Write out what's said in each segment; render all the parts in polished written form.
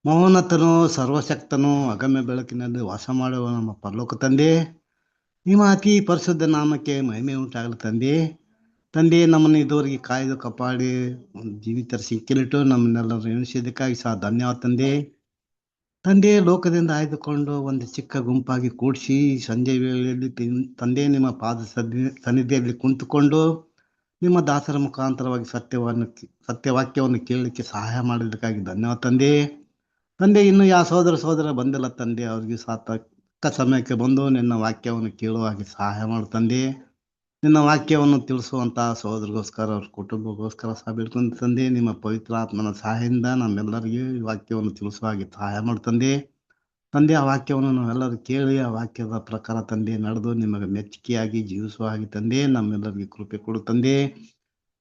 ಮೌನತನು ಸರ್ವಶಕ್ತನು ಅಗಮ್ಯ ಬೆಳಕಿನಲ್ಲಿ ವಾಸ ಮಾಡುವ ನಮ್ಮ ಪರಲೋಕ ತಂದೆ, ನಿಮ್ಮ ಅತಿ ಪರಿಶುದ್ಧ ನಾಮಕ್ಕೆ ಮಹಿಮೆ ಉಂಟಾಗಲಿ ತಂದೆ. ತಂದೆ, ನಮ್ಮನ್ನು ಇದುವರೆಗೆ ಕಾಯ್ದು ಕಾಪಾಡಿ ಒಂದು ಜೀವಿತರ ಸಿಕ್ಕಿಲಿಟ್ಟು ನಮ್ಮನ್ನೆಲ್ಲರೂ ಎಣಿಸಿದ್ದಕ್ಕಾಗಿ ಸಹ ಧನ್ಯವಾದ ತಂದೆ. ತಂದೆ, ಲೋಕದಿಂದ ಆಯ್ದುಕೊಂಡು ಒಂದು ಚಿಕ್ಕ ಗುಂಪಾಗಿ ಕೂಡಿಸಿ ಸಂಜೆ ವೇಳೆಯಲ್ಲಿ ತಂದೆ ನಿಮ್ಮ ಪಾದ ಸನ್ನಿಧಿಯಲ್ಲಿ ಕುಂತುಕೊಂಡು ನಿಮ್ಮ ದಾಸರ ಮುಖಾಂತರವಾಗಿ ಸತ್ಯವಾಕ್ಯವನ್ನು ಕೇಳಲಿಕ್ಕೆ ಸಹಾಯ ಮಾಡಿದ್ದಕ್ಕಾಗಿ ಧನ್ಯವಾದ ತಂದೆ. ತಂದೆ, ಇನ್ನು ಯಾವ ಸಹೋದರ ಬಂದಿಲ್ಲ ತಂದೆ, ಅವ್ರಿಗೆ ಸಹ ತಕ್ಕ ಸಮಯಕ್ಕೆ ಬಂದು ನಿನ್ನ ವಾಕ್ಯವನ್ನು ಕೇಳುವ ಹಾಗೆ ಸಹಾಯ ಮಾಡು ತಂದೆ. ನಿನ್ನ ವಾಕ್ಯವನ್ನು ತಿಳಿಸುವಂತಹ ಸಹೋದರಿಗೋಸ್ಕರ, ಅವ್ರ ಕುಟುಂಬಗೋಸ್ಕರ ಸಹ ಬೇಡ್ಕೊಂಡು ತಂದೆ, ನಿಮ್ಮ ಪವಿತ್ರ ಆತ್ಮನ ಸಹಾಯದಿಂದ ನಮ್ಮೆಲ್ಲರಿಗೂ ಈ ವಾಕ್ಯವನ್ನು ತಿಳಿಸುವ ಹಾಗೆ ಸಹಾಯ ಮಾಡು ತಂದೆ. ತಂದೆ, ಆ ವಾಕ್ಯವನ್ನು ನಾವೆಲ್ಲರೂ ಕೇಳಿ ಆ ವಾಕ್ಯದ ಪ್ರಕಾರ ತಂದೆ ನಡೆದು ನಿಮಗೆ ಮೆಚ್ಚುಗೆಯಾಗಿ ಜೀವಿಸುವ ಹಾಗೆ ತಂದೆ ನಮ್ಮೆಲ್ಲರಿಗೆ ಕೃಪೆ ಕೊಡು ತಂದೆ.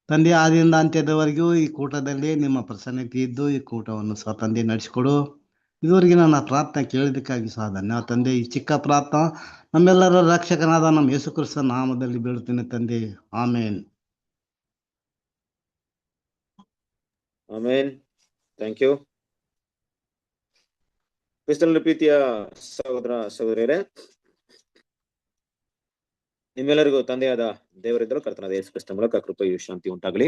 ತಂದೆ, ಆದಿಯಿಂದ ಅಂತ್ಯದವರೆಗೂ ಈ ಕೂಟದಲ್ಲಿ ನಿಮ್ಮ ಪ್ರಸನ್ನತೆ ಇದ್ದು ಈ ಕೂಟವನ್ನು ಸಹ ತಂದೆ ನಡೆಸಿಕೊಡು. ಇದುವರೆಗೆ ನನ್ನ ಪ್ರಾರ್ಥನೆ ಕೇಳಿದ್ದಕ್ಕಾಗಿ ಸಹ ಧನ್ಯವಾದ ತಂದೆ. ಈ ಚಿಕ್ಕ ಪ್ರಾರ್ಥನೆ ನಮ್ಮೆಲ್ಲರ ರಕ್ಷಕನಾದ ನಮ್ಮ ಯೇಸು ಕ್ರಿಸ್ತ ನಾಮದಲ್ಲಿ ಬೀಳುತ್ತೇನೆ ತಂದೆ, ಆಮೇನ್. ಆಮೇನ್. Thank you. ಕ್ರಿಸ್ತನಲ್ಲಿ ಪ್ರೀತಿಯ ಸಹೋದರ ಸಹೋದರಿಯರೇ, ನಿಮ್ಮೆಲ್ಲರಿಗೂ ತಂದೆಯಾದ ದೇವರಿದ್ದರು ಕರ್ತನಾದ ಯೇಸು ಕ್ರಿಸ್ತ ಮೂಲಕ ಕೃಪೆಯು ಶಾಂತಿ ಉಂಟಾಗಲಿ.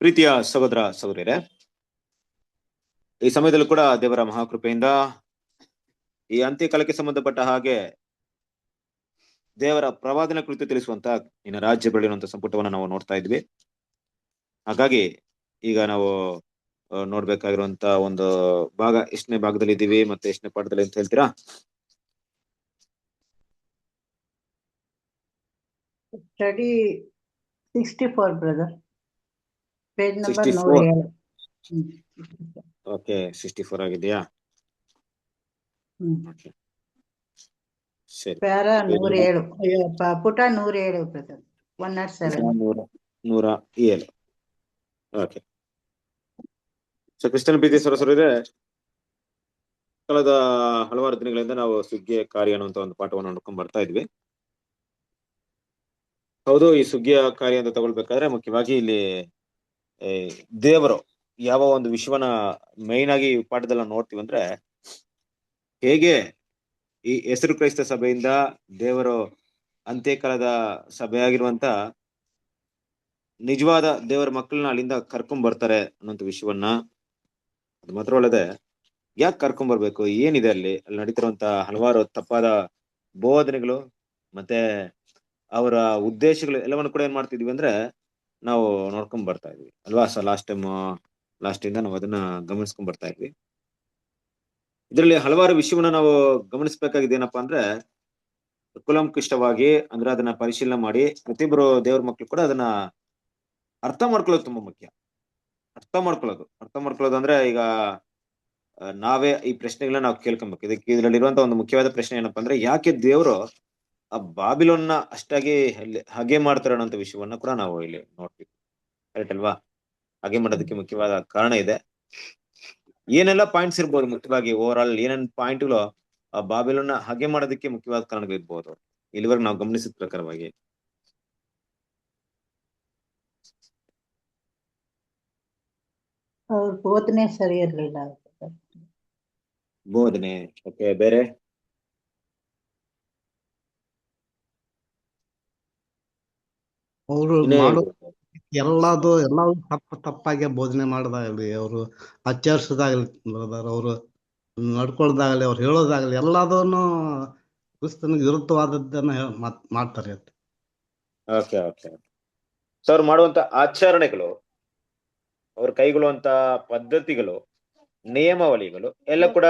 ಪ್ರೀತಿಯ ಸಹೋದರ ಸಹೋದರಿಯರೇ, ಈ ಸಮಯದಲ್ಲೂ ಕೂಡ ದೇವರ ಮಹಾಕೃಪೆಯಿಂದ ಈ ಅಂತ್ಯಕಾಲಕ್ಕೆ ಸಂಬಂಧಪಟ್ಟ ಹಾಗೆ ದೇವರ ಪ್ರವಾದನೆ ಕುರಿತು ತಿಳಿಸುವಂತ ನಿನ್ನ ರಾಜ್ಯ ಬೆಳೆಯುವಂತ ಸಂಪುಟವನ್ನು ನಾವು ನೋಡ್ತಾ ಇದ್ವಿ. ಹಾಗಾಗಿ ಈಗ ನಾವು ನೋಡ್ಬೇಕಾಗಿರುವಂತ ಒಂದು ಭಾಗ ಎಷ್ಟನೇ ಭಾಗದಲ್ಲಿ ಇದ್ದೀವಿ ಮತ್ತೆ ಎಷ್ಟನೇ ಪಾಠದಲ್ಲಿ ಅಂತ ಹೇಳ್ತೀರಾ? Study 64 brother, page number 64. 107. Okay, 64 ಆಗಿದೆಯಾ? ಸರಿ, ಪ್ಯಾರ 107, ಪುಟ 107 ಬ್ರದರ್, 107. 107. ಓಕೆ. ಸೊ ಕ್ರಿಸ್ತನ ಪ್ರೀತಿ ಸರಸರಿದೆ, ಕಳೆದ ಹಲವಾರು ದಿನಗಳಿಂದ ನಾವು ಸುಗ್ಗಿಯ ಕಾರ್ಯ ಅನ್ನುವಂತ ಒಂದು ಪಾಠವನ್ನು ನೋಡ್ಕೊಂಡ್ ಬರ್ತಾ ಇದ್ವಿ. ಹೌದು, ಈ ಸುಗ್ಗಿಯ ಕಾರ್ಯ ಅಂತ ತಗೊಳ್ಬೇಕಾದ್ರೆ ಮುಖ್ಯವಾಗಿ ಇಲ್ಲಿ ದೇವರು ಯಾವ ಒಂದು ವಿಷಯವನ್ನ ಮೈನ್ ಆಗಿ ಪಾಠದಲ್ಲಿ ನೋಡ್ತೀವಿ ಅಂದ್ರೆ, ಹೇಗೆ ಈ ಹೆಸರು ಕ್ರೈಸ್ತ ಸಭೆಯಿಂದ ದೇವರು ಅಂತ್ಯಕಾಲದ ಸಭೆಯಾಗಿರುವಂತ ನಿಜವಾದ ದೇವರ ಮಕ್ಕಳನ್ನ ಅಲ್ಲಿಂದ ಕರ್ಕೊಂಡ್ ಬರ್ತಾರೆ ಅನ್ನೋಂಥ ವಿಷಯವನ್ನ, ಅದು ಮಾತ್ರ ಅಲ್ಲದೆ ಯಾಕೆ ಕರ್ಕೊಂಡ್ ಬರ್ಬೇಕು, ಏನಿದೆ ಅಲ್ಲಿ ನಡೀತಿರುವಂತ ಹಲವಾರು ತಪ್ಪಾದ ಬೋಧನೆಗಳು ಮತ್ತೆ ಅವರ ಉದ್ದೇಶಗಳು ಎಲ್ಲವನ್ನು ಕೂಡ ಏನ್ ಮಾಡ್ತಿದ್ವಿ ಅಂದ್ರೆ ನಾವು ನೋಡ್ಕೊಂಡ್ ಬರ್ತಾ ಇದ್ವಿ ಅಲ್ವಾ? ಲಾಸ್ಟ್ ಇಂದ ನಾವು ಅದನ್ನ ಗಮನಿಸ್ಕೊಂಡ್ ಬರ್ತಾ ಇದ್ವಿ. ಇದರಲ್ಲಿ ಹಲವಾರು ವಿಷಯವನ್ನ ನಾವು ಗಮನಿಸ್ಬೇಕಾಗಿದೆ. ಏನಪ್ಪಾ ಅಂದ್ರೆ, ಕುಲಂಕುಷವಾಗಿ ಅಂದ್ರೆ ಅದನ್ನ ಪರಿಶೀಲನೆ ಮಾಡಿ ಪ್ರತಿಯೊಬ್ಬರು ದೇವ್ರ ಮಕ್ಳು ಕೂಡ ಅದನ್ನ ಅರ್ಥ ಮಾಡ್ಕೊಳ್ಳೋದು ತುಂಬಾ ಮುಖ್ಯ. ಅರ್ಥ ಮಾಡ್ಕೊಳ್ಳೋದು ಅಂದ್ರೆ ಈಗ ನಾವೇ ಈ ಪ್ರಶ್ನೆಗಳನ್ನ ನಾವು ಕೇಳ್ಕೊಬೇಕು. ಇದರಲ್ಲಿರುವಂತ ಒಂದು ಮುಖ್ಯವಾದ ಪ್ರಶ್ನೆ ಏನಪ್ಪಾ ಅಂದ್ರೆ, ಯಾಕೆ ದೇವರು ಆ ಬಾಬಿಲೋನ್ನ ಅಷ್ಟಾಗಿ ಹಾಗೆ ಮಾಡ್ತಾರೆ ಅನ್ನೋಂಥ ವಿಷಯವನ್ನ ಕೂಡ ನಾವು ಇಲ್ಲಿ ನೋಡ್ತೀವಿ. ಕರೆಕ್ಟ್ ಅಲ್ವಾ? ಹಾಗೆ ಮಾಡೋದಕ್ಕೆ ಮುಖ್ಯವಾದ ಕಾರಣ ಇದೆ. ಏನೆಲ್ಲ ಪಾಯಿಂಟ್ಸ್ ಇರ್ಬೋದು, ಮುಖ್ಯವಾಗಿ ಓವರ್ ಆಲ್ ಏನೇನ್ ಪಾಯಿಂಟ್ಗಳು ಆ ಬಾಬಿಲೋನ್ನ ಹಾಗೆ ಮಾಡೋದಕ್ಕೆ ಮುಖ್ಯವಾದ ಕಾರಣಗಳಿರ್ಬೋದು ಇಲ್ಲಿವರೆಗೆ ನಾವು ಗಮನಿಸಿದ ಪ್ರಕಾರವಾಗಿ. ಅವ್ರ ಬೋಧನೆ ಸರಿ ಇರ್ಲಿಲ್ಲ. ಬೋಧನೆ ಓಕೆ, ಬೇರೆ ಅವರು ಮಾಡೋ ಎಲ್ಲದು ತಪ್ಪಾಗಿ ಬೋಧನೆ ಮಾಡೋದಾಗಲಿ, ಅವರು ಆಚರಿಸೋದಾಗಲಿ, ಅವರು ನಡ್ಕೊಳ್ಳೋದಾಗಲಿ, ಅವ್ರು ಹೇಳೋದಾಗಲಿ ಎಲ್ಲದನ್ನು ಕ್ರಿಸ್ತನಿಗೆ ವಿರುದ್ಧವಾದದ್ದನ್ನ ಮಾಡ್ತಾರೆ. Okay okay. ಸೊ ಅವ್ರು ಮಾಡುವಂತ ಆಚರಣೆಗಳು, ಅವ್ರ ಕೈಗೊಳ್ಳುವಂತ ಪದ್ಧತಿಗಳು, ನಿಯಮಾವಳಿಗಳು ಎಲ್ಲ ಕೂಡ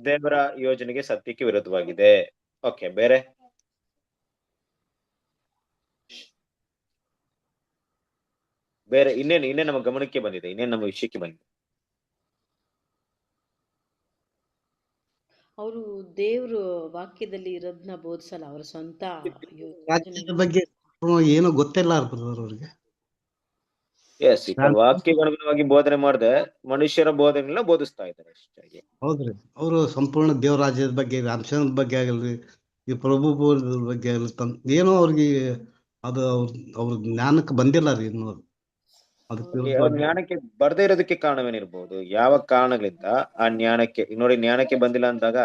ದೇವರ ಯೋಜನೆಗೆ ಸತ್ಯಕ್ಕೆ ವಿರುದ್ಧವಾಗಿದೆ. ಓಕೆ, ಬೇರೆ ಬೇರೆ ಇನ್ನೇನು ನಮ್ಮ ಗಮನಕ್ಕೆ ಬಂದಿದೆ, ಇನ್ನೇನು ನಮ್ಮ ವಿಷಯಕ್ಕೆ ಬಂದಿದೆ? ಅವರು ದೇವ್ರು ವಾಕ್ಯದಲ್ಲಿ ಇರೋದನ್ನ ಬೋಧಿಸಲ್ಲ, ಅವ್ರ ಸ್ವಂತ ರಾಜ್ಯದ ಬಗ್ಗೆ ಏನು ಗೊತ್ತಿಲ್ಲ ಅವ್ರಿಗೆ. ಎಸ್, ಈಗ ವಾಕ್ಯಕ್ಕೆ ಅನುಗುಣವಾಗಿ ಬೋಧನೆ ಮಾಡದೆ ಮನುಷ್ಯರ ಬೋಧನೆಗಳನ್ನ ಬೋಧಿಸ್ತಾ ಇದ್ದಾರೆ ಅಷ್ಟೇ. ಹೌದ್ರಿ, ಅವರು ಸಂಪೂರ್ಣ ದೇವ್ರ ರಾಜ್ಯದ ಬಗ್ಗೆ, ಅಂಶದ ಬಗ್ಗೆ ಆಗಲ್ರಿ, ಈ ಪ್ರಭು ಬಗ್ಗೆ ಆಗಲಿ, ಏನೋ ಅವ್ರಿಗೆ ಅದು ಅವ್ರ ಜ್ಞಾನಕ್ಕೆ ಬಂದಿಲ್ಲ ರೀ ಇನ್ನು. ಅದಕ್ಕೆ ಅವ್ರ ವಿರುದ್ಧವಾಗಿ ಜ್ಞಾನಕ್ಕೆ ಬರ್ದೇ ಇರೋದಕ್ಕೆ ಕಾರಣವೇನಿರ್ಬೋದು? ಯಾವ ಕಾರಣಗಳಿಂದ ಆ ಜ್ಞಾನಕ್ಕೆ ಈಗ ನೋಡಿ ಜ್ಞಾನಕ್ಕೆ ಬಂದಿಲ್ಲ ಅಂದಾಗ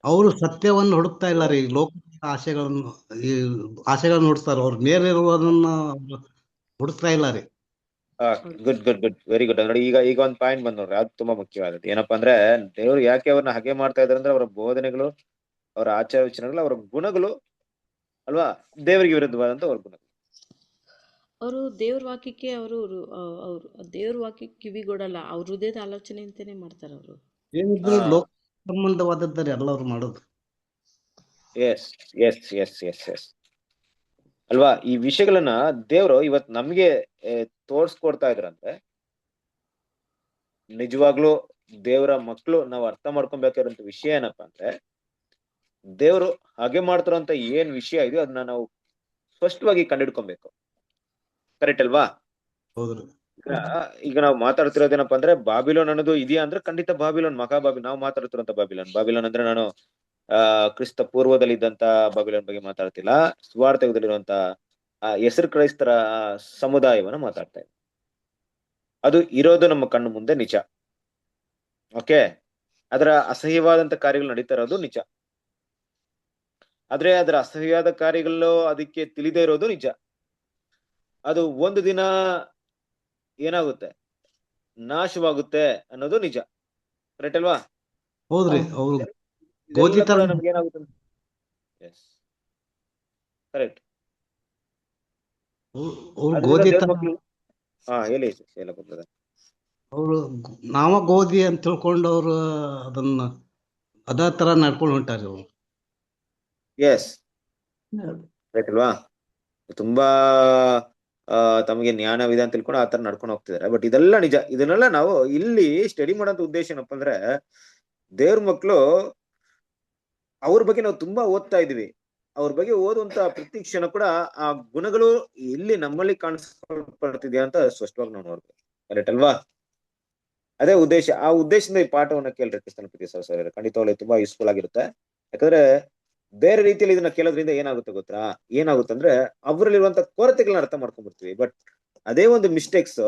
ಅವರು ಸತ್ಯವನ್ನು ಹುಡುಕ್ತಾ ಇಲ್ಲ ರೀ. ಲೋಕದ ಆಸೆಗಳನ್ನು ಈ ಆಸೆಗಳನ್ನು ಹುಡುಕ್ತಾರೆ. ಅವ್ರ ಮೇಲಿರುವುದನ್ನ ಅವ್ರು ಹುಡುಕ್ತಾ ಇಲ್ಲ ರೀ. Good good good very good. ನೋಡಿ ಈಗ ಒಂದ್ ಪಾಯಿಂಟ್ ಬಂದ್ ನೋಡ್ರಿ, ಅದು ತುಂಬಾ ಮುಖ್ಯವಾದದ್ದು. ಏನಪ್ಪಾ ಅಂದ್ರೆ ದೇವ್ರು ಯಾಕೆ ಅವ್ರನ್ನ ಹಾಗೆ ಮಾಡ್ತಾ ಇದಾರೆ ಅಂದ್ರೆ ಅವರ ಬೋಧನೆಗಳು, ಅವರ ಆಚಾರ ವಿಚಾರಗಳು, ಅವರ ಗುಣಗಳು ಅಲ್ವಾ ದೇವರಿಗೆ ವಿರುದ್ಧವಾದಂತ ಅವ್ರ ಗುಣ. ಅವರು ದೇವ್ರ ವಾಕ್ಯಕ್ಕೆ ಅವರು ದೇವ್ರ ವಾಕ್ಯಕ್ಕೆ ಕಿವಿಗೊಡಲ್ಲ. ಅವ್ರ ಹೃದಯದ ಆಲೋಚನೆ ಅಂತಾನೆ ಮಾಡ್ತಾರೆ ಅವರು. ಏನಿದ್ರು ಲೋಕ ಸಂಬಂಧವಾದದ್ದಾರೆ ಎಲ್ಲರೂ ಮಾಡೋದು. Yes yes yes yes yes ಅಲ್ವಾ? ಈ ವಿಷಯಗಳನ್ನ ದೇವ್ರು ಇವತ್ ನಮ್ಗೆ ತೋರ್ಸ್ಕೊಡ್ತಾ ಇದ್ರಂತೆ. ನಿಜವಾಗ್ಲೂ ದೇವರ ಮಕ್ಕಳು ನಾವು ಅರ್ಥ ಮಾಡ್ಕೊಬೇಕಾದಂತ ವಿಷಯ ಏನಪ್ಪಾ ಅಂದ್ರೆ, ದೇವ್ರು ಹಾಗೆ ಮಾಡ್ತಾರಂತ ಏನ್ ವಿಷಯ ಇದೆಯೋ ಅದನ್ನ ನಾವು ಸ್ಪಷ್ಟವಾಗಿ ಕಂಡಿಡ್ಕೊಬೇಕು. ಕರೆಕ್ಟ್ ಅಲ್ವಾ? ಹೌದ್ರಿ. ಈಗ ನಾವು ಮಾತಾಡ್ತಿರೋದೇನಪ್ಪ ಅಂದ್ರೆ ಬಾಬಿಲೋನ್ ಅನ್ನೋದು ಇದೆಯಾ ಅಂದ್ರೆ ಖಂಡಿತ ಬಾಬಿಲೋನ್, ನಾವು ಮಾತಾಡ್ತಿರೋಂತ ಬಾಬಿಲೋನ್ ಅಂದ್ರೆ ನಾನು ಕ್ರಿಸ್ತ ಪೂರ್ವದಲ್ಲಿ ಇದ್ದಂತ ಬಾಬಿಲೋನ್ ಬಗ್ಗೆ ಮಾತಾಡ್ತಿಲ್ಲ. ಸ್ವಾರ್ಥ ಯುಗದಲ್ಲಿರುವಂತ ಹೆಸರು ಕ್ರೈಸ್ತರ ಸಮುದಾಯವನ್ನ ಮಾತಾಡ್ತಾ ಇದ್ದೆ. ಅದು ಇರೋದು ನಮ್ಮ ಕಣ್ಣು ಮುಂದೆ ನಿಜ. ಓಕೆ, ಅದರ ಅಸಹ್ಯವಾದಂತ ಕಾರ್ಯಗಳು ನಡೀತಾ ಇರೋದು ನಿಜ. ಆದ್ರೆ ಅದರ ಅಸಹ್ಯವಾದ ಕಾರ್ಯಗಳು ಅದಕ್ಕೆ ತಿಳಿದೇ ಇರೋದು ನಿಜ. ಅದು ಒಂದು ದಿನ ಏನಾಗುತ್ತೆ, ನಾಶವಾಗುತ್ತೆ ಅನ್ನೋದು ನಿಜ. ಕರೆಕ್ಟ್ ಅಲ್ವಾ? ಹೌದ್ರಿ. ಅವ್ರು ಇದೆಲ್ಲ ಗೋಧಿ ತರ ಕೂಡ ನಮ್ಗೆ ಏನಾಗುತ್ತೆ? Yes correct. ಅವ್ರು ಗೋಧಿ ತರ ಹೇಳಿ. ಅವರು ನಾವ ಗೋಧಿ ಅಂತ ತಿಳ್ಕೊಂಡು ಅವ್ರು ಅದನ್ನ ಅದ ತರ ನಡ್ಕೊಂಡು ಹೊಂಟಾರಿ ಅವ್ರು. ಎಸ್ ರೈಟ್ ಅಲ್ವಾ? ತುಂಬಾ ತಮಗೆ ಜ್ಞಾನವಿದೆ ಅಂತ ತಿಳ್ಕೊಂಡು ಆತರ ನಡ್ಕೊಂಡು ಹೋಗ್ತಿದ್ದಾರೆ. ಬಟ್ ಇದೆಲ್ಲ ನಿಜ. ಇದನ್ನೆಲ್ಲ ನಾವು ಇಲ್ಲಿ ಸ್ಟಡಿ ಮಾಡೋಂತ ಉದ್ದೇಶ ಏನಪ್ಪಾ ಅಂದ್ರೆ, ದೇವ್ರ ಮಕ್ಳು ಅವ್ರ ಬಗ್ಗೆ ನಾವು ತುಂಬಾ ಓದ್ತಾ ಇದೀವಿ. ಅವ್ರ ಬಗ್ಗೆ ಓದುವಂತ ಪ್ರತಿ ಕ್ಷಣ ಕೂಡ ಆ ಗುಣಗಳು ಇಲ್ಲಿ ನಮ್ಮಲ್ಲಿ ಕಾಣಿಸ್ಕೊಳ್ತಿದ್ಯಾ ಅಂತ ಸ್ಪಷ್ಟವಾಗಿ ನಾವು ನೋಡ್ಬೇಕು. ಕರೆಕ್ಟ್ ಅಲ್ವಾ? ಅದೇ ಉದ್ದೇಶ. ಆ ಉದ್ದೇಶದಿಂದ ಈ ಪಾಠವನ್ನ ಕೇಳ್ರಿ ಕ್ರಿಸ್ತನ ಪ್ರೀತಿ ಸಹೋದರರೇ. ಖಂಡಿತವಾಗ್ಲೂ ತುಂಬಾ ಯೂಸ್ಫುಲ್ ಆಗಿರುತ್ತೆ. ಯಾಕಂದ್ರೆ ಬೇರೆ ರೀತಿಯಲ್ಲಿ ಇದನ್ನ ಕೇಳೋದ್ರಿಂದ ಏನಾಗುತ್ತೆ ಗೊತ್ತಾ? ಏನಾಗುತ್ತೆ ಅಂದ್ರೆ ಅವರಲ್ಲಿರುವಂತ ಕೊರತೆಗಳನ್ನ ಅರ್ಥ ಮಾಡ್ಕೊಂಡ್ಬಿಡ್ತೀವಿ. ಬಟ್ ಅದೇ ಒಂದು ಮಿಸ್ಟೇಕ್ಸ್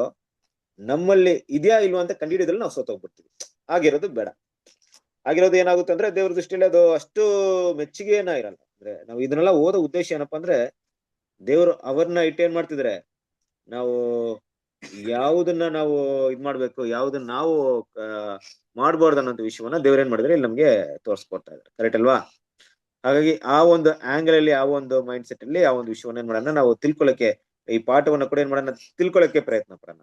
ನಮ್ಮಲ್ಲಿ ಇದೆಯಾ ಇಲ್ವಾ ಅಂತ ಕಂಡುಹಿಡಿಯೋದ್ರಲ್ಲಿ ನಾವು ಸೋತೋಗ್ಬಿಡ್ತೀವಿ. ಆಗಿರೋದು ಬೇಡ. ಆಗಿರೋದು ಏನಾಗುತ್ತೆ ಅಂದ್ರೆ ದೇವ್ರ ದೃಷ್ಟಿಯಲ್ಲಿ ಅದು ಅಷ್ಟು ಮೆಚ್ಚುಗೆಯನ್ನ ಇರಲ್ಲ. ಅಂದ್ರೆ ನಾವು ಇದನ್ನೆಲ್ಲ ಓದೋ ಉದ್ದೇಶ ಏನಪ್ಪಾ ಅಂದ್ರೆ, ದೇವ್ರು ಅವ್ರನ್ನ ಇಟ್ಟೇನ್ ಮಾಡ್ತಿದ್ರೆ, ನಾವು ಯಾವುದನ್ನ ನಾವು ಇದ್ ಮಾಡ್ಬೇಕು, ಯಾವುದನ್ನ ನಾವು ಮಾಡ್ಬಾರ್ದು ಅನ್ನೋಂಥ ವಿಷಯವನ್ನ ದೇವ್ರ ಏನ್ ಮಾಡಿದ್ರೆ ಇಲ್ಲಿ ನಮ್ಗೆ ತೋರ್ಸ್ಕೊಡ್ತಾ ಇದ್ದಾರೆ. ಕರೆಕ್ಟ್ ಅಲ್ವಾ? ಹಾಗಾಗಿ ಆ ಒಂದು ಆಂಗಲ್ ಅಲ್ಲಿ, ಆ ಒಂದು ಮೈಂಡ್ ಸೆಟ್ ಅಲ್ಲಿ ಆ ಒಂದು ವಿಷಯವನ್ನ ಏನ್ ಮಾಡೋಣ, ನಾವು ತಿಳ್ಕೊಳಕ್ಕೆ, ಈ ಪಾಠವನ್ನ ಕೂಡ ಏನ್ ಮಾಡೋಣ, ತಿಳ್ಕೊಳಕ್ಕೆ ಪ್ರಯತ್ನ ಪಡೋಣ.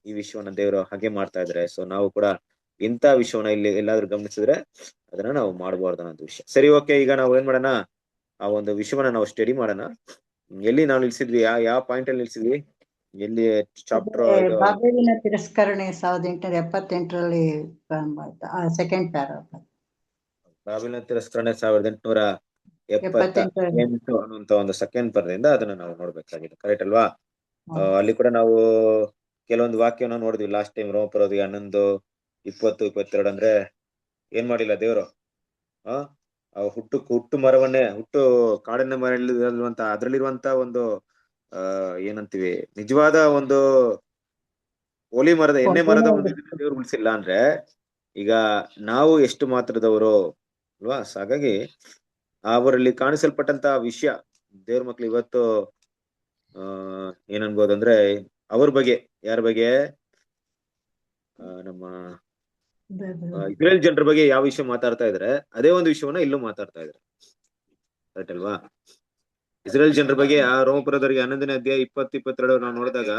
ಈ ವಿಷಯವನ್ನ ದೇವರು ಹಾಗೆ ಮಾಡ್ತಾ ಇದ್ರೆ, ಸೊ ನಾವು ಕೂಡ ಇಂಥ ವಿಷಯವನ್ನ ಇಲ್ಲಿ ಎಲ್ಲಾದ್ರೂ ಗಮನಿಸಿದ್ರೆ ಅದನ್ನ ನಾವು ಮಾಡಬಾರ್ದು ಅನ್ನೋ ವಿಷಯ. ಸರಿ, ಓಕೆ. ಈಗ ನಾವು ಏನ್ ಮಾಡೋಣ, ಆ ಒಂದು ವಿಷಯವನ್ನ ನಾವು ಸ್ಟಡಿ ಮಾಡೋಣ. ಎಲ್ಲಿ ನಾವು ನಿಲ್ಸಿದ್ವಿ, ಯಾವ ಪಾಯಿಂಟ್ ಅಲ್ಲಿ ನಿಲ್ಸಿದ್ವಿ, ಎಲ್ಲಿ ಚಾಪ್ಟರ್ ಬಾಬೆಲಿನ ತಿರಸ್ಕರಣೆ 1878ರಲ್ಲಿ ಸೆಕೆಂಡ್ ಪ್ಯಾರಾಗ್ರಾಫ್. ಬಾಬಿಲೋನ್ ತಿರಸ್ಕರಣೆ 1878 ಅನ್ನುವಂತ ಒಂದು ಸೆಕೆಂಡ್ ಪದದಿಂದ ಅದನ್ನ ನಾವು ನೋಡ್ಬೇಕಾಗಿದೆ. ಕರೆಕ್ಟ್ ಅಲ್ವಾ? ಅಲ್ಲಿ ಕೂಡ ನಾವು ಕೆಲವೊಂದು ವಾಕ್ಯವನ್ನ ನೋಡಿದ್ವಿ ಲಾಸ್ಟ್ ಟೈಮ್. ರೋಮಪುರದಿ 11:20-22 ಅಂದ್ರೆ ಏನ್ ಮಾಡಿಲ್ಲ ದೇವ್ರು, ಹುಟ್ಟು ಮರವನ್ನೇ, ಹುಟ್ಟು ಕಾಡಿನ ಮರಲ್ಲಿರುವಂತ ಅದ್ರಲ್ಲಿರುವಂತ ಒಂದು ಏನಂತೀವಿ, ನಿಜವಾದ ಒಂದು ಓಲಿ ಮರದ, ಎಣ್ಣೆ ಮರದ ಒಂದು ದೇವ್ರು ಉಳಿಸಿಲ್ಲ ಅಂದ್ರೆ ಈಗ ನಾವು ಎಷ್ಟು ಮಾತ್ರದವರು ಅಲ್ವಾ? ಹಾಗಾಗಿ ಅವರಲ್ಲಿ ಕಾಣಿಸಲ್ಪಟ್ಟಂತ ವಿಷಯ ದೇವ್ರ ಮಕ್ಳು ಇವತ್ತು ಏನನ್ಬೋದಂದ್ರೆ ಅವ್ರ ಬಗ್ಗೆ, ಯಾರ ಬಗ್ಗೆ, ನಮ್ಮ ಇಸ್ರೇಲ್ ಜನರ ಬಗ್ಗೆ ಯಾವ ವಿಷಯ ಮಾತಾಡ್ತಾ ಇದ್ರೆ ಅದೇ ಒಂದು ವಿಷಯವನ್ನ ಇಲ್ಲೂ ಮಾತಾಡ್ತಾ ಇದ್ರೆ. ಕರೆಕ್ಟ್ ಅಲ್ವಾ? ಇಸ್ರೇಲ್ ಜನರ ಬಗ್ಗೆ ಆ ರೋಮಪುರದವರಿಗೆ 11ನೇ ಅಧ್ಯಾಯ 20-22 ನಾವು ನೋಡಿದಾಗ,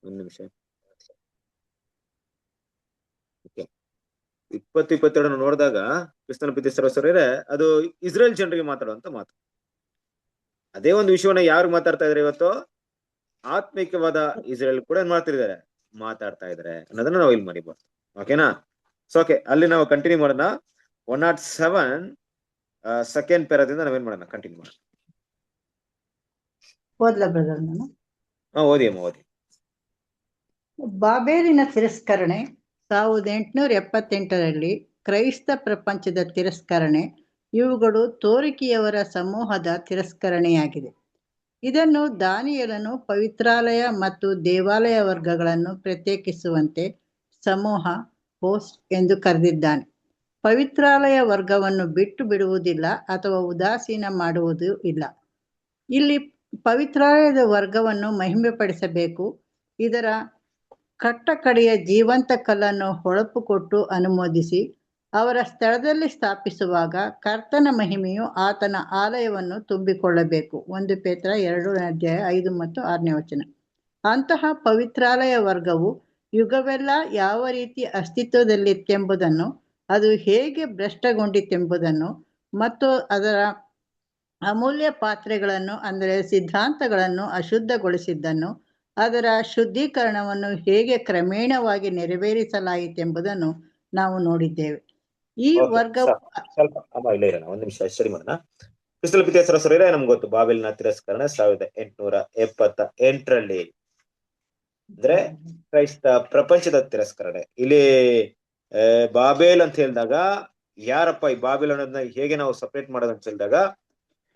ಒಂದು ನಿಮಿಷ, 20-22 ನೋಡಿದಾಗ ಕ್ರಿಸ್ತನ ಪ್ರೀತಿ ಸಹೋದರರೇ, ಅದು ಇಸ್ರೇಲ್ ಜನರಿಗೆ ಮಾತಾಡುವಂತ ಮಾತು. ಅದೇ ಒಂದು ವಿಷಯವನ್ನ ಯಾರು ಮಾತಾಡ್ತಾ ಇದಾರೆ ಇವತ್ತು? ಆತ್ಮಿಕವಾದ ಇಸ್ರೇಲ್ ಕೂಡ ಏನ್ ಮಾಡ್ತಿದ್ದಾರೆ, ಮಾತಾಡ್ತಾ ಇದಾರೆ ಅನ್ನೋದನ್ನ ನಾವು ಇಲ್ಲಿ ಮರಿಬಾರ್ದು. ಓಕೆನಾ? ಸೊ ಓಕೆ, ಅಲ್ಲಿ ನಾವು ಕಂಟಿನ್ಯೂ ಮಾಡೋಣ. 107 ಸೆಕೆಂಡ್ ಪ್ಯಾರಾದಿಂದ ನಾವೇನ್ ಮಾಡೋಣ, ಕಂಟಿನ್ಯೂ ಮಾಡೋಣ. ಓದ್ಲಾ ಬ್ರದರ್ ನಾನು? ಓದಿ ಅಮ್ಮ, ಓದಿ. ಬಾಬೇಲಿನ ತಿರಸ್ಕರಣೆ 1878ರಲ್ಲಿ ಕ್ರೈಸ್ತ ಪ್ರಪಂಚದ ತಿರಸ್ಕರಣೆ ಇವುಗಳು ತೋರಿಕೆಯವರ ಸಮೂಹದ ತಿರಸ್ಕರಣೆಯಾಗಿದೆ. ಇದನ್ನು ದಾನಿಯೇಲನು ಪವಿತ್ರಾಲಯ ಮತ್ತು ದೇವಾಲಯ ವರ್ಗಗಳನ್ನು ಪ್ರತ್ಯೇಕಿಸುವಂತೆ ಸಮೂಹ ಹೋಸ್ಟ್ ಎಂದು ಕರೆದಿದ್ದಾನೆ. ಪವಿತ್ರಾಲಯ ವರ್ಗವನ್ನು ಬಿಟ್ಟು ಬಿಡುವುದಿಲ್ಲ ಅಥವಾ ಉದಾಸೀನ ಮಾಡುವುದೂ ಇಲ್ಲ. ಇಲ್ಲಿ ಪವಿತ್ರಾಲಯದ ವರ್ಗವನ್ನು ಮಹಿಮೆಪಡಿಸಬೇಕು. ಇದರ ಕಟ್ಟಕಡೆಯ ಜೀವಂತ ಕಲ್ಲನ್ನು ಹೊಳಪು ಕೊಟ್ಟು ಅನುಮೋದಿಸಿ ಅವರ ಸ್ಥಳದಲ್ಲಿ ಸ್ಥಾಪಿಸುವಾಗ ಕರ್ತನ ಮಹಿಮೆಯು ಆತನ ಆಲಯವನ್ನು ತುಂಬಿಕೊಳ್ಳಬೇಕು. 1 ಪೇತ್ರ 2:5 ಮತ್ತು 6. ಅಂತಹ ಪವಿತ್ರಾಲಯ ವರ್ಗವು ಯುಗವೆಲ್ಲ ಯಾವ ರೀತಿ ಅಸ್ತಿತ್ವದಲ್ಲಿತ್ತೆಂಬುದನ್ನು, ಅದು ಹೇಗೆ ಭ್ರಷ್ಟಗೊಂಡಿತೆಂಬುದನ್ನು ಮತ್ತು ಅದರ ಅಮೂಲ್ಯ ಪಾತ್ರೆಗಳನ್ನು ಅಂದರೆ ಸಿದ್ಧಾಂತಗಳನ್ನು ಅಶುದ್ಧಗೊಳಿಸಿದ್ದನ್ನು, ಅದರ ಶುದ್ಧೀಕರಣವನ್ನು ಹೇಗೆ ಕ್ರಮೇಣವಾಗಿ ನೆರವೇರಿಸಲಾಯಿತೆಂಬುದನ್ನು ನಾವು ನೋಡಿದ್ದೇವೆ. ಈ ವರ್ಗವು ಸ್ವಲ್ಪ ಅಮ್ಮ ಇಲ್ಲೇ ಇರೋಣ, ಒಂದ್ ನಿಮಿಷ ಸ್ಟಡಿ ಮಾಡೋಣ. ಕ್ರಿಸ್ತನ ಪಿತೇಸರ ಸೊರೆ ನಮ್ಗೆ ಗೊತ್ತು, ಬಾಬೆಲಿನ ತಿರಸ್ಕರಣ 1878 ಅಂದ್ರೆ ಕ್ರೈಸ್ತ ಪ್ರಪಂಚದ ತಿರಸ್ಕರಣೆ. ಇಲ್ಲಿ ಬಾಬೇಲ್ ಅಂತ ಹೇಳಿದಾಗ ಯಾರಪ್ಪ ಈ ಬಾಬೇಲ್ ಅನ್ನೋದನ್ನ ಹೇಗೆ ನಾವು ಸಪರೇಟ್ ಮಾಡೋದು ಅಂತ ಹೇಳಿದಾಗ,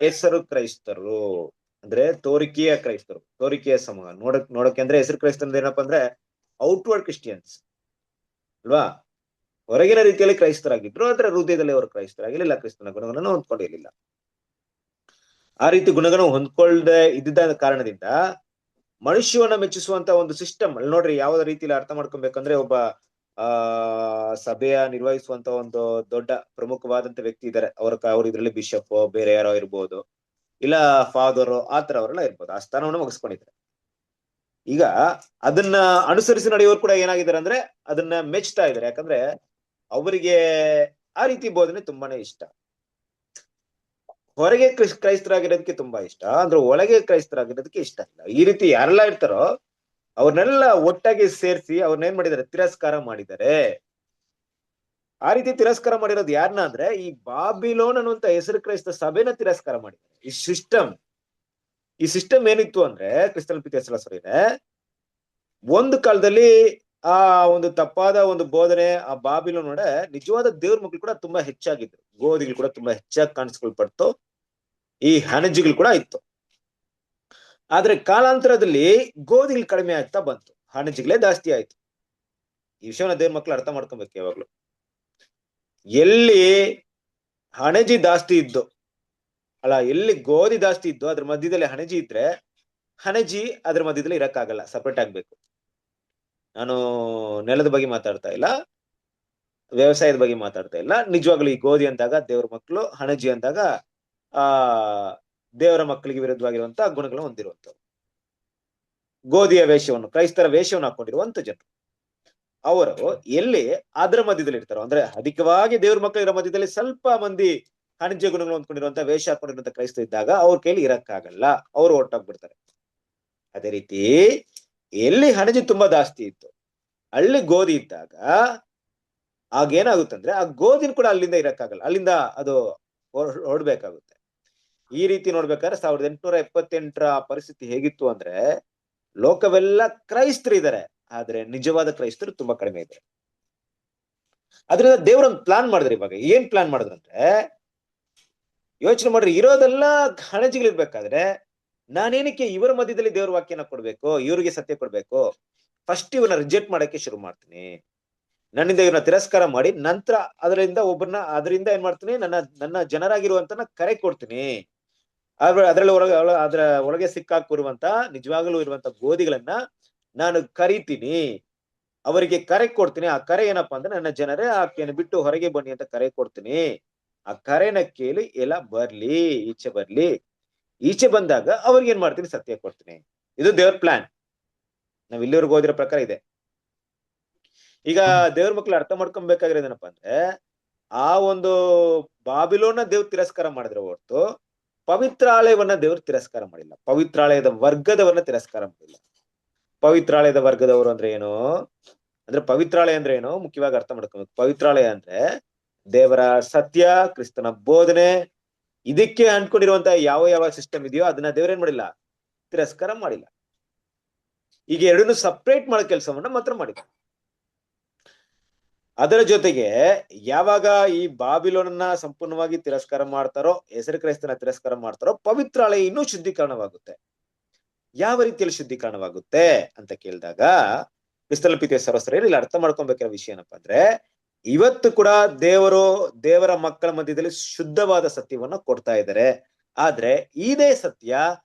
ಹೆಸರು ಕ್ರೈಸ್ತರು ಅಂದ್ರೆ ತೋರಿಕೆಯ ಕ್ರೈಸ್ತರು, ತೋರಿಕೆಯ ಸಮೂಹ. ನೋಡಕ್ಕೆ ಅಂದ್ರೆ ಹೆಸರು ಕ್ರೈಸ್ತರು ಏನಪ್ಪಾ ಅಂದ್ರೆ ಔಟ್ವರ್ಡ್ ಕ್ರಿಸ್ಟಿಯನ್ಸ್ ಅಲ್ವಾ, ಹೊರಗಿನ ರೀತಿಯಲ್ಲಿ ಕ್ರೈಸ್ತರಾಗಿದ್ರು, ಆದ್ರೆ ಹೃದಯದಲ್ಲಿ ಅವರು ಕ್ರೈಸ್ತರಾಗಿರ್ಲಿಲ್ಲ, ಕ್ರಿಸ್ತನ ಗುಣಗಳನ್ನು ಹೊಂದ್ಕೊಂಡಿರ್ಲಿಲ್ಲ. ಆ ರೀತಿ ಗುಣಗಳನ್ನು ಹೊಂದ್ಕೊಳ್ದೆ ಇದ್ದ ಕಾರಣದಿಂದ ಮನುಷ್ಯವನ್ನ ಮೆಚ್ಚಿಸುವಂತ ಒಂದು ಸಿಸ್ಟಮ್ ಅಲ್ಲಿ ನೋಡ್ರಿ, ಯಾವ್ದ ರೀತಿಯಲ್ಲಿ ಅರ್ಥ ಮಾಡ್ಕೊಬೇಕಂದ್ರೆ, ಒಬ್ಬ ಸಭೆಯ ನಿರ್ವಹಿಸುವಂತ ಒಂದು ದೊಡ್ಡ ಪ್ರಮುಖವಾದಂತ ವ್ಯಕ್ತಿ ಇದ್ದಾರೆ, ಅವ್ರ ಇದ್ರಲ್ಲಿ ಬಿಷಪ್ ಬೇರೆ ಯಾರೋ ಇರ್ಬೋದು, ಇಲ್ಲ ಫಾದರ್ ಆತರ ಅವರೆಲ್ಲ ಇರ್ಬೋದು, ಆ ಸ್ಥಾನವನ್ನು ಮುಗಿಸ್ಕೊಂಡಿದ್ದಾರೆ. ಈಗ ಅದನ್ನ ಅನುಸರಿಸಿ ನಡೆಯೋರು ಕೂಡ ಏನಾಗಿದ್ದಾರೆ ಅಂದ್ರೆ ಅದನ್ನ ಮೆಚ್ತಾ ಇದ್ದಾರೆ, ಯಾಕಂದ್ರೆ ಅವರಿಗೆ ಆ ರೀತಿ ಬೋಧನೆ ತುಂಬಾನೇ ಇಷ್ಟ. ಹೊರಗೆ ಕ್ರೈಸ್ತರಾಗಿರೋದಕ್ಕೆ ತುಂಬಾ ಇಷ್ಟ, ಅಂದ್ರೆ ಒಳಗೆ ಕ್ರೈಸ್ತರಾಗಿರೋದಕ್ಕೆ ಇಷ್ಟ ಇಲ್ಲ. ಈ ರೀತಿ ಯಾರೆಲ್ಲ ಇರ್ತಾರೋ ಅವ್ರನ್ನೆಲ್ಲ ಒಟ್ಟಾಗಿ ಸೇರಿಸಿ ಅವ್ರನ್ನೇನ್ ಮಾಡಿದ್ದಾರೆ, ತಿರಸ್ಕಾರ ಮಾಡಿದ್ದಾರೆ. ಆ ರೀತಿ ತಿರಸ್ಕಾರ ಮಾಡಿರೋದು ಯಾರನ್ನ ಅಂದ್ರೆ ಈ ಬಾಬಿಲೋನ್ ಅನ್ನುವಂತ ಹೆಸರು ಕ್ರೈಸ್ತ ಸಭೆನ ತಿರಸ್ಕಾರ ಮಾಡಿದ್ದಾರೆ. ಈ ಸಿಸ್ಟಮ್ ಏನಿತ್ತು ಅಂದ್ರೆ ಕ್ರಿಸ್ತನ ಪಿತೇಸರ ಸಭೆನೇ ಒಂದು ಕಾಲದಲ್ಲಿ ಆ ಒಂದು ತಪ್ಪಾದ ಒಂದು ಬೋಧನೆ ಆ ಬಾಬಿಲೋನ್ ನೋಡ ನಿಜವಾದ ದೇವ್ರ ಮಕ್ಳು ಕೂಡ ತುಂಬಾ ಹೆಚ್ಚಾಗಿದ್ರು, ಗೋಧಿಗಳು ಕೂಡ ತುಂಬಾ ಹೆಚ್ಚಾಗಿ ಕಾಣಿಸ್ಕೊಳ್ಪಡ್ತು, ಈ ಹಣಜಿಗಳು ಕೂಡ ಇತ್ತು. ಆದ್ರೆ ಕಾಲಾಂತರದಲ್ಲಿ ಗೋಧಿಗಳು ಕಡಿಮೆ ಆಗ್ತಾ ಬಂತು, ಹಣಜಿಗಳೇ ಜಾಸ್ತಿ ಆಯ್ತು. ಈ ವಿಷಯವನ್ನ ದೇವ್ರ ಮಕ್ಳು ಅರ್ಥ ಮಾಡ್ಕೊಬೇಕು ಯಾವಾಗ್ಲು. ಎಲ್ಲಿ ಹಣಜಿ ಜಾಸ್ತಿ ಇದ್ದು ಅಲ್ಲ, ಎಲ್ಲಿ ಗೋಧಿ ಜಾಸ್ತಿ ಇದ್ದು ಅದ್ರ ಮಧ್ಯದಲ್ಲಿ ಹಣಜಿ ಇದ್ರೆ ಹಣಜಿ ಅದ್ರ ಮಧ್ಯದಲ್ಲಿ ಇರಕ್ಕಾಗಲ್ಲ, ಸಪರೇಟ್ ಆಗ್ಬೇಕು. ನಾನು ನೆಲದ ಬಗ್ಗೆ ಮಾತಾಡ್ತಾ ಇಲ್ಲ, ವ್ಯವಸಾಯದ ಬಗ್ಗೆ ಮಾತಾಡ್ತಾ ಇಲ್ಲ. ನಿಜವಾಗ್ಲೂ ಈ ಗೋಧಿ ಅಂದಾಗ ದೇವ್ರ ಮಕ್ಕಳು, ಹಣಜಿ ಅಂದಾಗ ದೇವರ ಮಕ್ಕಳಿಗೆ ವಿರುದ್ಧವಾಗಿರುವಂತಹ ಗುಣಗಳನ್ನು ಹೊಂದಿರುವಂಥವ್ರು, ಗೋಧಿಯ ವೇಷವನ್ನು, ಕ್ರೈಸ್ತರ ವೇಷವನ್ನು ಹಾಕೊಂಡಿರುವಂತ ಜನರು. ಅವರು ಎಲ್ಲಿ ಅದರ ಮಧ್ಯದಲ್ಲಿ ಇರ್ತಾರೋ, ಅಂದ್ರೆ ಅಧಿಕವಾಗಿ ದೇವ್ರ ಮಕ್ಕಳಿರೋ ಮಧ್ಯದಲ್ಲಿ ಸ್ವಲ್ಪ ಮಂದಿ ಹಣಜೆ ಗುಣಗಳು ಹೊಂದ್ಕೊಂಡಿರುವಂತ ವೇಷ ಹಾಕೊಂಡಿರುವಂತ ಕ್ರೈಸ್ತ ಇದ್ದಾಗ ಅವ್ರ ಕೈಲಿ ಇರಕ್ಕಾಗಲ್ಲ, ಅವ್ರು ಹೊರಟೋಗ್ಬಿಡ್ತಾರೆ. ಅದೇ ರೀತಿ ಎಲ್ಲಿ ಹಣಜಿ ತುಂಬಾ ಜಾಸ್ತಿ ಇತ್ತು, ಅಲ್ಲಿ ಗೋಧಿ ಇದ್ದಾಗ ಆಗೇನಾಗುತ್ತಂದ್ರೆ ಆ ಗೋಧಿನ ಕೂಡ ಅಲ್ಲಿಂದ ಇರಕ್ಕಾಗಲ್ಲ, ಅಲ್ಲಿಂದ ಅದು ಹೊರಡ್ಬೇಕಾಗುತ್ತೆ. ಈ ರೀತಿ ನೋಡ್ಬೇಕಾದ್ರೆ 1878 ಪರಿಸ್ಥಿತಿ ಹೇಗಿತ್ತು ಅಂದ್ರೆ ಲೋಕವೆಲ್ಲ ಕ್ರೈಸ್ತರು ಇದ್ದಾರೆ, ಆದ್ರೆ ನಿಜವಾದ ಕ್ರೈಸ್ತರು ತುಂಬಾ ಕಡಿಮೆ ಇದ್ದಾರೆ. ಅದರಿಂದ ದೇವ್ರೊಂದು ಪ್ಲಾನ್ ಮಾಡಿದ್ರು. ಇವಾಗ ಏನ್ ಪ್ಲಾನ್ ಮಾಡಿದ್ರಂದ್ರೆ, ಯೋಚನೆ ಮಾಡ್ರಿ, ಇರೋದೆಲ್ಲ ಹಣಜಿಗಳಿರ್ಬೇಕಾದ್ರೆ ನಾನೇನಕ್ಕೆ ಇವರ ಮಧ್ಯದಲ್ಲಿ ದೇವ್ರ ವಾಕ್ಯನ ಕೊಡ್ಬೇಕು, ಇವ್ರಿಗೆ ಸತ್ಯ ಕೊಡ್ಬೇಕು, ಫಸ್ಟ್ ಇವ್ರನ್ನ ರಿಜೆಕ್ಟ್ ಮಾಡಕ್ಕೆ ಶುರು ಮಾಡ್ತೀನಿ, ನನ್ನಿಂದ ಇವ್ರನ್ನ ತಿರಸ್ಕಾರ ಮಾಡಿ ನಂತರ ಅದರಿಂದ ಏನ್ ಮಾಡ್ತೀನಿ, ನನ್ನ ಜನರಾಗಿರುವಂತನ ಕರೆ ಕೊಡ್ತೀನಿ. ಅದರಲ್ಲಿ ಅದರ ಒಳಗೆ ಸಿಕ್ಕಾಕಿರುವಂತ ನಿಜವಾಗಲೂ ಇರುವಂತ ಗೋಧಿಗಳನ್ನ ನಾನು ಕರಿತೀನಿ, ಅವರಿಗೆ ಕರೆ ಕೊಡ್ತೀನಿ. ಆ ಕರೆ ಏನಪ್ಪಾ ಅಂದ್ರೆ, ನನ್ನ ಜನರೇ ಆಕೆಯನ್ನು ಬಿಟ್ಟು ಹೊರಗೆ ಬನ್ನಿ ಅಂತ ಕರೆ ಕೊಡ್ತೀನಿ. ಆ ಕರೆನ ಕೇಳಿ ಎಲ್ಲ ಬರ್ಲಿ, ಈಚೆ ಬಂದಾಗ ಅವ್ರಿಗೆ ಏನ್ ಮಾಡ್ತೀನಿ, ಸತ್ಯ ಕೊಡ್ತೀನಿ. ಇದು ದೇವ್ರ ಪ್ಲಾನ್. ನಾವ್ ಇಲ್ಲಿವರೆಗೂ ಓದಿರೋ ಪ್ರಕಾರ ಇದೆ. ಈಗ ದೇವ್ರ ಮಕ್ಳು ಅರ್ಥ ಮಾಡ್ಕೊಬೇಕಾಗಿರೋದೇನಪ್ಪಾ ಅಂದ್ರೆ, ಆ ಒಂದು ಬಾಬಿಲೋನ ದೇವ್ರ ತಿರಸ್ಕಾರ ಮಾಡಿದ್ರೆ ಹೊರತು ಪವಿತ್ರಾಲಯವನ್ನ ದೇವ್ರು ತಿರಸ್ಕಾರ ಮಾಡಿಲ್ಲ, ಪವಿತ್ರಾಲಯದ ವರ್ಗದವನ್ನ ತಿರಸ್ಕಾರ ಮಾಡಿಲ್ಲ. ಪವಿತ್ರಾಲಯದ ವರ್ಗದವರು ಅಂದ್ರೆ ಏನು ಅಂದ್ರೆ, ಪವಿತ್ರಾಲಯ ಅಂದ್ರೆ ಏನು ಮುಖ್ಯವಾಗಿ ಅರ್ಥ ಮಾಡ್ಕೊಬೇಕು. ಪವಿತ್ರಾಲಯ ಅಂದ್ರೆ ದೇವರ ಸತ್ಯ, ಕ್ರಿಸ್ತನ ಬೋಧನೆ, ಇದಕ್ಕೆ ಅಂಟ್ಕೊಂಡಿರುವಂತ ಯಾವ ಸಿಸ್ಟಮ್ ಇದೆಯೋ ಅದನ್ನ ದೇವ್ರೇನ್ ಮಾಡಿಲ್ಲ, ತಿರಸ್ಕಾರ ಮಾಡಿಲ್ಲ. ಈಗ ಎರಡನ್ನು ಸಪ್ರೇಟ್ ಮಾಡೋ ಕೆಲಸವನ್ನ ಮಾತ್ರ ಮಾಡಿದ. ಅದರ ಜೊತೆಗೆ ಯಾವಾಗ ಈ ಬಾಬಿಲೋನನ್ನ ಸಂಪೂರ್ಣವಾಗಿ ತಿರಸ್ಕಾರ ಮಾಡ್ತಾರೋ, ಹೆಸರು ಕ್ರೈಸ್ತನ ತಿರಸ್ಕಾರ ಮಾಡ್ತಾರೋ, ಪವಿತ್ರಾಲಯ ಇನ್ನೂ ಶುದ್ಧೀಕರಣವಾಗುತ್ತೆ. ಯಾವ ರೀತಿಯಲ್ಲಿ ಶುದ್ಧೀಕರಣವಾಗುತ್ತೆ ಅಂತ ಕೇಳಿದಾಗ ಕ್ರಿಸ್ತನ ಪ್ರೀತಿಯ ಸಹೋದರರೇ, ಇಲ್ಲಿ ಅರ್ಥ ಮಾಡ್ಕೊಬೇಕಾದ ವಿಷಯ ಏನಪ್ಪಾ ಅಂದ್ರೆ, ಇವತ್ತು ಕೂಡ ದೇವರ ಮಕ್ಕಳ ಮಧ್ಯದಲ್ಲಿ ಶುದ್ಧವಾದ ಸತ್ಯವನ್ನ ಕೊಡ್ತಾ ಇದ್ದಾರೆ. ಆದ್ರೆ ಇದೇ ಸತ್ಯ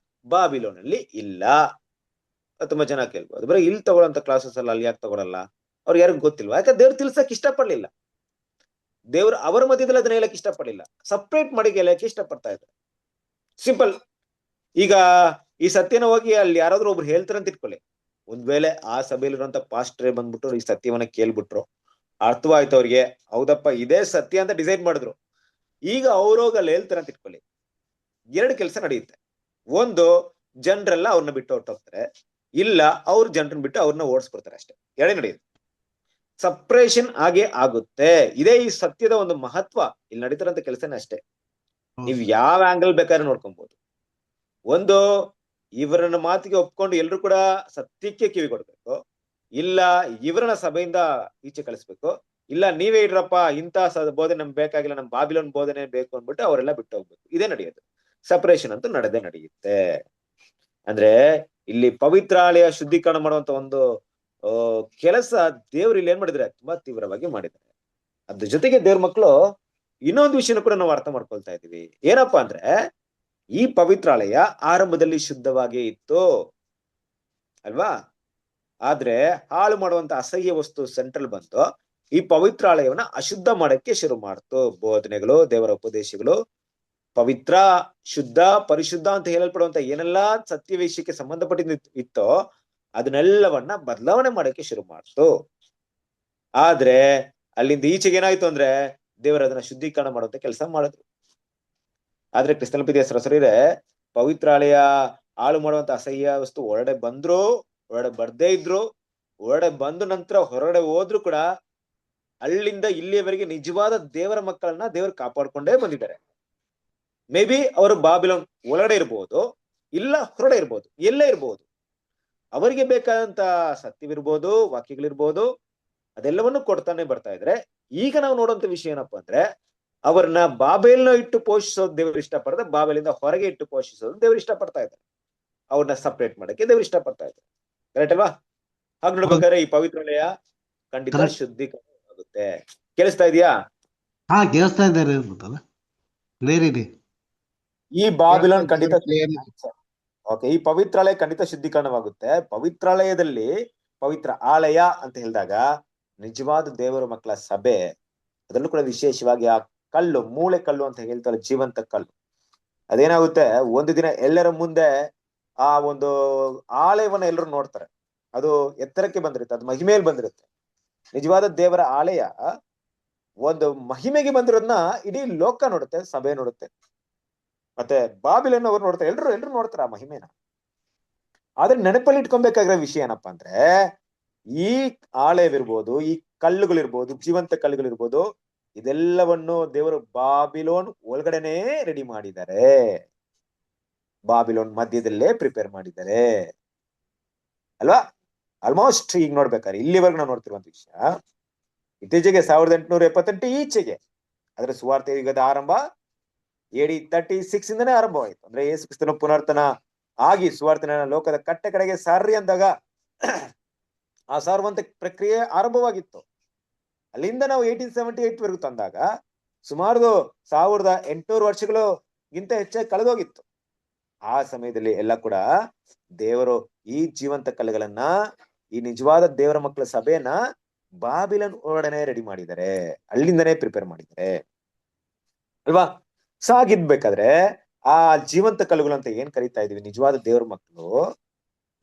ಬಾಬಿಲೋನಲ್ಲಿ ಇಲ್ಲ. ತುಂಬಾ ಜನ ಕೇಳ್ಬೋದು, ಬರೀ ಇಲ್ಲಿ ತಗೊಳ್ಳೋಂತ ಕ್ಲಾಸಸ್ ಅಲ್ಲ, ಅಲ್ಲಿ ಯಾಕೆ ತಗೊಳಲ್ಲ? ಅವ್ರು ಯಾರಿಗೂ ಗೊತ್ತಿಲ್ವಾ? ಯಾಕಂದ್ರೆ ದೇವ್ರು ತಿಳ್ಸಕ್ ಇಷ್ಟಪಡ್ಲಿಲ್ಲ. ದೇವ್ರು ಅವರ ಮಧ್ಯದಲ್ಲಿ ಅದನ್ನ ಹೇಳಕ್ ಇಷ್ಟಪಡಲಿಲ್ಲ, ಸಪ್ರೇಟ್ ಮಾಡಿ ಹೇಳಕ್ಕೆ ಇಷ್ಟಪಡ್ತಾ ಇದ್ದಾರೆ. ಸಿಂಪಲ್. ಈಗ ಈ ಸತ್ಯನ ಹೋಗಿ ಅಲ್ಲಿ ಯಾರಾದ್ರೂ ಒಬ್ರು ಹೇಳ್ತಾರೆ ಅಂತ ಇಟ್ಕೊಳ್ಳಿ. ಒಂದ್ ವೇಳೆ ಆ ಸಭೆಯಲ್ಲಿರುವಂತ ಪಾಸ್ಟ್ರೇ ಬಂದ್ಬಿಟ್ಟು ಈ ಸತ್ಯವನ್ನ ಕೇಳ್ಬಿಟ್ರು, ಅರ್ಥವಾಯ್ತು ಅವ್ರಿಗೆ, ಹೌದಪ್ಪ ಇದೇ ಸತ್ಯ ಅಂತ ಡಿಸೈಡ್ ಮಾಡಿದ್ರು, ಈಗ ಅವ್ರೋಗ ಅಲ್ಲಿ ಹೇಳ್ತಾರೆ ಅಂತ ಇಟ್ಕೊಳ್ಳಿ. ಎರಡು ಕೆಲಸ ನಡೆಯುತ್ತೆ. ಒಂದು, ಜನರೆಲ್ಲ ಅವ್ರನ್ನ ಬಿಟ್ಟು ಹೊರಟೋಗ್ತಾರೆ. ಇಲ್ಲ, ಅವ್ರ ಜನರನ್ನ ಬಿಟ್ಟು ಅವ್ರನ್ನ ಓಡಿಸ್ಬಿಡ್ತಾರೆ. ಅಷ್ಟೇ, ಎರಡೇ ನಡೆಯುತ್ತೆ. ಸಪ್ರೇಷನ್ ಹಾಗೆ ಆಗುತ್ತೆ. ಇದೇ ಈ ಸತ್ಯದ ಒಂದು ಮಹತ್ವ. ಇಲ್ಲಿ ನಡೀತಾರಂತ ಕೆಲಸನೇ ಅಷ್ಟೇ. ನೀವ್ ಯಾವ ಆಂಗಲ್ ಬೇಕಾದ್ರೆ ನೋಡ್ಕೊಬಹುದು. ಒಂದು, ಇವರನ್ನ ಮಾತಿಗೆ ಒಪ್ಕೊಂಡು ಎಲ್ರು ಕೂಡ ಸತ್ಯಕ್ಕೆ ಕಿವಿ ಕೊಡ್ಬೇಕು. ಇಲ್ಲ, ಇವರನ್ನ ಸಭೆಯಿಂದ ಈಚೆ ಕಳಿಸ್ಬೇಕು. ಇಲ್ಲ, ನೀವೇ ಇಡ್ರಪ್ಪ, ಇಂಥ ಬೋಧನೆ ನಮ್ಗೆ ಬೇಕಾಗಿಲ್ಲ, ನಮ್ ಬಾಬಿಲೋನ್ ಬೋಧನೆ ಬೇಕು ಅಂದ್ಬಿಟ್ಟು ಅವರೆಲ್ಲ ಬಿಟ್ಟು ಹೋಗ್ಬೇಕು. ಇದೇ ನಡೆಯೋದು. ಸಪರೇಷನ್ ಅಂತೂ ನಡೆದೇ ನಡೆಯುತ್ತೆ. ಅಂದ್ರೆ ಇಲ್ಲಿ ಪವಿತ್ರಾಲಯ ಶುದ್ಧೀಕರಣ ಮಾಡುವಂತ ಒಂದು ಕೆಲಸ ದೇವ್ರು ಇಲ್ಲಿ ಏನ್ ಮಾಡಿದ್ರೆ ತುಂಬಾ ತೀವ್ರವಾಗಿ ಮಾಡಿದ್ದಾರೆ. ಅದ್ರ ಜೊತೆಗೆ ದೇವ್ರ ಮಕ್ಕಳು ಇನ್ನೊಂದು ವಿಷಯನ ಕೂಡ ನಾವು ಅರ್ಥ ಮಾಡ್ಕೊಳ್ತಾ ಇದೀವಿ. ಏನಪ್ಪಾ ಅಂದ್ರೆ, ಈ ಪವಿತ್ರಾಲಯ ಆರಂಭದಲ್ಲಿ ಶುದ್ಧವಾಗೇ ಇತ್ತು ಅಲ್ವಾ? ಆದ್ರೆ ಹಾಳು ಮಾಡುವಂತ ಅಸಹ್ಯ ವಸ್ತು ಸೆಂಟ್ರಲ್ ಬಂತು, ಈ ಪವಿತ್ರಾಲಯವನ್ನ ಅಶುದ್ಧ ಮಾಡಕ್ಕೆ ಶುರು ಮಾಡ್ತು. ಬೋಧನೆಗಳು, ದೇವರ ಉಪದೇಶಗಳು, ಪವಿತ್ರ, ಶುದ್ಧ, ಪರಿಶುದ್ಧ ಅಂತ ಹೇಳಲ್ಪಡುವಂತ ಏನೆಲ್ಲಾ ಸತ್ಯ ವಿಷಯಕ್ಕೆ ಸಂಬಂಧಪಟ್ಟಿದ್ದು ಇತ್ತೋ ಅದನ್ನೆಲ್ಲವನ್ನ ಬದಲಾವಣೆ ಮಾಡಕ್ಕೆ ಶುರು ಮಾಡ್ತು. ಆದ್ರೆ ಅಲ್ಲಿಂದ ಈಚೆಗೆ ಏನಾಯ್ತು ಅಂದ್ರೆ, ದೇವರು ಅದನ್ನ ಶುದ್ಧೀಕರಣ ಮಾಡುವಂತ ಕೆಲಸ ಮಾಡಿದ್ರು. ಆದ್ರೆ ಕ್ರಿಸ್ತನ ಪ್ರೀತಿಯ ಸಹೋದರರೇ, ಪವಿತ್ರಾಲಯ ಹಾಳು ಮಾಡುವಂತ ಅಸಹ್ಯ ವಸ್ತು ಹೊರಗಡೆ ಬಂದ್ರು, ಹೊರಗಡೆ ಬರ್ದೇ ಇದ್ರು, ಹೊರಗಡೆ ಬಂದ ನಂತರ ಹೊರಗಡೆ ಹೋದ್ರು ಕೂಡ ಅಲ್ಲಿಂದ ಇಲ್ಲಿಯವರೆಗೆ ನಿಜವಾದ ದೇವರ ಮಕ್ಕಳನ್ನ ದೇವರು ಕಾಪಾಡ್ಕೊಂಡೇ ಬಂದಿದ್ದಾರೆ. ಮೇ ಬಿ ಅವರು ಬಾಬಿಲೋನ್ ಒಳಗಡೆ ಇರ್ಬೋದು, ಇಲ್ಲ ಹೊರಗಡೆ ಇರ್ಬೋದು, ಎಲ್ಲೇ ಇರ್ಬೋದು. ಅವರಿಗೆ ಬೇಕಾದಂತ ಸತ್ಯವಿರ್ಬೋದು, ವಾಕ್ಯಗಳಿರ್ಬೋದು, ಅದೆಲ್ಲವನ್ನು ಕೊಡ್ತಾನೆ ಬರ್ತಾ ಇದ್ರೆ. ಈಗ ನಾವು ನೋಡುವಂತ ವಿಷಯ ಏನಪ್ಪಾ ಅಂದ್ರೆ, ಅವ್ರನ್ನ ಬಾಬೇಲ್ನ ಇಟ್ಟು ಪೋಷಿಸೋದು ದೇವರು ಇಷ್ಟಪಡದೆ, ಬಾಬೇಲಿಂದ ಹೊರಗೆ ಇಟ್ಟು ಪೋಷಿಸೋದು ದೇವರು ಇಷ್ಟಪಡ್ತಾ ಇದ್ದಾರೆ. ಅವ್ರನ್ನ ಸಪ್ರೇಟ್ ಮಾಡಕ್ಕೆ ದೇವರು ಇಷ್ಟಪಡ್ತಾ ಇದ್ದಾರೆ. ಕರೆಕ್ಟ್ ಅಲ್ವಾ? ಹಾಗೆ ನೋಡ್ಬೇಕಾದ್ರೆ ಈ ಪವಿತ್ರಾಲಯ ಖಂಡಿತ ಶುದ್ಧೀಕರಣ ಆಗುತ್ತೆ. ಕೇಳಿಸ್ತಾ ಇದೆಯಾ? ಹಾ, ಕೇಳಿಸ್ತಾ ಇದ್ದಾರೆ. ಗೊತ್ತಲ್ಲ, ಕ್ಲಿಯರ್ ಇದೆ. ಈ ಬಾಬಿಲೋನ್ ಖಂಡಿತ ಓಕೆ, ಈ ಪವಿತ್ರಾಲಯ ಖಂಡಿತ ಶುದ್ಧೀಕರಣವಾಗುತ್ತೆ. ಪವಿತ್ರಾಲಯದಲ್ಲಿ ಪವಿತ್ರ ಆಲಯ ಅಂತ ಹೇಳಿದಾಗ ನಿಜವಾದ ದೇವರ ಮಕ್ಕಳ ಸಭೆ, ಅದರಲ್ಲೂ ಕೂಡ ವಿಶೇಷವಾಗಿ ಆ ಕಲ್ಲು, ಮೂಳೆ ಕಲ್ಲು ಅಂತ ಹೇಳ್ತಾರೆ, ಜೀವಂತ ಕಲ್ಲು, ಅದೇನಾಗುತ್ತೆ, ಒಂದು ದಿನ ಎಲ್ಲರ ಮುಂದೆ ಆ ಒಂದು ಆಲಯವನ್ನ ಎಲ್ಲರೂ ನೋಡ್ತಾರೆ. ಅದು ಎತ್ತರಕ್ಕೆ ಬಂದಿರುತ್ತೆ, ಅದು ಮಹಿಮೆಯಲ್ಲಿ ಬಂದಿರುತ್ತೆ. ನಿಜವಾದ ದೇವರ ಆಲಯ ಒಂದು ಮಹಿಮೆಗೆ ಬಂದಿರೋದನ್ನ ಇಡೀ ಲೋಕ ನೋಡುತ್ತೆ, ಸಭೆ ನೋಡುತ್ತೆ, ಮತ್ತೆ ಬಾಬಿಲೋನ್ ಅವ್ರು ನೋಡ್ತಾರೆ, ಎಲ್ರು ನೋಡ್ತಾರೆ ಆ ಮಹಿಮೆನ. ಆದ್ರೆ ನೆನಪಲ್ಲಿ ಇಟ್ಕೊಬೇಕಾಗಿರೋ ವಿಷಯ ಏನಪ್ಪಾ ಅಂದ್ರೆ, ಈ ಆಲಯವಿರ್ಬೋದು, ಈ ಕಲ್ಲುಗಳಿರ್ಬೋದು, ಜೀವಂತ ಕಲ್ಲುಗಳಿರ್ಬೋದು, ಇದೆಲ್ಲವನ್ನು ದೇವರು ಬಾಬಿಲೋನ್ ಒಳಗಡೆನೆ ರೆಡಿ ಮಾಡಿದ್ದಾರೆ, ಬಾಬಿಲೋನ್ ಮಧ್ಯದಲ್ಲೇ ಪ್ರಿಪೇರ್ ಮಾಡಿದ್ದಾರೆ ಅಲ್ವಾ? ಆಲ್ಮೋಸ್ಟ್ ಈಗ ನೋಡ್ಬೇಕಾದ್ರೆ ಇಲ್ಲಿವರೆಗೂ ನಾವು ನೋಡ್ತಿರುವಂತ ವಿಷಯ, ಇತ್ತೀಚೆಗೆ 1878 ಈಚೆಗೆ ಅದರ ಸುವಾರ್ತೆ ಯುಗದ ಆರಂಭ AD 36 ಇಂದನೇ ಆರಂಭವಾಯಿತು. ಅಂದ್ರೆ ಯೇಸು ಕ್ರಿಸ್ತನ ಪುನರ್ತನ ಆಗಿ ಸುವಾರ್ತೆನ ಲೋಕದ ಕಟ್ಟೆ ಕಡೆಗೆ ಸಾರ್ರಿ ಅಂದಾಗ ಆ ಸಾರುವಂತ ಪ್ರಕ್ರಿಯೆ ಆರಂಭವಾಗಿತ್ತು. ಅಲ್ಲಿಂದ ನಾವು 1878 ವರೆಗೂ ತಂದಾಗ ಸುಮಾರು 1800 ವರ್ಷಗಳು ಗಿಂತ ಹೆಚ್ಚಾಗಿ ಕಳೆದೋಗಿತ್ತು. ಆ ಸಮಯದಲ್ಲಿ ಎಲ್ಲ ಕೂಡ ದೇವರು ಈ ಜೀವಂತ ಕಲ್ಲುಗಳನ್ನ, ಈ ನಿಜವಾದ ದೇವರ ಮಕ್ಕಳ ಸಭೆಯನ್ನ ಬಾಬಿಲೋನ್ ಒಳಗಡೆ ರೆಡಿ ಮಾಡಿದ್ದಾರೆ, ಅಲ್ಲಿಂದನೇ ಪ್ರಿಪೇರ್ ಮಾಡಿದ್ದಾರೆ ಅಲ್ವಾ? ಸಾಗಿದ್ಬೇಕಾದ್ರೆ ಆ ಜೀವಂತ ಕಲ್ಲುಗಳು ಅಂತ ಏನ್ ಕರೀತಾ ಇದೀವಿ, ನಿಜವಾದ ದೇವರ ಮಕ್ಕಳು,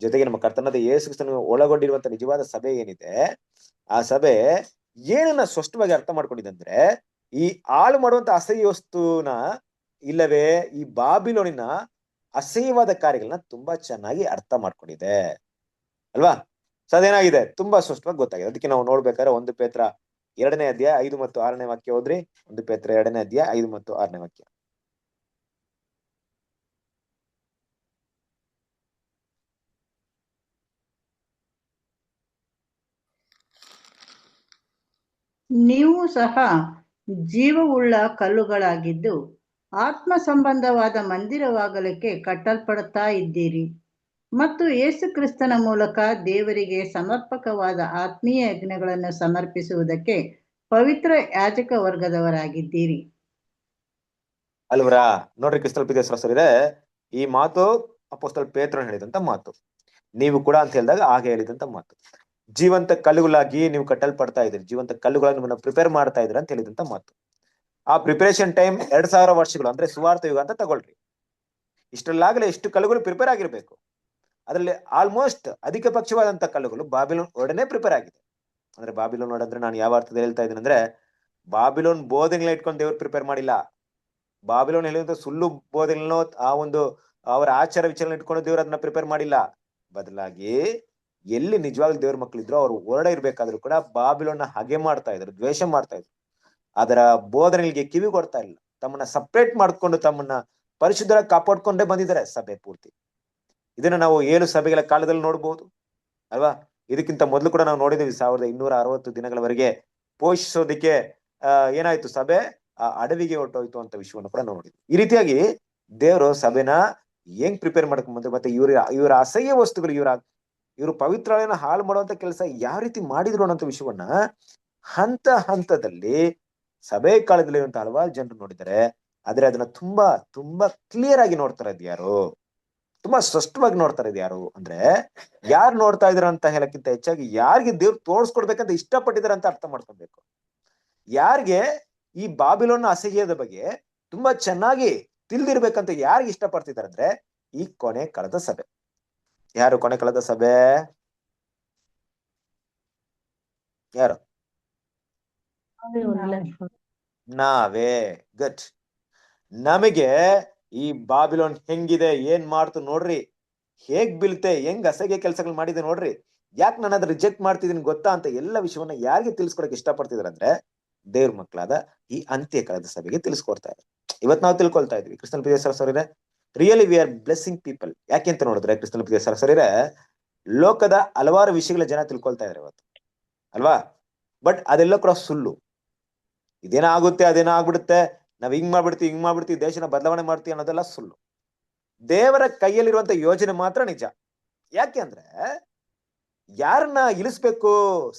ಜೊತೆಗೆ ನಮ್ಮ ಕರ್ತನಾದ ಯೇಸು ಕ್ರಿಸ್ತನ ಒಳಗೊಂಡಿರುವಂತ ನಿಜವಾದ ಸಭೆ ಏನಿದೆ, ಆ ಸಭೆ ಏನನ್ನ ಸ್ಪಷ್ಟವಾಗಿ ಅರ್ಥ ಮಾಡ್ಕೊಂಡಿದೆ ಅಂದ್ರೆ, ಈ ಹಾಳು ಮಾಡುವಂತ ಅಸಹ್ಯ ವಸ್ತುನ, ಇಲ್ಲವೇ ಈ ಬಾಬಿಲೋನಿನ ಅಸಹ್ಯವಾದ ಕಾರ್ಯಗಳನ್ನ ತುಂಬಾ ಚೆನ್ನಾಗಿ ಅರ್ಥ ಮಾಡ್ಕೊಂಡಿದೆ ಅಲ್ವಾ? ಸೊ ಅದೇನಾಗಿದೆ, ತುಂಬಾ ಸ್ಪಷ್ಟವಾಗಿ ಗೊತ್ತಾಗಿದೆ. ಅದಕ್ಕೆ ನಾವು ನೋಡ್ಬೇಕಾದ್ರೆ 1 ಪೇತ್ರ 2ನೇ ಅಧ್ಯಾಯ 5 ಮತ್ತು 6ನೇ ವಾಕ್ಯ ಹೋದ್ರಿ. 1 ಪೇತ್ರ 2ನೇ ಅಧ್ಯಾಯ 5 ಮತ್ತು 6ನೇ ವಾಕ್ಯ. ನೀವು ಸಹ ಜೀವವುಳ್ಳ ಕಲ್ಲುಗಳಾಗಿದ್ದು ಆತ್ಮ ಸಂಬಂಧವಾದ ಮಂದಿರವಾಗಲಿಕ್ಕೆ ಕಟ್ಟಲ್ಪಡುತ್ತಾ ಇದ್ದೀರಿ ಮತ್ತು ಯೇಸು ಕ್ರಿಸ್ತನ ಮೂಲಕ ದೇವರಿಗೆ ಸಮರ್ಪಕವಾದ ಆತ್ಮೀಯ ಯಜ್ಞಗಳನ್ನು ಸಮರ್ಪಿಸುವುದಕ್ಕೆ ಪವಿತ್ರ ಯಾಜಕ ವರ್ಗದವರಾಗಿದ್ದೀರಿ. ಅಲ್ವರಾ? ನೋಡ್ರಿ ಕ್ರಿಸ್ತಲ್ ಪ್ರೀತಿಯ ಇದೆ, ಈ ಮಾತು ಅಪೊಸ್ತಲ ಪೇತ್ರನು ಹೇಳಿದಂತ ಮಾತು, ನೀವು ಕೂಡ ಅಂತ ಹೇಳಿದಾಗ ಹಾಗೆ ಹೇಳಿದಂತ ಮಾತು. ಜೀವಂತ ಕಲ್ಲುಗಳಾಗಿ ನೀವು ಕಟ್ಟಲ್ಪಡ್ತಾ ಇದ್ದೀರಿ, ಜೀವಂತ ಕಲ್ಲುಗಳನ್ನ ನಿಮ್ಮನ್ನ ಪ್ರಿಪೇರ್ ಮಾಡ್ತಾ ಇದ್ದೀರಿ ಅಂತ ಹೇಳಿದಂತ ಮಾತು. ಆ ಪ್ರಿಪರೇಷನ್ ಟೈಮ್ 2000 ವರ್ಷಗಳು, ಅಂದ್ರೆ ಸುವಾರ್ಥ ಯುಗ ಅಂತ ತಗೊಳ್ರಿ. ಇಷ್ಟರಲ್ಲಾಗಲೇ ಎಷ್ಟು ಕಲ್ಲುಗಳು ಪ್ರಿಪೇರ್ ಆಗಿರ್ಬೇಕು. ಅದರಲ್ಲಿ ಆಲ್ಮೋಸ್ಟ್ ಅಧಿಕ ಪಕ್ಷವಾದಂತ ಕಲ್ಲುಗಳು ಬಾಬಿಲೋನ್ ಒಡನೆ ಪ್ರಿಪೇರ್ ಆಗಿದೆ. ಅಂದ್ರೆ ಬಾಬಿಲೋನ್ ನೋಡಂದ್ರೆ ನಾನು ಯಾವ ಅರ್ಥದಲ್ಲಿ ಹೇಳ್ತಾ ಇದ್ದೀನಿ ಅಂದ್ರೆ, ಬಾಬಿಲೋನ್ ಬೋಧನೆಗಳ ಇಟ್ಕೊಂಡು ದೇವ್ರು ಪ್ರಿಪೇರ್ ಮಾಡಿಲ್ಲ. ಬಾಬಿಲೋನ್ ಹೇಳಿದಂತ ಸುಳ್ಳು ಬೋಧನೆಗಳನ್ನೋ ಆ ಒಂದು ಅವರ ಆಚಾರ ವಿಚಾರ ಇಟ್ಕೊಂಡು ದೇವ್ರು ಅದನ್ನ ಪ್ರಿಪೇರ್ ಮಾಡಿಲ್ಲ. ಬದಲಾಗಿ ಎಲ್ಲಿ ನಿಜವಾಗ್ಲೂ ದೇವ್ರ ಮಕ್ಕಳಿದ್ರು ಅವ್ರು ಹೊರಡೆ ಇರ್ಬೇಕಾದ್ರು ಕೂಡ ಬಾಬಿಲೋನ್ನ ಹಾಗೆ ಮಾಡ್ತಾ ಇದ್ರು, ದ್ವೇಷ ಮಾಡ್ತಾ ಇದ್ರು. ಅದರ ಬೋಧನೆಗಳಿಗೆ ಕಿವಿ ಕೊಡ್ತಾ ಇಲ್ಲ. ತಮ್ಮನ್ನ ಸಪ್ರೇಟ್ ಮಾಡ್ಕೊಂಡು ತಮ್ಮನ್ನ ಪರಿಶುದ್ಧರ ಕಾಪಾಡ್ಕೊಂಡೇ ಬಂದಿದ್ದಾರೆ ಸಭೆ ಪೂರ್ತಿ. ಇದನ್ನ ನಾವು 7 ಸಭೆಗಳ ಕಾಲದಲ್ಲಿ ನೋಡ್ಬೋದು ಅಲ್ವಾ? ಇದಕ್ಕಿಂತ ಮೊದಲು ಕೂಡ ನಾವು ನೋಡಿದೀವಿ. 1260 ದಿನಗಳವರೆಗೆ ಪೋಷಿಸೋದಿಕ್ಕೆ ಏನಾಯ್ತು, ಸಭೆ ಅಡವಿಗೆ ಹೊರಟೋಯ್ತು ಅಂತ ವಿಷಯವನ್ನು ಕೂಡ ನಾವು ನೋಡಿದ್ವಿ. ಈ ರೀತಿಯಾಗಿ ದೇವರು ಸಭೆನ ಹೆಂಗ್ ಪ್ರಿಪೇರ್ ಮಾಡ್ಕೊಂಡ್ ಬಂದ್ರು, ಮತ್ತೆ ಇವರ ಅಸಹ್ಯ ವಸ್ತುಗಳು, ಇವರು ಪವಿತ್ರಾಲಯನ ಹಾಳು ಮಾಡುವಂತ ಕೆಲಸ ಯಾವ ರೀತಿ ಮಾಡಿದ್ರು ಅನ್ನೋ ವಿಷಯವನ್ನ ಹಂತ ಹಂತದಲ್ಲಿ ಸಭೆ ಕಾಲದಲ್ಲಿ ಇರುವಂತ ಹಲವಾರು ಜನರು ನೋಡಿದ್ದಾರೆ. ಆದ್ರೆ ಅದನ್ನ ತುಂಬಾ ತುಂಬಾ ಕ್ಲಿಯರ್ ಆಗಿ ನೋಡ್ತಾರೆ ಯಾರು, ತುಂಬಾ ಸ್ಪಷ್ಟವಾಗಿ ನೋಡ್ತಾರೆ ಯಾರು ಅಂದ್ರೆ, ಯಾರು ನೋಡ್ತಾ ಇದಾರೆ ಅಂತ ಹೇಳಕ್ಕಿಂತ ಹೆಚ್ಚಾಗಿ ಯಾರಿಗೆ ದೇವ್ರು ತೋರ್ಸ್ಕೊಡ್ಬೇಕಂತ ಇಷ್ಟಪಟ್ಟಿದ್ದಾರೆ ಅಂತ ಅರ್ಥ ಮಾಡ್ಕೊಬೇಕು. ಯಾರಿಗೆ ಈ ಬಾಬಿಲೋನ್ ಅಸಹ್ಯದ ಬಗ್ಗೆ ತುಂಬಾ ಚೆನ್ನಾಗಿ ತಿಳಿದಿರ್ಬೇಕಂತ ಯಾರಿಗೆ ಇಷ್ಟಪಡ್ತಿದ್ದಾರೆ ಅಂದ್ರೆ, ಈ ಕೊನೆ ಕಾಲದ ಸಭೆ. ಯಾರು ಕೊನೆ ಕಾಲದ ಸಭೆ? ಯಾರು? ನಾವೇ. ಗುಡ್. ನಮಗೆ ಈ ಬಾಬಿಲೋನ್ ಹೆಂಗಿದೆ, ಏನ್ ಮಾಡ್ತು ನೋಡ್ರಿ, ಹೇಗ್ ಬೀಳ್ತೆ, ಹೆಂಗ್ ಅಸಹ್ಯ ಕೆಲಸಗಳು ಮಾಡಿದೆ ನೋಡ್ರಿ, ಯಾಕೆ ನಾನು ಅದ್ ರಿಜೆಕ್ಟ್ ಮಾಡ್ತಿದ್ದೀನಿ ಗೊತ್ತಾ ಅಂತ ಎಲ್ಲ ವಿಷಯವನ್ನ ಯಾರಿಗೆ ತಿಳಿಸ್ಕೊಡಕ್ ಇಷ್ಟಪಡ್ತಿದಾರೆ ಅಂದ್ರೆ, ದೇವ್ರ ಮಕ್ಕಳಾದ ಈ ಅಂತ್ಯ ಕಾಲದ ಸಭೆಗೆ ತಿಳಿಸ್ಕೊಡ್ತಾ ಇದ್ದಾರೆ. ಇವತ್ ನಾವು ತಿಳ್ಕೊಳ್ತಾ ಇದ್ವಿ ಕ್ರಿಸ್ತನ ಪ್ರಿಯ ಸಹೋದರರೇ, really we are blessing people. ಯಾಕೆ ಅಂತ ನೋಡಿದ್ರೆ ಕ್ರಿಸ್ತನ ಪ್ರಿಯ ಸಹೋದರರೇ, ಲೋಕದ ಹಲವಾರು ವಿಷಯಗಳ ಜನ ತಿಳ್ಕೊಳ್ತಾ ಇದಾರೆ ಇವತ್ತು ಅಲ್ವಾ? ಬಟ್ ಅದೆಲ್ಲ ಕೂಡ ಸುಳ್ಳು. ಇದೇನೋ ಆಗುತ್ತೆ, ಅದೇನೋ ಆಗ್ಬಿಡುತ್ತೆ, ನಾವ್ ಹಿಂಗ್ ಮಾಡ್ಬಿಡ್ತೀವಿ, ದೇಶನ ಬದಲಾವಣೆ ಮಾಡ್ತೀವಿ ಅನ್ನೋದೆಲ್ಲ ಸುಳ್ಳು. ದೇವರ ಕೈಯಲ್ಲಿರುವಂತ ಯೋಜನೆ ಮಾತ್ರ ನಿಜ. ಯಾಕೆ ಅಂದ್ರೆ, ಯಾರನ್ನ ಇಳಿಸ್ಬೇಕು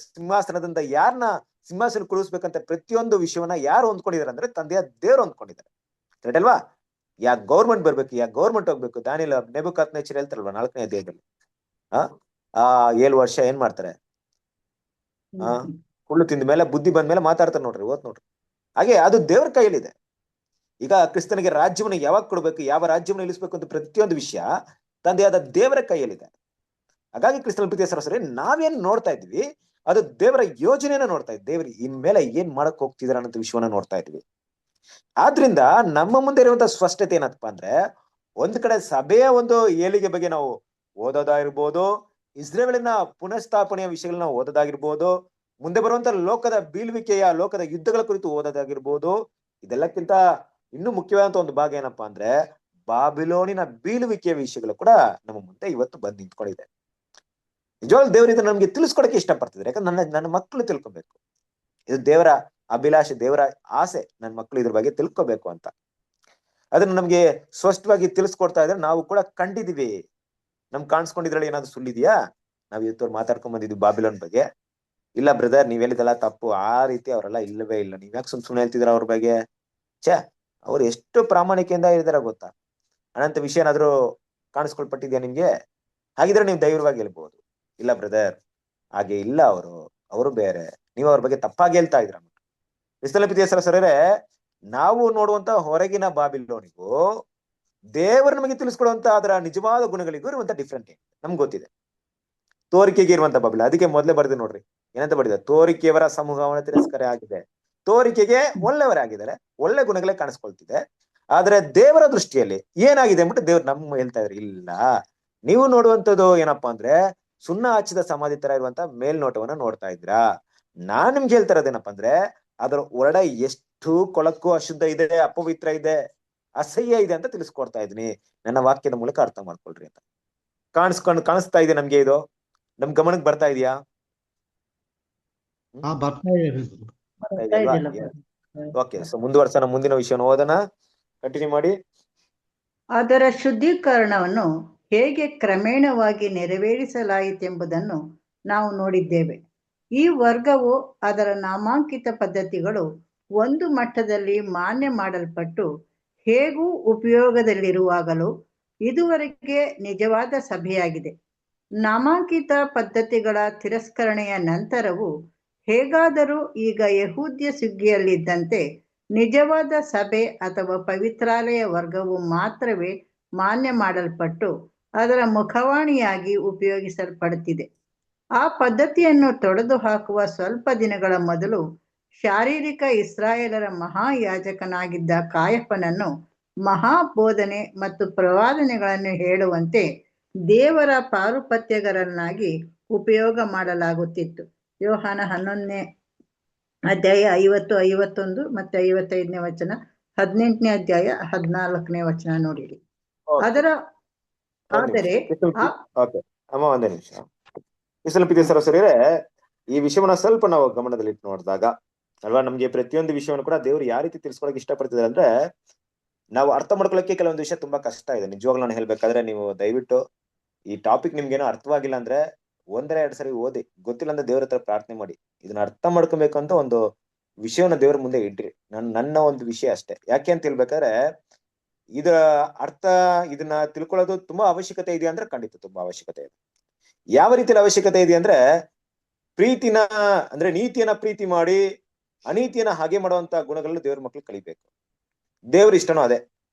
ಸಿಂಹಾಸನದಿಂದ, ಯಾರನ್ನ ಸಿಂಹಾಸನ ಕುಳಿಸ್ಬೇಕಂತ ಪ್ರತಿಯೊಂದು ವಿಷಯವನ್ನ ಯಾರು ಹೊಂದ್ಕೊಂಡಿದ್ದಾರೆ ಅಂದ್ರೆ ತಂದೆಯ ದೇವ್ರು ಹೊಂದ್ಕೊಂಡಿದ್ದಾರೆ. ಕರೆಕ್ಟ್ ಅಲ್ವಾ? ಯಾಕೆ ಗೌರ್ಮೆಂಟ್ ಬರ್ಬೇಕು, ಯಾಕೆ ಗೌರ್ಮೆಂಟ್ ಹೋಗ್ಬೇಕು? ದಾನಿಯೇಲ ನೆಬೂಕದ್ನೆಚ್ಚರ್ ಹೇಳ್ತಾರಲ್ವಾ 4ನೇ ಅಧ್ಯಾಯದಲ್ಲಿ, 7 ವರ್ಷ ಏನ್ ಮಾಡ್ತಾರೆ, ಕುಳ್ಳು ತಿಂದ ಮೇಲೆ ಬುದ್ಧಿ ಬಂದ ಮೇಲೆ ಮಾತಾಡ್ತಾರೆ ನೋಡ್ರಿ, ನೋಡ್ರಿ. ಹಾಗೆ ಅದು ದೇವ್ರ ಕೈಯಲ್ಲಿದೆ. ಈಗ ಕ್ರಿಸ್ತನಿಗೆ ರಾಜ್ಯವನ್ನು ಯಾವಾಗ ಕೊಡ್ಬೇಕು, ಯಾವ ರಾಜ್ಯವನ್ನು ಇಳಿಸ್ಬೇಕು ಅಂತ ಪ್ರತಿಯೊಂದು ವಿಷಯ ತಂದೆಯಾದ ದೇವರ ಕೈಯಲ್ಲಿದೆ. ಹಾಗಾಗಿ ಕ್ರಿಸ್ತನ ಪ್ರೀತಿಯ ಸಹೋದರರೇ, ನಾವೇನ್ ನೋಡ್ತಾ ಇದ್ವಿ ಅದು ದೇವರ ಯೋಜನೆಯನ್ನ ನೋಡ್ತಾ ಇದ್ವಿ. ದೇವರು ಇನ್ಮೇಲೆ ಏನ್ ಮಾಡಕ್ ಹೋಗ್ತಿದಾರ ಅನ್ನೋ ವಿಷಯವನ್ನ ನೋಡ್ತಾ ಇದ್ವಿ. ಆದ್ರಿಂದ ನಮ್ಮ ಮುಂದೆ ಇರುವಂತ ಸ್ಪಷ್ಟತೆ ಏನಪ್ಪಾ ಅಂದ್ರೆ, ಒಂದ್ ಕಡೆ ಸಭೆಯ ಒಂದು ಏಳಿಗೆ ಬಗ್ಗೆ ನಾವು ಓದೋದಾಗಿರ್ಬೋದು, ಇಸ್ರೇಲಿನ ಪುನಃಸ್ಥಾಪನೆಯ ವಿಷಯಗಳನ್ನ ಓದೋದಾಗಿರ್ಬೋದು, ಮುಂದೆ ಬರುವಂತ ಲೋಕದ ಬೀಳುವಿಕೆಯ, ಲೋಕದ ಯುದ್ಧಗಳ ಕುರಿತು ಓದೋದಾಗಿರ್ಬೋದು, ಇದೆಲ್ಲಕ್ಕಿಂತ ಇನ್ನೂ ಮುಖ್ಯವಾದಂತ ಒಂದು ಭಾಗ ಏನಪ್ಪಾ ಅಂದ್ರೆ, ಬಾಬಿಲೋನಿನ ಬೀಳುವಿಕೆಯ ವಿಷಯಗಳು ಕೂಡ ನಮ್ಮ ಮುಂದೆ ಇವತ್ತು ಬಂದು ನಿಂತ್ಕೊಂಡಿದೆ. ನಿಜವಾಗ್ಲೂ ದೇವರು ಇದನ್ನ ನಮ್ಗೆ ತಿಳಿಸ್ಕೊಡಕ್ಕೆ ಇಷ್ಟಪಡ್ತಿದ್ದಾರೆ. ಯಾಕಂದ್ರೆ ನನ್ನ ಮಕ್ಕಳು ತಿಳ್ಕೊಬೇಕು. ಇದು ದೇವರ ಅಭಿಲಾಷೆ, ದೇವರ ಆಸೆ, ನನ್ನ ಮಕ್ಕಳು ಇದ್ರ ಬಗ್ಗೆ ತಿಳ್ಕೊಬೇಕು ಅಂತ. ಅದನ್ನ ನಮ್ಗೆ ಸ್ಪಷ್ಟವಾಗಿ ತಿಳಿಸ್ಕೊಡ್ತಾ ಇದ್ರೆ ನಾವು ಕೂಡ ಕಂಡಿದೀವಿ. ಕಾಣಿಸ್ಕೊಂಡಿದ್ರಲ್ಲಿ ಏನಾದ್ರು ಸುಳ್ಳಿದ್ಯಾ? ನಾವ್ ಇವತ್ತು ಮಾತಾಡ್ಕೊಂಡ್ ಬಂದಿದ್ವಿ ಬಾಬಿಲೋನ್ ಬಗ್ಗೆ. ಇಲ್ಲ ಬ್ರದರ್, ನೀವ್ ಹೇಳಿದೆಲ್ಲ ತಪ್ಪು, ಆ ರೀತಿ ಅವರೆಲ್ಲ ಇಲ್ಲವೇ ಇಲ್ಲ, ನೀವ್ ಯಾಕೆ ಸುಮ್ನೆ ಹೇಳ್ತಿದ್ರ ಅವ್ರ ಬಗ್ಗೆ? ಅವ್ರು ಎಷ್ಟು ಪ್ರಾಮಾಣಿಕೆಯಿಂದ ಇದಾರ ಗೊತ್ತಾ? ಅನಂತ ವಿಷಯ ಏನಾದ್ರು ಕಾಣಿಸ್ಕೊಳ್ಪಟ್ಟಿದ್ಯಾ ನಿಮ್ಗೆ? ಹಾಗಿದ್ರೆ ನೀವು ಧೈರ್ಯವಾಗಿ ಹೇಳ್ಬಹುದು, ಇಲ್ಲ ಬ್ರದರ್ ಹಾಗೆ ಇಲ್ಲ, ಅವರು ಬೇರೆ, ನೀವು ಅವ್ರ ಬಗ್ಗೆ ತಪ್ಪಾಗಿ ಹೇಳ್ತಾ ಇದ್ರ. ಕ್ರಿಸ್ತನ ಪ್ರೀತಿಯ ಸಹೋದರರೇ, ನಾವು ನೋಡುವಂತ ಹೊರಗಿನ ಬಾಬಿಲೋನಿಗೂ ದೇವರು ನಮಗೆ ತಿಳಿಸ್ಕೊಡುವಂತ ಅದರ ನಿಜವಾದ ಗುಣಗಳಿಗೂ ಇರುವಂತ ಡಿಫ್ರೆಂಟ್ ನಮ್ಗೆ ಗೊತ್ತಿದೆ. ತೋರಿಕೆಗೆ ಇರುವಂತ ಬಾಬಿಲೋನ್, ಅದಕ್ಕೆ ಮೊದಲೇ ಬರ್ದೆ ನೋಡ್ರಿ, ಏನಂತ ಬರೆದಿದೆ? ತೋರಿಕೆಯವರ ಸಮೂಹವನ್ನ ತಿರಸ್ಕಾರ ಆಗಿದೆ, ತೋರಿಕೆಗೆ ಒಳ್ಳೆಯವರಾಗಿದ್ದಾರೆ, ಒಳ್ಳೆ ಗುಣಗಳೇ ಕಾಣಿಸ್ಕೊಳ್ತಿದೆ. ಆದ್ರೆ ದೇವರ ದೃಷ್ಟಿಯಲ್ಲಿ ಏನಾಗಿದೆ ಅಂದ್ಬಿಟ್ಟು ದೇವ್ರು ನಮ್ಮ ಹೇಳ್ತಾ ಇದ್ರು, ಇಲ್ಲ, ನೀವು ನೋಡುವಂಥದ್ದು ಏನಪ್ಪಾ ಅಂದ್ರೆ ಸುಣ್ಣ ಹಚ್ಚಿದ ಸಮಾಧಿ ತರ ಇರುವಂತ ಮೇಲ್ನೋಟವನ್ನ ನೋಡ್ತಾ ಇದ್ರಾ. ನಾನ್ ನಿಮ್ಗೆ ಹೇಳ್ತಾ ಇರೋದೇನಪ್ಪಾ ಅಂದ್ರೆ, ಅದರ ಹೊರಡೆ ಎಷ್ಟು ಕೊಳಕು ಅಶುದ್ಧ ಇದೆ, ಅಪವಿತ್ರ ಇದೆ, ಅಸಹ್ಯ ಇದೆ ಅಂತ ತಿಳಿಸ್ಕೊಡ್ತಾ ಇದೀನಿ. ನನ್ನ ವಾಕ್ಯದ ಮೂಲಕ ಅರ್ಥ ಮಾಡ್ಕೊಳ್ರಿ ಅಂತ. ಕಾಣಿಸ್ತಾ ಇದೆ ನಮ್ಗೆ? ಇದು ನಮ್ ಗಮನಕ್ಕೆ ಬರ್ತಾ ಇದೆಯಾ? ಅರ್ಥ ಅರ್ಥ ಇದೆಯಲ್ವಾ? ಇದಿಲ್ಲ brother. ಓಕೆ, ಸೊ ಮುಂದುವರ್ಸೋಣ, ಮುಂದಿನ ವಿಷಯವನ್ನು ಓದೋಣ, ಕಂಟಿನ್ಯೂ ಮಾಡಿ. ಅದರ ಶುದ್ಧೀಕರಣವನ್ನು ಹೇಗೆ ಕ್ರಮೇಣವಾಗಿ ನೆರವೇರಿಸಲಾಯಿತೆಂಬುದನ್ನು ನಾವು ನೋಡಿದ್ದೇವೆ. ಈ ವರ್ಗವು ಅದರ ನಾಮಾಂಕಿತ ಪದ್ಧತಿಗಳು ಒಂದು ಮಟ್ಟದಲ್ಲಿ ಮಾನ್ಯ ಮಾಡಲ್ಪಟ್ಟು ಹೇಗೂ ಉಪಯೋಗದಲ್ಲಿರುವಾಗಲೂ ಇದುವರೆಗೆ ನಿಜವಾದ ಸಭೆಯಾಗಿದೆ. ನಾಮಾಂಕಿತ ಪದ್ಧತಿಗಳ ತಿರಸ್ಕರಣೆಯ ನಂತರವೂ ಹೇಗಾದರೂ ಈಗ ಯಹೂದ್ಯ ಸುಗ್ಗಿಯಲ್ಲಿದ್ದಂತೆ ನಿಜವಾದ ಸಭೆ ಅಥವಾ ಪವಿತ್ರಾಲಯ ವರ್ಗವು ಮಾತ್ರವೇ ಮಾನ್ಯ ಮಾಡಲ್ಪಟ್ಟು ಅದರ ಮುಖವಾಣಿಯಾಗಿ ಉಪಯೋಗಿಸಲ್ಪಡುತ್ತಿದೆ. ಆ ಪದ್ಧತಿಯನ್ನು ತೊಡೆದು ಹಾಕುವ ಸ್ವಲ್ಪ ದಿನಗಳ ಮೊದಲು ಶಾರೀರಿಕ ಇಸ್ರಾಯೇಲರ ಮಹಾಯಾಜಕನಾಗಿದ್ದ ಕಾಯಫನನ್ನು ಮಹಾಬೋಧನೆ ಮತ್ತು ಪ್ರವಾದನೆಗಳನ್ನು ಹೇಳುವಂತೆ ದೇವರ ಪಾರುಪತ್ಯಗರನ್ನಾಗಿ ಉಪಯೋಗ ಮಾಡಲಾಗುತ್ತಿತ್ತು. ಯೋಹಾನ 11ನೇ ಅಧ್ಯಾಯ 50, 51 ಮತ್ತೆ 55ನೇ ವಚನ, 18ನೇ ಅಧ್ಯಾಯ 14ನೇ ವಚನ ನೋಡಿರಿ. ಅದರ ಆದರೆ ಓಕೆ ಅಮ್ಮ, ಒಂದೇ ನಿಮಿಷ. ಸ್ವಲ್ಪ ಸರಸರಿಯರೇ, ಈ ವಿಷಯವನ್ನ ಸ್ವಲ್ಪ ನಾವು ಗಮನದಲ್ಲಿಟ್ಟು ನೋಡಿದಾಗ ಅಲ್ವಾ, ನಮ್ಗೆ ಪ್ರತಿಯೊಂದು ವಿಷಯವನ್ನು ಕೂಡ ದೇವ್ರು ಯಾವ ರೀತಿ ತಿಳ್ಸ್ಕೊಳಕ್ ಇಷ್ಟಪಡ್ತಿದ್ದಾರೆ ಅಂದ್ರೆ, ನಾವು ಅರ್ಥ ಮಾಡ್ಕೊಳಕ್ಕೆ ಕೆಲವೊಂದು ವಿಷಯ ತುಂಬಾ ಕಷ್ಟ ಇದೆ. ನಿಜವಾಗ್ಲೂ ನಾನು ಹೇಳ್ಬೇಕಾದ್ರೆ, ನೀವು ದಯವಿಟ್ಟು ಈ ಟಾಪಿಕ್ ನಿಮ್ಗೇನೋ ಅರ್ಥವಾಗಿಲ್ಲ ಅಂದ್ರೆ 1-2 ಸರಿ ಓದಿ, ಗೊತ್ತಿಲ್ಲ ಅಂದ್ರೆ ದೇವ್ರ ಹತ್ರ ಪ್ರಾರ್ಥನೆ ಮಾಡಿ. ಇದನ್ನ ಅರ್ಥ ಮಾಡ್ಕೊಬೇಕು ಅಂತ ಒಂದು ವಿಷಯವನ್ನ ದೇವ್ರ ಮುಂದೆ ಇಡ್ರಿ. ನನ್ನ ಒಂದು ವಿಷಯ ಅಷ್ಟೇ. ಯಾಕೆ ಅಂತ ಹೇಳ್ಬೇಕಾದ್ರೆ, ಇದರ ಅರ್ಥ ಇದನ್ನ ತಿಳ್ಕೊಳ್ಳೋದು ತುಂಬಾ ಅವಶ್ಯಕತೆ ಇದೆ ಅಂದ್ರೆ ಖಂಡಿತ ತುಂಬಾ ಅವಶ್ಯಕತೆ ಇದೆ. ಯಾವ ರೀತಿಯಲ್ಲಿ ಅವಶ್ಯಕತೆ ಇದೆ ಅಂದ್ರೆ, ಪ್ರೀತಿನ ಅಂದ್ರೆ ನೀತಿಯನ್ನ ಪ್ರೀತಿ ಮಾಡಿ ಅನೀತಿಯನ್ನ ಹಾಗೆ ಮಾಡುವಂತ ಗುಣಗಳನ್ನು ದೇವ್ರ ಮಕ್ಳು ಕಲಿಬೇಕು. ದೇವ್ರ ಇಷ್ಟನೂ ಅದೇ.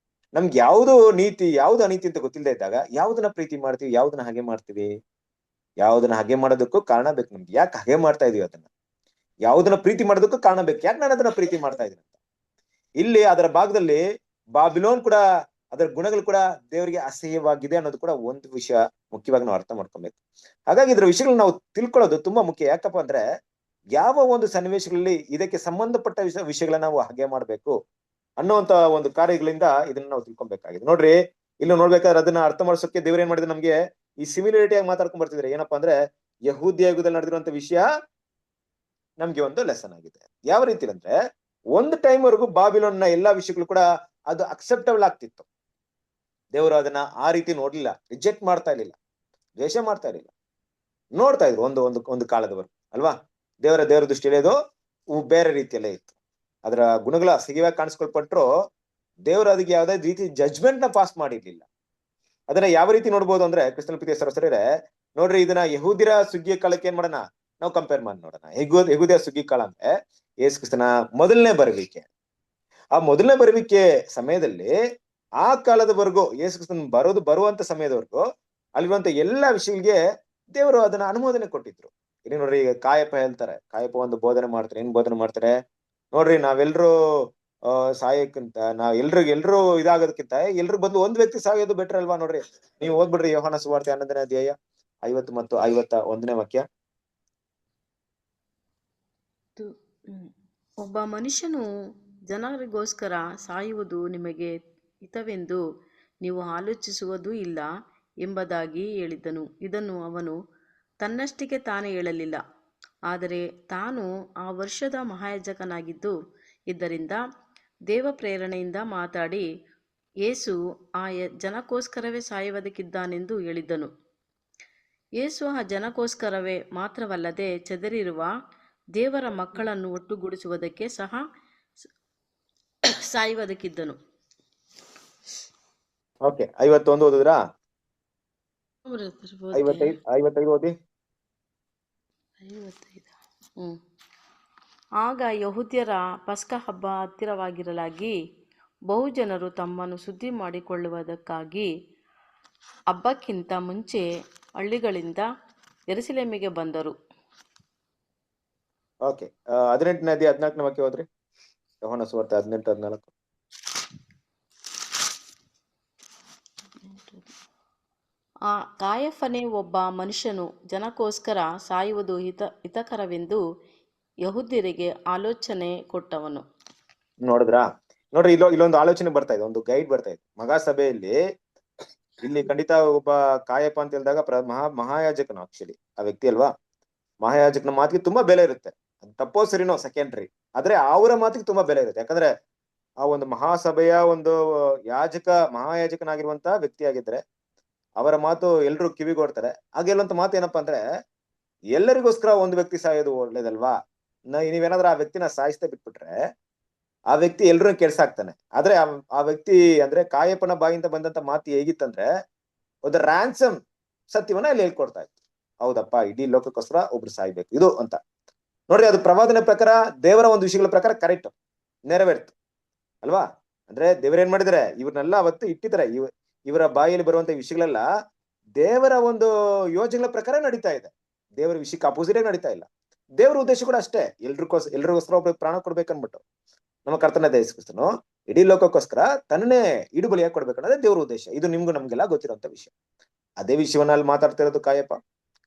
ನಮ್ಗೆ ಯಾವ್ದು ನೀತಿ ಯಾವ್ದು ಅನೀತಿ ಅಂತ ಗೊತ್ತಿಲ್ಲದೆ ಇದ್ದಾಗ ಯಾವ್ದನ್ನ ಪ್ರೀತಿ ಮಾಡ್ತೀವಿ, ಯಾವ್ದನ್ನ ಹಾಗೆ ಮಾಡ್ತೀವಿ? ಯಾವ್ದನ್ನ ಹಾಗೆ ಮಾಡೋದಕ್ಕೂ ಕಾರಣ ಬೇಕು ನಮ್ಗೆ. ಯಾಕೆ ಹಾಗೆ ಮಾಡ್ತಾ ಇದೀವಿ ಅದನ್ನ? ಯಾವ್ದನ್ನ ಪ್ರೀತಿ ಮಾಡೋದಕ್ಕೂ ಕಾರಣ ಬೇಕು. ಯಾಕೆ ನಾನು ಅದನ್ನ ಪ್ರೀತಿ ಮಾಡ್ತಾ ಇದೀನಿ ಅಂತ. ಇಲ್ಲಿ ಅದರ ಭಾಗದಲ್ಲಿ ಬಾಬಿಲೋನ್ ಕೂಡ, ಅದರ ಗುಣಗಳು ಕೂಡ ದೇವರಿಗೆ ಅಸಹ್ಯವಾಗಿದೆ ಅನ್ನೋದು ಕೂಡ ಒಂದು ವಿಷಯ ಮುಖ್ಯವಾಗಿ ನಾವು ಅರ್ಥ ಮಾಡ್ಕೊಬೇಕು. ಹಾಗಾಗಿ ಇದ್ರ ವಿಷಯಗಳನ್ನ ನಾವು ತಿಳ್ಕೊಳ್ಳೋದು ತುಂಬಾ ಮುಖ್ಯ. ಯಾಕಪ್ಪ ಅಂದ್ರೆ, ಯಾವ ಒಂದು ಸನ್ನಿವೇಶಗಳಲ್ಲಿ ಇದಕ್ಕೆ ಸಂಬಂಧಪಟ್ಟ ವಿಷಯಗಳನ್ನ ನಾವು ಹಾಗೆ ಮಾಡ್ಬೇಕು ಅನ್ನುವಂತ ಒಂದು ಕಾರ್ಯಗಳಿಂದ ಇದನ್ನ ನಾವು ತಿಳ್ಕೊಬೇಕಾಗಿದೆ. ನೋಡ್ರಿ, ಇಲ್ಲಿ ನೋಡ್ಬೇಕಾದ್ರೆ ಅದನ್ನ ಅರ್ಥ ಮಾಡ್ಸೋಕೆ ದೇವ್ರ ಏನ್ ಮಾಡಿದ್ರೆ, ನಮ್ಗೆ ಈ ಸಿಮಿಲಾರಿಟಿ ಆಗಿ ಮಾತಾಡ್ಕೊಂಡ್ ಬರ್ತಿದ್ರೆ. ಏನಪ್ಪಾ ಅಂದ್ರೆ, ಯಹೂದ್ಯ ಯುಗದಲ್ಲಿ ನಡೆದಿರುವಂತ ವಿಷಯ ನಮ್ಗೆ ಒಂದು ಲೆಸನ್ ಆಗಿದೆ. ಯಾವ ರೀತಿ ಅಂದ್ರೆ, ಒಂದು ಟೈಮ್ ವರೆಗೂ ಬಾಬಿಲೋನ್ನ ಎಲ್ಲಾ ವಿಷಯಗಳು ಕೂಡ ಅದು ಅಕ್ಸೆಪ್ಟಬಲ್ ಆಗ್ತಿತ್ತು. ದೇವರು ಅದನ್ನ ಆ ರೀತಿ ನೋಡ್ಲಿಲ್ಲ, ರಿಜೆಕ್ಟ್ ಮಾಡ್ತಾ ಇರ್ಲಿಲ್ಲ, ದ್ವೇಷ ಮಾಡ್ತಾ ಇರ್ಲಿಲ್ಲ, ನೋಡ್ತಾ ಇದ್ರು ಒಂದು ಒಂದು ಒಂದು ಕಾಲದವರೆಗೂ ಅಲ್ವಾ. ದೇವರ ದೃಷ್ಟಿಯಲ್ಲಿ ಅದು ಬೇರೆ ರೀತಿಯಲ್ಲೇ ಇತ್ತು. ಅದರ ಗುಣಗಳ ಅಸಹ್ಯವಾಗಿ ಕಾಣಿಸ್ಕೊಳ್ಪಟ್ರು ದೇವರು ಅದಕ್ಕೆ ಯಾವ್ದೇ ರೀತಿ ಜಜ್ಮೆಂಟ್ ನ ಪಾಸ್ ಮಾಡಿರ್ಲಿಲ್ಲ. ಅದನ್ನ ಯಾವ ರೀತಿ ನೋಡ್ಬೋದು ಅಂದ್ರೆ, ಕ್ರಿಸ್ತನ ಪ್ರೀತಿಯ ಸರಸರೇ ನೋಡ್ರಿ, ಇದನ್ನ ಯಹೂದ್ಯರ ಸುಗ್ಗಿಯ ಕಾಲಕ್ಕೆ ಏನ್ ಮಾಡೋಣ, ನಾವು ಕಂಪೇರ್ ಮಾಡಿ ನೋಡೋಣ. ಯಹೂದ್ಯ ಸುಗ್ಗಿ ಕಾಲ ಅಂದ್ರೆ ಯೇಸು ಕ್ರಿಸ್ತನ ಮೊದಲನೇ ಬರುವಿಕೆ. ಆ ಮೊದಲನೇ ಬರುವಿಕೆ ಸಮಯದಲ್ಲಿ ಆ ಕಾಲದವರೆಗೂ ಯೇಸು ಕ್ರಿಸ್ತನ ಬರುವಂತ ಸಮಯದವರೆಗೂ ಅಲ್ಲಿರುವಂತ ಎಲ್ಲಾ ವಿಷಯಗಳಿಗೆ ದೇವರು ಅದನ್ನ ಅನುಮೋದನೆ ಕೊಟ್ಟಿದ್ರು. ಇಲ್ಲಿ ನೋಡ್ರಿ, ಈಗ ಕಾಯಪ್ಪ ಹೇಳ್ತಾರೆ, ಕಾಯಪ್ಪ ಒಂದು ಬೋಧನೆ ಮಾಡ್ತಾರೆ. ಏನ್ ಬೋಧನೆ ಮಾಡ್ತಾರೆ ನೋಡ್ರಿ, ನಾವೆಲ್ರೂ ಸಾಯಕ್ಕಿಂತ ಎಲ್ರು ಇದಾಗೋದಕ್ಕಿಂತ ಎಲ್ರು ಬಂದು ಒಂದ್ ವ್ಯಕ್ತಿ ಸಾಯೋದು ಬೆಟರ್ ಅಲ್ವಾ. ನೋಡ್ರಿ, ನೀವು ಓದ್ಬಿಡ್ರಿ ಯೋಹಾನ ಸುವಾರ್ತೆ 11ನೇ ಅಧ್ಯಾಯ 50 ಮತ್ತು 51ನೇ ವಾಕ್ಯ. ಒಬ್ಬ ಮನುಷ್ಯನು ಜನರಿಗೋಸ್ಕರ ಸಾಯುವುದು ನಿಮಗೆ ಹಿತವೆಂದು ನೀವು ಆಲೋಚಿಸುವುದೂ ಇಲ್ಲ ಎಂಬುದಾಗಿ ಹೇಳಿದನು. ಇದನ್ನು ಅವನು ತನ್ನಷ್ಟಕ್ಕೆ ತಾನೇ ಹೇಳಲಿಲ್ಲ, ಆದರೆ ತಾನು ಆ ವರ್ಷದ ಮಹಾಯಾಜಕನಾಗಿದ್ದು ಇದರಿಂದ ದೇವ ಪ್ರೇರಣೆಯಿಂದ ಮಾತಾಡಿ ಯೇಸು ಆ ಜನಕ್ಕೋಸ್ಕರವೇ ಸಾಯುವುದಕ್ಕಿದ್ದಾನೆಂದು ಹೇಳಿದ್ದನು. ಯೇಸು ಆ ಜನಕ್ಕೋಸ್ಕರವೇ ಮಾತ್ರವಲ್ಲದೆ ಚದರಿರುವ ದೇವರ ಮಕ್ಕಳನ್ನು ಒಟ್ಟುಗೂಡಿಸುವುದಕ್ಕೆ ಸಹ ಸಾಯುವುದಕ್ಕಿದ್ದನು. ಓಕೆ, 51 ಓದಿದ್ರಾ? 55 ಓದಿ. 55. ಆಗ ಯಹೂದ್ಯರ ಪಸ್ಕ ಹಬ್ಬ ಹತ್ತಿರವಾಗಿರಲಾಗಿ ಬಹುಜನರು ತಮ್ಮನ್ನು ಶುದ್ಧಿ ಮಾಡಿಕೊಳ್ಳುವುದಕ್ಕಾಗಿ ಹಬ್ಬಕ್ಕಿಂತ ಮುಂಚೆ ಹಳ್ಳಿಗಳಿಂದ ಯೆರೂಸಲೇಮಿಗೆ ಬಂದರು. ಓಕೆ, 18ನೇ ಅಧ್ಯಾಯ 14ನೇ ವಾಕ್ಯ ಹೋದ್ರಿ. ಯೋಹಾನ ಸುವಾರ್ತೆ 18:14. ಆ ಕಾಯಫನೇ ಒಬ್ಬ ಮನುಷ್ಯನು ಜನಕ್ಕೋಸ್ಕರ ಸಾಯುವುದು ಹಿತಕರವೆಂದು ಯಹೂದ್ಯರಿಗೆ ಆಲೋಚನೆ ಕೊಟ್ಟವನು. ನೋಡಿದ್ರಾ? ನೋಡ್ರಿ, ಇಲ್ಲೊಂದು ಆಲೋಚನೆ ಬರ್ತಾ ಇದೆ, ಒಂದು ಗೈಡ್ ಬರ್ತಾ ಇದೆ. ಮಹಾಸಭೆಯಲ್ಲಿ ಇಲ್ಲಿ ಖಂಡಿತ ಒಬ್ಬ ಕಾಯಪ್ಪ ಅಂತ ಹೇಳಿದಾಗ ಮಹಾಯಾಜಕನು ಆಕ್ಚುಲಿ ಆ ವ್ಯಕ್ತಿ ಅಲ್ವಾ. ಮಹಾಯಾಜಕನ ಮಾತಿಗೆ ತುಂಬಾ ಬೆಲೆ ಇರುತ್ತೆ. ತಪ್ಪೋ ಸರಿನೋ ಸೆಕೆಂಡ್ರಿ, ಆದ್ರೆ ಅವರ ಮಾತಿಗೆ ತುಂಬಾ ಬೆಲೆ ಇರುತ್ತೆ. ಯಾಕಂದ್ರೆ ಆ ಒಂದು ಮಹಾಸಭೆಯ ಒಂದು ಮಹಾಯಾಜಕನಾಗಿರುವಂತ ವ್ಯಕ್ತಿ ಆಗಿದ್ರೆ ಅವರ ಮಾತು ಎಲ್ರು ಕಿವಿಗೊಡ್ತಾರೆ. ಹಾಗೆ ಹೇಳುವಂತ ಮಾತು ಏನಪ್ಪಾ ಅಂದ್ರೆ, ಎಲ್ಲರಿಗೋಸ್ಕರ ಒಂದು ವ್ಯಕ್ತಿ ಸಾಯೋದು ಒಳ್ಳೇದಲ್ವಾ? ನೀವೇನಾದ್ರೂ ಆ ವ್ಯಕ್ತಿನ ಸಾಯಿಸ್ತಾ ಬಿಟ್ಬಿಟ್ರೆ ಆ ವ್ಯಕ್ತಿ ಎಲ್ರೂ ಕೆಡ್ಸಾಕ್ತಾನೆ. ಆದ್ರೆ ಆ ವ್ಯಕ್ತಿ ಅಂದ್ರೆ ಕಾಯಪ್ಪನ ಬಾಯಿಂದ ಬಂದಂತ ಮಾತು ಹೇಗಿತ್ತಂದ್ರೆ, ಒಂದು ರ್ಯಾನ್ಸಮ್ ಸತ್ಯವನ್ನ ಇಲ್ಲಿ ಹೇಳ್ಕೊಡ್ತಾ ಇತ್ತು. ಹೌದಪ್ಪ, ಇಡೀ ಲೋಕಕ್ಕೋಸ್ಕರ ಒಬ್ರು ಸಾಯ್ಬೇಕು ಇದು ಅಂತ. ನೋಡ್ರಿ, ಅದು ಪ್ರವಾದನೆ ಪ್ರಕಾರ, ದೇವರ ಒಂದು ವಿಷಯಗಳ ಪ್ರಕಾರ ಕರೆಕ್ಟ್ ನೆರವೇರ್ತು ಅಲ್ವಾ? ಅಂದ್ರೆ ದೇವ್ರ ಏನ್ ಮಾಡಿದಾರೆ, ಇವ್ರನ್ನೆಲ್ಲ ಅವತ್ತು ಇಟ್ಟಿದ್ದಾರೆ. ಇವರ ಬಾಯಲ್ಲಿ ಬರುವಂತ ವಿಷಯಗಳೆಲ್ಲ ದೇವರ ಒಂದು ಯೋಜನೆಗಳ ಪ್ರಕಾರ ನಡೀತಾ ಇದೆ. ದೇವರ ವಿಷಯಕ್ಕೆ ಅಪೋಸಿಟ್ ಆಗಿ ನಡೀತಾ ಇಲ್ಲ. ದೇವರ ಉದ್ದೇಶ ಕೂಡ ಅಷ್ಟೇ, ಎಲ್ರಿಗೋಸ್ಕರ ಒಬ್ರು ಪ್ರಾಣ ಕೊಡ್ಬೇಕನ್ಬಿಟ್ಟು. ನಮ್ಮ ಕರ್ತನ ಯೇಸು ಕ್ರಿಸ್ತನು ಇಡೀ ಲೋಕಕ್ಕೋಸ್ಕರ ತನ್ನೇ ಇಡುಬಲಿಯಾಗಿ ಕೊಡ್ಬೇಕನ್ನೋದೇ ದೇವ್ರ ಉದ್ದೇಶ. ಇದು ನಿಮ್ಗೂ ನಮ್ಗೆಲ್ಲ ಗೊತ್ತಿರುವಂತ ವಿಷಯ. ಅದೇ ವಿಷಯವನ್ನ ಅಲ್ಲಿ ಮಾತಾಡ್ತಿರೋದು ಕಾಯಪ್ಪ.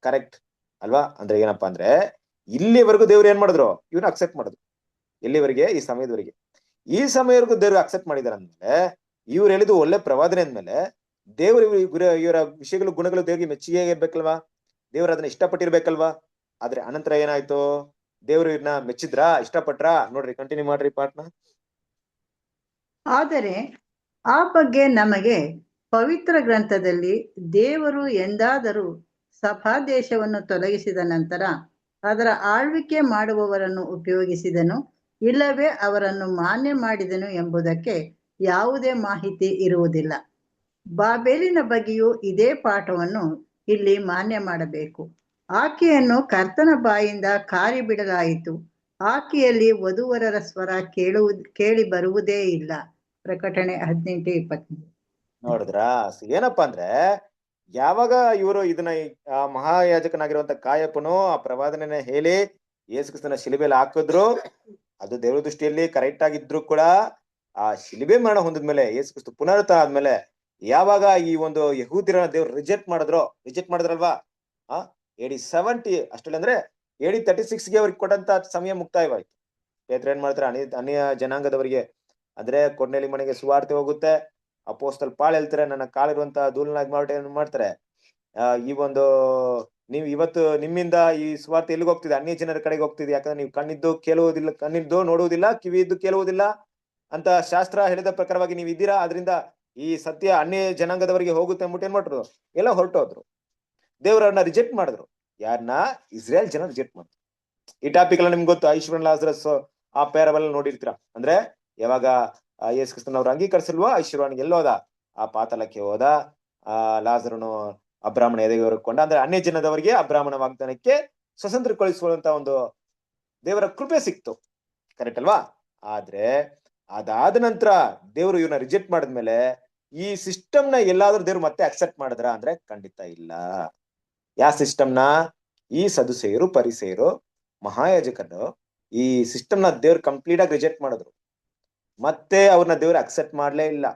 ಕರೆಕ್ಟ್ ಅಲ್ವಾ? ಅಂದ್ರೆ ಏನಪ್ಪಾ ಅಂದ್ರೆ, ಇಲ್ಲಿವರೆಗೂ ದೇವ್ರು ಏನ್ ಮಾಡಿದ್ರು, ಇವ್ನ ಅಕ್ಸೆಪ್ಟ್ ಮಾಡಿದ್ರು. ಎಲ್ಲಿವರೆಗೆ? ಈ ಸಮಯದವರೆಗೆ. ಈ ಸಮಯವರೆಗೂ ದೇವ್ರು ಅಕ್ಸೆಪ್ಟ್ ಮಾಡಿದಾರೆ ಅಂದ್ಮೇಲೆ, ಇವ್ರು ಹೇಳಿದ್ದು ಒಳ್ಳೆ ಪ್ರವಾದನೆ ಅಂದ್ಮೇಲೆ, ದೇವ್ರ ಇವರ ವಿಷಯಗಳು, ಗುಣಗಳು ದೇವ್ರಿಗೆ ಮೆಚ್ಚುಗೆ ಇರ್ಬೇಕಲ್ವಾ? ದೇವ್ರು ಅದನ್ನ ಇಷ್ಟಪಟ್ಟಿರ್ಬೇಕಲ್ವಾ? ಆದ್ರೆ ಅನಂತರ ಏನಾಯ್ತು? ದೇವ್ರು ಇವ್ರನ್ನ ಮೆಚ್ಚಿದ್ರಾ, ಇಷ್ಟಪಟ್ರಾ? ನೋಡ್ರಿ, ಕಂಟಿನ್ಯೂ ಮಾಡ್ರಿ ಪಾಠನ. ಆದರೆ ಆ ಬಗ್ಗೆ ನಮಗೆ ಪವಿತ್ರ ಗ್ರಂಥದಲ್ಲಿ ದೇವರು ಎಂದಾದರೂ ಸಭಾದೇಶವನ್ನು ತೊಲಗಿಸಿದ ನಂತರ ಅದರ ಆಳ್ವಿಕೆ ಮಾಡುವವರನ್ನು ಉಪಯೋಗಿಸಿದನು, ಇಲ್ಲವೇ ಅವರನ್ನು ಮಾನ್ಯ ಮಾಡಿದನು ಎಂಬುದಕ್ಕೆ ಯಾವುದೇ ಮಾಹಿತಿ ಇರುವುದಿಲ್ಲ. ಬಾಬೇಲಿನ ಬಗ್ಗೆಯೂ ಇದೇ ಪಾಠವನ್ನು ಇಲ್ಲಿ ಮಾನ್ಯ ಮಾಡಬೇಕು. ಆಕೆಯನ್ನು ಕರ್ತನ ಬಾಯಿಂದ ಕಾರಿ ಬಿಡಲಾಯಿತು. ಆಕೆಯಲ್ಲಿ ವಧುವರರ ಸ್ವರ ಕೇಳಿ ಬರುವುದೇ ಇಲ್ಲ. ಪ್ರಕಟಣೆ 18:23. ನೋಡಿದ್ರಾ? ಏನಪ್ಪಾ ಅಂದ್ರೆ, ಯಾವಾಗ ಇವರು ಇದನ್ನ ಮಹಾಯಾಜಕನಾಗಿರುವಂತ ಕಾಯಪ್ಪನು ಆ ಪ್ರವಾದನೆನ ಹೇಳಿ ಯೇಸು ಕ್ರಿಸ್ತನ ಶಿಲುಬೆಯಲ್ಲಿ ಹಾಕಿದ್ರು, ಅದು ದೇವ್ರ ದೃಷ್ಟಿಯಲ್ಲಿ ಕರೆಕ್ಟ್ ಆಗಿದ್ರು ಕೂಡ, ಆ ಶಿಲುಬೆ ಮರಣ ಹೊಂದಿದ್ಮೇಲೆ, ಯೇಸು ಕ್ರಿಸ್ತ ಪುನರುತ್ಥ ಆದ್ಮೇಲೆ, ಯಾವಾಗ ಈ ಒಂದು ಯಹೂದ್ಯರನ್ನ ದೇವ್ರು ರಿಜೆಕ್ಟ್ ಮಾಡಿದ್ರಲ್ವಾ? AD 70 ಅಷ್ಟಲ್ಲಿ ಅಂದ್ರೆ AD 36ಗೆ ಅವ್ರಿಗೆ ಕೊಟ್ಟಂತ ಸಮಯ ಮುಕ್ತಾಯವಾಯ್ತು. ಪೇತ್ರ ಏನ್ ಮಾಡ್ತಾರೆ, ಅನ್ಯ ಜನಾಂಗದವರಿಗೆ ಅಂದ್ರೆ ಕೊರ್ನೇಲಿ ಮನೆಗೆ ಸುವಾರ್ತೆ ಹೋಗುತ್ತೆ. ಅಪೊಸ್ತಲ ಪಾಳ್ ಹೇಳ್ತಾರೆ, ನನ್ನ ಕಾಲಿರುವಂತ ಧೂಳನಾಗಿ ಮಾಡ್ಬಿಟ್ಟು ಏನ್ ಮಾಡ್ತಾರೆ, ಈ ಒಂದು ನೀವು ಇವತ್ತು ನಿಮ್ಮಿಂದ ಈ ಸುವಾರ್ತೆ ಎಲ್ಲಿಗೆ ಹೋಗ್ತಿದೆ? ಅನ್ಯ ಜನರ ಕಡೆಗೆ ಹೋಗ್ತಿದೆ. ಯಾಕಂದ್ರೆ ನೀವು ಕಣ್ಣಿದ್ದು ನೋಡುವುದಿಲ್ಲ, ಕಿವಿ ಇದ್ದು ಕೇಳುವುದಿಲ್ಲ ಅಂತ ಶಾಸ್ತ್ರ ಹೇಳಿದ ಪ್ರಕಾರವಾಗಿ ನೀವು ಇದ್ದೀರಾ. ಅದರಿಂದ ಈ ಸತ್ಯ ಅನ್ಯ ಜನಾಂಗದವರಿಗೆ ಹೋಗುತ್ತೆ ಅಂದ್ಬಿಟ್ಟು ಏನ್ ಮಾಡ್ರು, ಎಲ್ಲ ಹೊರಟೋದ್ರು. ದೇವರನ್ನ ರಿಜೆಕ್ಟ್ ಮಾಡಿದ್ರು. ಯಾರನ್ನ? ಇಸ್ರೇಲ್ ಜನ ರಿಜೆಕ್ಟ್ ಮಾಡಿದ್ರು. ಈ ಟಾಪಿಕ್ ಎಲ್ಲ ನಿಮ್ಗೆ ಗೊತ್ತು. ಐಶ್ವರ್ಯ ಲಾಜರಸ್ ಆ ಪ್ಯಾರಬಲ್ ನೋಡಿರ್ತೀರಾ. ಅಂದ್ರೆ ಯಾವಾಗ ಯೇಸು ಕ್ರಿಸ್ತನ ಅವ್ರು ಅಂಗೀಕರಿಸಲ್ವಾ, ಐಶ್ವರ್ಯನಿಗೆ ಎಲ್ಲೋದ? ಆ ಪಾತಾಳಕ್ಕೆ ಹೋದ. ಲಾಜರನು ಅಬ್ರಾಹ್ಮಣ ಎದೆಗೆ ಹೊರಕೊಂಡ. ಅಂದ್ರೆ ಅನ್ಯ ಜನದವರಿಗೆ ಅಬ್ರಾಹ್ಮಣ ವಾಗ್ದಾನಕ್ಕೆ ಸ್ವತಂತ್ರಗೊಳಿಸುವಂತ ಒಂದು ದೇವರ ಕೃಪೆ ಸಿಕ್ತು. ಕರೆಕ್ಟ್ ಅಲ್ವಾ? ಆದ್ರೆ ಅದಾದ ನಂತರ ದೇವರು ಇವನ್ನ ರಿಜೆಕ್ಟ್ ಮಾಡಿದ್ಮೇಲೆ ಈ ಸಿಸ್ಟಮ್ನ ಎಲ್ಲಾದ್ರೂ ದೇವ್ರು ಮತ್ತೆ ಅಕ್ಸೆಪ್ಟ್ ಮಾಡಿದ್ರ ಅಂದ್ರೆ ಖಂಡಿತ ಇಲ್ಲ. ಯಾವ ಸಿಸ್ಟಮ್ನ? ಈ ಸದುಸೇಯರು, ಪರಿಸೇಯರು, ಮಹಾಯಾಜಕರು ಈ ಸಿಸ್ಟಮ್ನ ದೇವ್ರು ಕಂಪ್ಲೀಟ್ ಆಗಿ ರಿಜೆಕ್ಟ್ ಮಾಡಿದ್ರು. ಮತ್ತೆ ಅವ್ರನ್ನ ದೇವ್ರು ಅಕ್ಸೆಪ್ಟ್ ಮಾಡ್ಲೇ ಇಲ್ಲ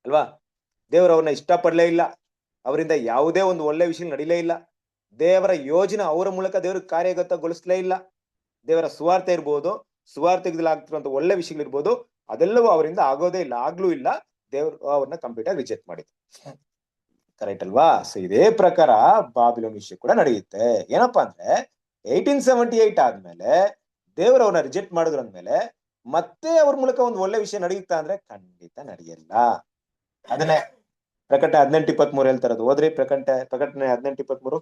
ಅಲ್ವಾ? ದೇವ್ರು ಅವ್ರನ್ನ ಇಷ್ಟಪಡ್ಲೇ ಇಲ್ಲ. ಅವರಿಂದ ಯಾವುದೇ ಒಂದು ಒಳ್ಳೆ ವಿಷಯ ನಡೀಲೇ ಇಲ್ಲ. ದೇವರ ಯೋಜನೆ ಅವರ ಮೂಲಕ ದೇವ್ರ ಕಾರ್ಯಗತಗೊಳಿಸ್ಲೇ ಇಲ್ಲ. ದೇವರ ಸುವಾರ್ತೆ ಇರ್ಬೋದು, ಸುವಾರ್ತೆಗಳಲ್ಲಿ ಆಗ್ತಿರುವಂತ ಒಳ್ಳೆ ವಿಷಯಗಳಿರ್ಬೋದು, ಅದೆಲ್ಲವೂ ಅವರಿಂದ ಆಗೋದೇ ಇಲ್ಲ, ಆಗ್ಲೂ ಇಲ್ಲ. ದೇವ್ರು ಅವ್ರನ್ನ ಕಂಪ್ಲೀಟ್ ಆಗಿ ರಿಜೆಕ್ಟ್ ಮಾಡಿದ್ರು. ಕರೆಕ್ಟ್ ಅಲ್ವಾ? ಸೊ ಇದೇ ಪ್ರಕಾರ ಬಾಬಿಲೋನ್ ವಿಷಯ ಕೂಡ ನಡೆಯುತ್ತೆ. ಏನಪ್ಪಾ ಅಂದ್ರೆ 1878 ಆದ್ಮೇಲೆ ದೇವ್ರು ಅವ್ರನ್ನ ರಿಜೆಕ್ಟ್ ಮಾಡಿದ್ರು ಅಂದ್ಮೇಲೆ ಮತ್ತೆ ಅವ್ರ ಮೂಲಕ ಒಂದು ಒಳ್ಳೆ ವಿಷಯ ನಡೆಯುತ್ತಾ ಅಂದ್ರೆ ಖಂಡಿತ ನಡೆಯಲ್ಲ. ಅದನ್ನೇ ಪ್ರಕಟಣೆ 18:23 ಹೇಳ್ತಾರದು. ಹೋದ್ರಿ ಪ್ರಕಟಣೆ 18:23.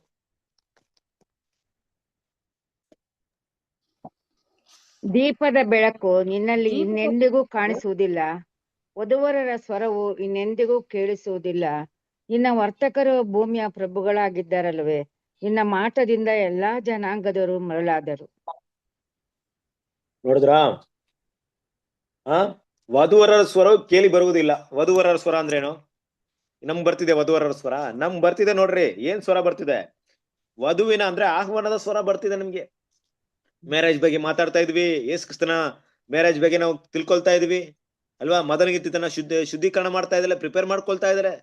ದೀಪದ ಬೆಳಕು ನಿನ್ನಲ್ಲಿ ಇನ್ನೆಂದಿಗೂ ಕಾಣಿಸುವುದಿಲ್ಲ, ವಧುವರರ ಸ್ವರವು ಇನ್ನೆಂದಿಗೂ ಕೇಳಿಸುವುದಿಲ್ಲ. ನಿನ್ನ ವರ್ತಕರು ಭೂಮಿಯ ಪ್ರಭುಗಳಾಗಿದ್ದಾರಲ್ವೇ, ನಿನ್ನ ಮಾಟದಿಂದ ಎಲ್ಲಾ ಜನಾಂಗದವರು ಮರಳಾದರು. ನೋಡಿದ್ರಾ? ವಧುವರರ ಸ್ವರ ಕೇಳಿ ಬರುವುದಿಲ್ಲ. ವಧುವರರ ಸ್ವರ ಅಂದ್ರೇನು? ನಮ್ಗ್ ಬರ್ತಿದೆ ವಧುವರರ ಸ್ವರ? ನಮ್ಗ್ ಬರ್ತಿದೆ ನೋಡ್ರಿ. ಏನ್ ಸ್ವರ ಬರ್ತಿದೆ? ವಧುವಿನ ಅಂದ್ರೆ ಆಹ್ವಾನದ ಸ್ವರ ಬರ್ತಿದೆ ನಮ್ಗೆ. ಮ್ಯಾರೇಜ್ ಬಗ್ಗೆ ಮಾತಾಡ್ತಾ ಇದ್ವಿ. ಯೇಸು ಕ್ರಿಸ್ತನ ಮ್ಯಾರೇಜ್ ಬಗ್ಗೆ ನಾವು ತಿಳ್ಕೊಳ್ತಾ ಇದ್ವಿ ಅಲ್ವಾ? ಮೊದಲಿಗೆ ತನ್ನ ಶುದ್ಧೀಕರಣ ಮಾಡ್ತಾ ಇದ್ದಾರೆ, ಪ್ರಿಪೇರ್ ಮಾಡ್ಕೊಳ್ತಾ ಇದಾರೆ.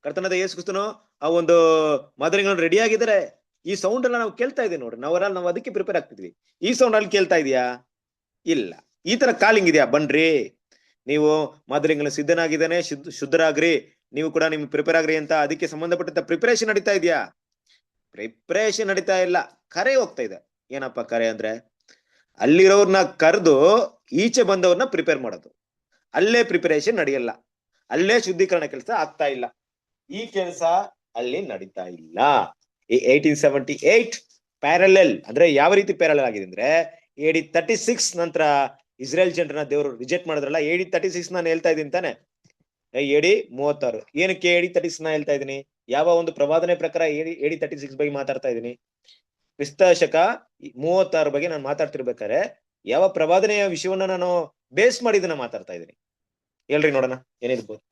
ಕರ್ತನಾದ ಯೇಸು ಕ್ರಿಸ್ತನು ಆ ಒಂದು ಮದರಿಂಗ್ ರೆಡಿ ಆಗಿದ್ದಾರೆ. ಈ ಸೌಂಡ್ ಎಲ್ಲ ನಾವು ಕೇಳ್ತಾ ಇದೀವಿ ನೋಡ್ರಿ. ನಾವು ಅದಕ್ಕೆ ಪ್ರಿಪೇರ್ ಆಗ್ತಿದ್ವಿ. ಈ ಸೌಂಡ್ ಅಲ್ಲಿ ಕೇಳ್ತಾ ಇದೆಯಾ? ಇಲ್ಲ. ಈ ತರ ಕಾಲಿಂಗ್ ಇದೆಯಾ? ಬನ್ರಿ, ನೀವು ಮದರಿಂಗ್ ಸಿದ್ಧನಾಗಿದ್ದಾನೆ, ಶುದ್ಧರಾಗ್ರಿ, ನೀವು ಕೂಡ ನಿಮ್ಗೆ ಪ್ರಿಪೇರ್ ಆಗ್ರಿ ಅಂತ ಅದಕ್ಕೆ ಸಂಬಂಧಪಟ್ಟಂತ ಪ್ರಿಪರೇಷನ್ ನಡೀತಾ ಇದೆಯಾ? ಪ್ರಿಪರೇಷನ್ ನಡೀತಾ ಇಲ್ಲ, ಕರೆ ಹೋಗ್ತಾ ಇದೆ. ಏನಪ್ಪಾ ಕರೆ ಅಂದ್ರೆ? ಅಲ್ಲಿರೋರ್ನ ಕರೆದು ಈಚೆ ಬಂದವ್ರನ್ನ ಪ್ರಿಪೇರ್ ಮಾಡೋದು. ಅಲ್ಲೇ ಪ್ರಿಪರೇಷನ್ ನಡೆಯಲ್ಲ, ಅಲ್ಲೇ ಶುದ್ಧೀಕರಣ ಕೆಲಸ ಆಗ್ತಾ ಇಲ್ಲ. ಈ ಕೆಲಸ ಅಲ್ಲಿ ನಡೀತಾ ಇಲ್ಲ. ಈ 1878 ಪ್ಯಾರಲೆಲ್ ಅಂದ್ರೆ ಯಾವ ರೀತಿ ಪ್ಯಾರಲೆಲ್ ಆಗಿದೆ ಅಂದ್ರೆ, AD 36 ನಂತರ ಇಸ್ರೇಲ್ ಜನರನ್ನ ದೇವರು ರಿಜೆಕ್ಟ್ ಮಾಡಿದ್ರಲ್ಲ, AD 36 ನಾನು ಹೇಳ್ತಾ ಇದ್ದೀನಿ ತಾನೆ, AD 36. ಏನಕ್ಕೆ AD 36 ನಾ ಹೇಳ್ತಾ ಇದೀನಿ? ಯಾವ ಒಂದು ಪ್ರವಾದನೆ ಪ್ರಕಾರ AD 36 ಬಗ್ಗೆ ಮಾತಾಡ್ತಾ ಇದೀನಿ? ಕ್ರಿಸ್ತ ಶಕ 36 ಬಗ್ಗೆ ನಾನು ಮಾತಾಡ್ತಿರ್ಬೇಕಾದ್ರೆ ಯಾವ ಪ್ರವಾದನೆಯ ವಿಷಯವನ್ನ ನಾನು ಬೇಸ್ ಮಾಡಿದನ್ನ ಮಾತಾಡ್ತಾ ಇದ್ದೀನಿ? ಹೇಳ್ರಿ ನೋಡೋಣ, ಏನಿರ್ಬೋದು?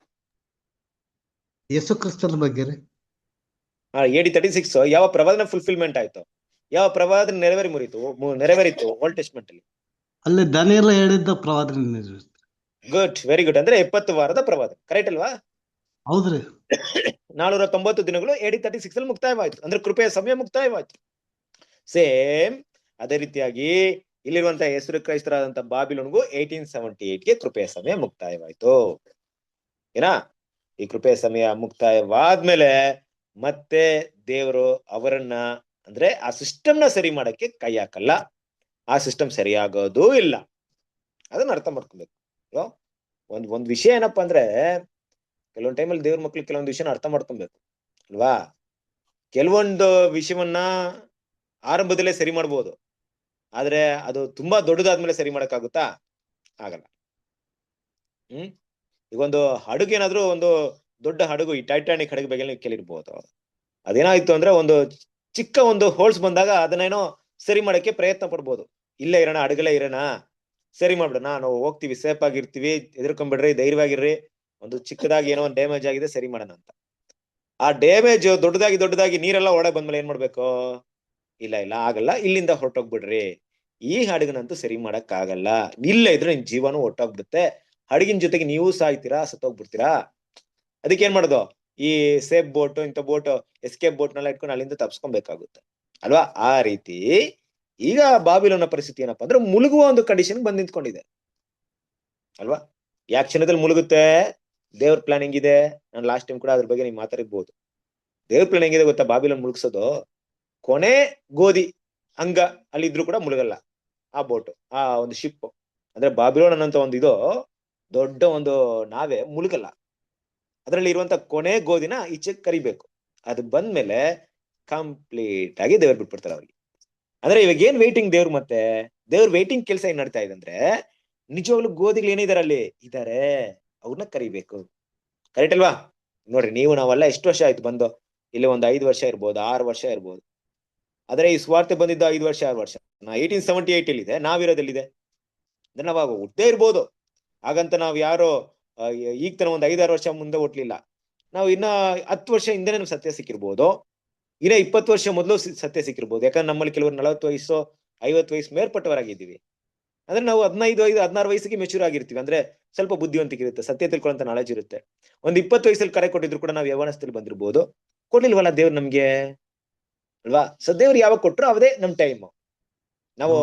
ಯೇಸು ಕ್ರಿಸ್ತನ ಬಗ್ಗೆ ರೀ. AD 36 ಯಾವ ಪ್ರವಾದನೆ ಫುಲ್ಫಿಲ್ಮೆಂಟ್ ಆಯ್ತು? ಯಾವ ಪ್ರವಾದನೆ ನೆರವೇರಿತು ಓಲ್ಡ್ ಟೆಸ್ಟ್ಮೆಂಟ್ ಅಲ್ಲಿ? ಅಲ್ಲಿ ದಾನಿಯೇಲ ಹೇಳಿದ್ದ ಪ್ರವಾದನೆ. Good, very good. ಅಂದ್ರೆ 70 ವಾರದ ಪ್ರವಾದನೆ, ಕರೆಕ್ಟ್ ಅಲ್ವಾ? ಹೌದ್ರಿ. 490 ದಿನಗಳು AD 36 ಅಲ್ಲಿ ಮುಕ್ತಾಯವಾಯ್ತು. ಅಂದ್ರೆ ಕೃಪೆಯ ಸಮಯ ಮುಕ್ತಾಯವಾಯ್ತು. ಸೇಮ್ ಅದೇ ರೀತಿಯಾಗಿ ಇಲ್ಲಿರುವಂತಹ ಹೆಸರು ಕ್ರೈಸ್ತರಾದಂತಹ ಬಾಬಿಲೋನ್ಗೂ 1878ಗೆ ಕೃಪೆಯ ಸಮಯ ಮುಕ್ತಾಯವಾಯ್ತು. ಏನಾ? ಈ ಕೃಪೆಯ ಸಮಯ ಮುಕ್ತಾಯವಾದ್ಮೇಲೆ ಮತ್ತೆ ದೇವರು ಅವರನ್ನ ಅಂದ್ರೆ ಆ ಸಿಸ್ಟಮ್ನ ಸರಿ ಮಾಡಕ್ಕೆ ಕೈ ಹಾಕಲ್ಲ. ಆ ಸಿಸ್ಟಮ್ ಸರಿಯಾಗೋದೂ ಇಲ್ಲ. ಅದನ್ನ ಅರ್ಥ ಮಾಡ್ಕೊಬೇಕು. ಒಂದ್ ವಿಷಯ ಏನಪ್ಪಾ ಅಂದ್ರೆ, ಕೆಲವೊಂದ್ ಟೈಮಲ್ಲಿ ದೇವ್ರ ಮಕ್ಳು ಕೆಲವೊಂದು ವಿಷಯನ ಅರ್ಥ ಮಾಡ್ಕೊಬೇಕು ಅಲ್ವಾ? ಕೆಲವೊಂದು ವಿಷಯವನ್ನ ಆರಂಭದಲ್ಲೇ ಸರಿ ಮಾಡ್ಬೋದು, ಆದ್ರೆ ಅದು ತುಂಬಾ ದೊಡ್ಡದಾದ್ಮೇಲೆ ಸರಿ ಮಾಡಕ್ಕಾಗುತ್ತಾ? ಆಗಲ್ಲ. ಈಗ ಒಂದು ಹಡಗು, ಏನಾದ್ರೂ ಒಂದು ದೊಡ್ಡ ಹಡಗು, ಈ ಟೈಟಾನಿಕ್ ಹಡಗು ಬಗ್ಗೆ ನೀವು ಕೇಳಿರ್ಬೋದು. ಅದೇನಾಯ್ತು ಅಂದ್ರೆ, ಒಂದು ಚಿಕ್ಕ ಒಂದು ಹೋಲ್ಸ್ ಬಂದಾಗ ಅದನ್ನೇನೋ ಸರಿ ಮಾಡಕ್ಕೆ ಪ್ರಯತ್ನ ಪಡ್ಬೋದು. ಇಲ್ಲೇ ಇರೋಣ, ಹಡಗಲೇ ಇರೋಣ, ಸರಿ ಮಾಡ್ಬಿಡೋಣ, ನಾವು ಹೋಗ್ತೀವಿ, ಸೇಫ್ ಆಗಿರ್ತೀವಿ, ಎದುರ್ಕೊಂಡ್ಬಿಡ್ರಿ, ಧೈರ್ಯವಾಗಿರ್ರಿ, ಒಂದು ಚಿಕ್ಕದಾಗಿ ಏನೋ ಒಂದು ಡ್ಯಾಮೇಜ್ ಆಗಿದೆ, ಸರಿ ಮಾಡೋಣ ಅಂತ. ಆ ಡ್ಯಾಮೇಜ್ ದೊಡ್ಡದಾಗಿ ನೀರೆಲ್ಲ ಒಳಗೆ ಬಂದ್ಮೇಲೆ ಏನ್ ಮಾಡ್ಬೇಕು? ಇಲ್ಲ ಆಗಲ್ಲ, ಇಲ್ಲಿಂದ ಹೊರಟೋಗ್ಬಿಡ್ರಿ, ಈ ಹಡಗನಂತೂ ಸರಿ ಮಾಡಕ್ ಆಗಲ್ಲ, ಇಲ್ಲ ಇದ್ರೆ ನಿನ್ ಜೀವನೂ ಹೊಟ್ಟೋಗ್ಬಿಡುತ್ತೆ, ಹಡಗಿನ ಜೊತೆಗೆ ನೀವು ಸಾಯ್ತೀರಾ, ಸತ್ತೋಗ್ಬಿಡ್ತೀರಾ. ಅದಕ್ಕೆ ಏನ್ ಮಾಡೋದು? ಈ ಸೇಫ್ ಬೋಟ್, ಇಂಥ ಬೋಟ್, ಎಸ್ಕೇಪ್ ಬೋಟ್ನೆಲ್ಲ ಇಟ್ಕೊಂಡು ಅಲ್ಲಿಂದ ತಪ್ಸ್ಕೊಬೇಕಾಗುತ್ತೆ ಅಲ್ವಾ? ಆ ರೀತಿ ಈಗ ಬಾಬಿಲೋನ ಪರಿಸ್ಥಿತಿ ಏನಪ್ಪಾ ಅಂದ್ರೆ, ಮುಳುಗುವ ಒಂದು ಕಂಡೀಷನ್ ಬಂದ್ ನಿಂತ್ಕೊಂಡಿದೆ ಅಲ್ವಾ? ಯಾಕೆ ಕ್ಷಣದಲ್ಲಿ ಮುಳುಗುತ್ತೆ? ದೇವ್ರ ಪ್ಲಾನ್ ಹೆಂಗಿದೆ? ನಾನು ಲಾಸ್ಟ್ ಟೈಮ್ ಕೂಡ ಅದ್ರ ಬಗ್ಗೆ ನೀವು ಮಾತಾಡಿರ್ಬೋದು. ದೇವ್ರ ಪ್ಲಾನ್ ಹೆಂಗಿದೆ ಗೊತ್ತಾ? ಬಾಬಿಲೋನ್ ಮುಳುಗ್ಸೋದು, ಕೊನೆ ಗೋಧಿ ಅಂಗ ಅಲ್ಲಿದ್ರು ಕೂಡ ಮುಳುಗಲ್ಲ ಆ ಬೋಟ್, ಆ ಒಂದು ಶಿಪ್. ಅಂದ್ರೆ ಬಾಬಿಲೋನ್ ಅನ್ನೋಂತ ಒಂದು ಇದು ದೊಡ್ಡ ಒಂದು ನಾವೇ ಮುಳುಗಲ್ಲ. ಅದರಲ್ಲಿ ಇರುವಂತ ಕೊನೆ ಗೋಧಿನ ಈಚೆ ಕರಿಬೇಕು. ಅದು ಬಂದ್ಮೇಲೆ ಕಂಪ್ಲೀಟ್ ಆಗಿ ದೇವ್ರು ಬಿಟ್ಬಿಡ್ತಾರೆ ಅವ್ರಿಗೆ. ಅಂದ್ರೆ ಇವಾಗ ಏನ್ ವೇಟಿಂಗ್ ದೇವ್ರು? ಮತ್ತೆ ದೇವ್ರ ವೇಟಿಂಗ್ ಕೆಲಸ ಏನ್ ನಡ್ತಾ ಇದೆ ಅಂದ್ರೆ, ನಿಜವಾಗ್ಲೂ ಗೋಧಿಗಳು ಏನಿದಾರೆ ಅಲ್ಲಿ ಇದಾರೆ, ಅವ್ರನ್ನ ಕರಿಬೇಕು. ಕರೆಕ್ಟ್ ಅಲ್ವಾ? ನೋಡ್ರಿ, ನೀವು ನಾವೆಲ್ಲ ಎಷ್ಟು ವರ್ಷ ಆಯ್ತು ಬಂದು? ಇಲ್ಲಿ ಒಂದು 5 ವರ್ಷ ಇರ್ಬೋದು, 6 ವರ್ಷ ಇರ್ಬೋದು. ಆದ್ರೆ ಈ ಸ್ವಾರ್ಥ ಬಂದಿದ್ದು 5 ವರ್ಷ 6 ವರ್ಷ. 1878 ಇದೆ, ನಾವಿರೋದೆಲ್ಲಿದೆ? ಅಂದ್ರೆ ನಾವ್ ಹುಟ್ಟೇ ಇರ್ಬೋದು, ಹಾಗಂತ ನಾವ್ ಯಾರೋ ಈಗ ತನ ಒಂದ್ 5-6 ವರ್ಷ ಮುಂದೆ ಹುಟ್ಲಿಲ್ಲ. ನಾವು ಇನ್ನ 10 ವರ್ಷ ಹಿಂದೆನೆ ನಮ್ಗೆ ಸತ್ಯ ಸಿಕ್ಕಿರ್ಬೋದು, ಇನ್ನ 20 ವರ್ಷ ಮೊದಲು ಸತ್ಯ ಸಿಕ್ಕಿರ್ಬೋದು. ಯಾಕಂದ್ರೆ ನಮ್ಮಲ್ಲಿ ಕೆಲವರು 40 ವಯಸ್ಸು 50 ವಯಸ್ಸು ಮೇಲ್ಪಟ್ಟವರಾಗಿದ್ದೀವಿ. ಅಂದ್ರೆ ನಾವು 15-16 ವಯಸ್ಸಿಗೆ ಮೆಚೂರ್ ಆಗಿರ್ತೀವಿ. ಅಂದ್ರೆ ಸ್ವಲ್ಪ ಬುದ್ಧಿವಂತಿಕೆ ಇರುತ್ತೆ, ಸತ್ಯ ತಿಳ್ಕೊಳ್ಳೋಂತ ನಾಲೆಜ್ ಇರುತ್ತೆ. ಒಂದ್ 20 ವಯಸ್ಸಲ್ಲಿ ಕರೆ ಕೊಟ್ಟಿದ್ರು ಕೂಡ ನಾವು ಯೌವನಸ್ಥದಲ್ಲಿ ಬಂದಿರ್ಬೋದು. ಕೊಡ್ಲಿಲ್ವಲ್ಲ ದೇವ್ರು ನಮ್ಗೆ ಅಲ್ವಾ? ಸೊ ದೇವ್ರು ಯಾವಾಗ ಕೊಟ್ರು ಅವದೇ ನಮ್ ಟೈಮ್. ನಾವು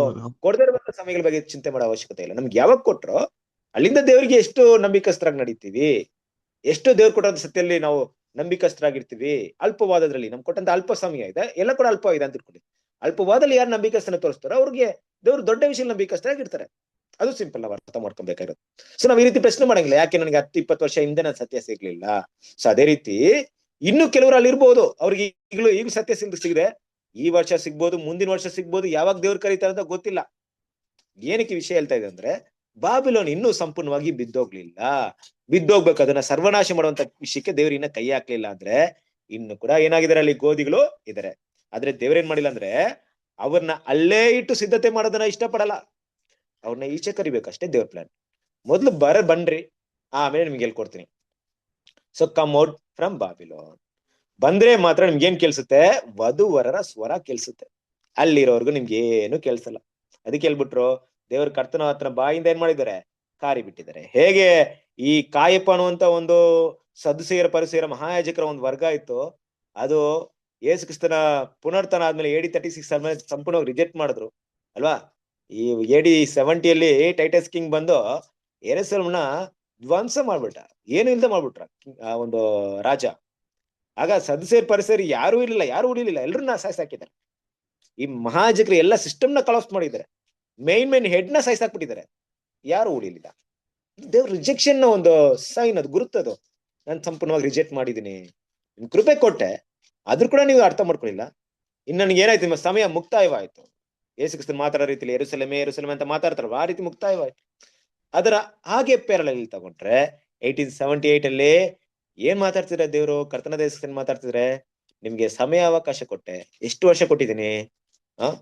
ಕೊಡದೇ ಇರುವಂತ ಸಮಯಗಳ ಬಗ್ಗೆ ಚಿಂತೆ ಮಾಡೋ ಅವಶ್ಯಕತೆ ಇಲ್ಲ. ನಮ್ಗೆ ಯಾವಾಗ ಕೊಟ್ರೋ ಅಲ್ಲಿಂದ ದೇವರಿಗೆ ಎಷ್ಟು ನಂಬಿಕಸ್ಥರಾಗಿ ನಡೀತೀವಿ, ಎಷ್ಟು ದೇವ್ರು ಕೊಟ್ಟಂತ ಸತ್ಯಲ್ಲಿ ನಾವು ನಂಬಿಕಸ್ಥರಾಗಿರ್ತೀವಿ. ಅಲ್ಪವಾದದ್ರಲ್ಲಿ ನಮ್ಗೆ ಕೊಟ್ಟಂತ ಅಲ್ಪ ಸಮಯ ಇದೆ, ಎಲ್ಲ ಕೂಡ ಅಲ್ಪ ಇದೆ ಅಂತ ತಿಳ್ಕೊಳ್ಳಿ. ಅಲ್ಪವಾದಲ್ಲಿ ಯಾರು ನಂಬಿಕಸ್ಥನ ತೋರಿಸ್ತಾರೋ ಅವ್ರಿಗೆ ದೇವ್ರು ದೊಡ್ಡ ವಿಷಯ ನಂಬಿಕಸ್ಥರಾಗಿರ್ತಾರೆ. ಅದು ಸಿಂಪಲ್, ನಾವು ಅರ್ಥ ಮಾಡ್ಕೊಬೇಕಾಗಿರೋದು. ಸೊ ನಾವ್ ಈ ರೀತಿ ಪ್ರಶ್ನೆ ಮಾಡಂಗಿಲ್ಲ, ಯಾಕೆ ನನಗೆ 10-20 ವರ್ಷ ಹಿಂದೆ ನಾನು ಸತ್ಯ ಸಿಗ್ಲಿಲ್ಲ. ಸೊ ಅದೇ ರೀತಿ ಇನ್ನು ಕೆಲವರು ಅಲ್ಲಿ ಇರ್ಬೋದು, ಅವ್ರಿಗೆ ಈಗಲೂ ಸತ್ಯ ಸಿಗದೆ, ಈ ವರ್ಷ ಸಿಗ್ಬೋದು, ಮುಂದಿನ ವರ್ಷ ಸಿಗ್ಬೋದು, ಯಾವಾಗ ದೇವ್ರು ಕರೀತಾರೆ ಅಂತ ಗೊತ್ತಿಲ್ಲ. ಏನಕ್ಕೆ ವಿಷಯ ಹೇಳ್ತಾ ಇದೆ ಅಂದ್ರೆ, ಬಾಬಿಲೋನ್ ಇನ್ನೂ ಸಂಪೂರ್ಣವಾಗಿ ಬಿದ್ದೋಗ್ಬೇಕು, ಅದನ್ನ ಸರ್ವನಾಶ ಮಾಡುವಂತ ವಿಷಯಕ್ಕೆ ದೇವ್ರ ಇನ್ನ ಕೈ ಹಾಕ್ಲಿಲ್ಲ ಅಂದ್ರೆ, ಇನ್ನು ಕೂಡ ಏನಾಗಿದ್ದಾರೆ ಅಲ್ಲಿ ಗೋಧಿಗಳು ಇದಾರೆ. ಆದ್ರೆ ದೇವ್ರೇನ್ ಮಾಡಿಲ್ಲ ಅಂದ್ರೆ, ಅವ್ರನ್ನ ಅಲ್ಲೇ ಇಟ್ಟು ಸಿದ್ಧತೆ ಮಾಡೋದನ್ನ ಇಷ್ಟಪಡಲ್ಲ, ಅವ್ರನ್ನ ಈಚೆ ಕರಿಬೇಕಷ್ಟೇ ದೇವ್ರ ಪ್ಲಾನ್. ಮೊದ್ಲು ಬನ್ರಿ, ಆಮೇಲೆ ನಿಮ್ಗೆ ಹೇಳ್ಕೊಡ್ತೀನಿ. So come out from Babylon. ಬಂದ್ರೆ ಮಾತ್ರ ನಿಮ್ಗೆ ಏನ್ ಕೆಲ್ಸುತ್ತೆ? ವಧುವರರ ಸ್ವರ ಕೆಲ್ಸುತ್ತೆ. ಅಲ್ಲಿರೋರ್ಗು ನಿಮ್ಗೆ ಏನು ಕೆಲ್ಸಲ್ಲ. ಅದಕ್ಕೆ ಹೇಳ್ಬಿಟ್ರು, ದೇವ್ರ ಕರ್ತನ ಹತ್ರ ಬಾಯಿಂದ ಏನ್ ಮಾಡಿದ್ದಾರೆ? ಕಾರಿ ಬಿಟ್ಟಿದ್ದಾರೆ. ಹೇಗೆ ಈ ಕಾಯಪ್ಪ ಅನ್ನುವಂತ ಒಂದು ಸದುಸೇರ ಪರಿಸೇರ ಮಹಾಯಾಜಕರ ಒಂದು ವರ್ಗ ಇತ್ತು, ಅದು ಯೇಸು ಕ್ರಿಸ್ತನ ಪುನರ್ತನ ಆದ್ಮೇಲೆ AD 36 ಆದ್ಮೇಲೆ ಸಂಪೂರ್ಣವಾಗಿ ರಿಜೆಕ್ಟ್ ಮಾಡಿದ್ರು ಅಲ್ವಾ? ಈ AD 70 ಟೈಟಸ್ ಕಿಂಗ್ ಬಂದು ಯೆರೂಸಲೇಮ್ನ ಧ್ವಂಸ ಮಾಡ್ಬಿಟ್ಟ, ಏನು ಇಲ್ದೆ ಮಾಡ್ಬಿಟ್ರ ಆ ಒಂದು ರಾಜ. ಆಗ ಸದಸ್ಯರ ಪರಿಸರ ಯಾರು ಇರ್ಲಿಲ್ಲ, ಯಾರು ಉಳಿಲಿಲ್ಲ, ಎಲ್ರನ್ನ ಸಾಕಿದ್ದಾರೆ. ಈ ಮಹಾಯಾಜಕರು ಎಲ್ಲ ಸಿಸ್ಟಮ್ನ ಕಲಾಪ್ಸ್ ಮಾಡಿದ್ದಾರೆ. ಮೇನ್ ಹೆಡ್ ನ ಸಾಯಿಸಾಕ್ಬಿಟ್ಟಿದ್ದಾರೆ, ಯಾರು ಉಳಿಲಿಲ್ಲ. ದೇವ್ರ ರಿಜೆಕ್ಷನ್ ಒಂದು ಸೈನ್, ಅದು ಗುರುತದು. ನಾನು ಸಂಪೂರ್ಣವಾಗಿ ರಿಜೆಕ್ಟ್ ಮಾಡಿದೀನಿ, ನಿಮ್ ಕೃಪೆ ಕೊಟ್ಟೆ, ಅದ್ರ ಕೂಡ ನೀವು ಅರ್ಥ ಮಾಡ್ಕೊಳ್ಳಿಲ್ಲ. ಇನ್ನು ನನಗೆ ಏನಾಯ್ತು, ನಿಮ್ಮ ಸಮಯ ಮುಕ್ತಾಯವಾಯ್ತು. ಯೇಸು ಕ್ರಿಸ್ತನ್ ಮಾತಾಡೋ ರೀತಿಲಿ ಯೆರೂಸಲೇಮೇ ಯೆರೂಸಲೇಮೇ ಅಂತ ಮಾತಾಡ್ತಾರಲ್ಲ, ಆ ರೀತಿ ಮುಕ್ತಾಯವಾಯ್ತು. ಅದರ ಹಾಗೆ ಪ್ಯಾರಲಲ್ ತಗೊಂಡ್ರೆ 1878 ಅಲ್ಲಿ ಏನ್ ಮಾತಾಡ್ತಿದ್ರೆ ದೇವ್ರು, ಕರ್ತನ ಯೇಸು ಮಾತಾಡ್ತಿದ್ರೆ, ನಿಮ್ಗೆ ಸಮಯ ಅವಕಾಶ ಕೊಟ್ಟೆ. ಎಷ್ಟು ವರ್ಷ ಕೊಟ್ಟಿದ್ದೀನಿ?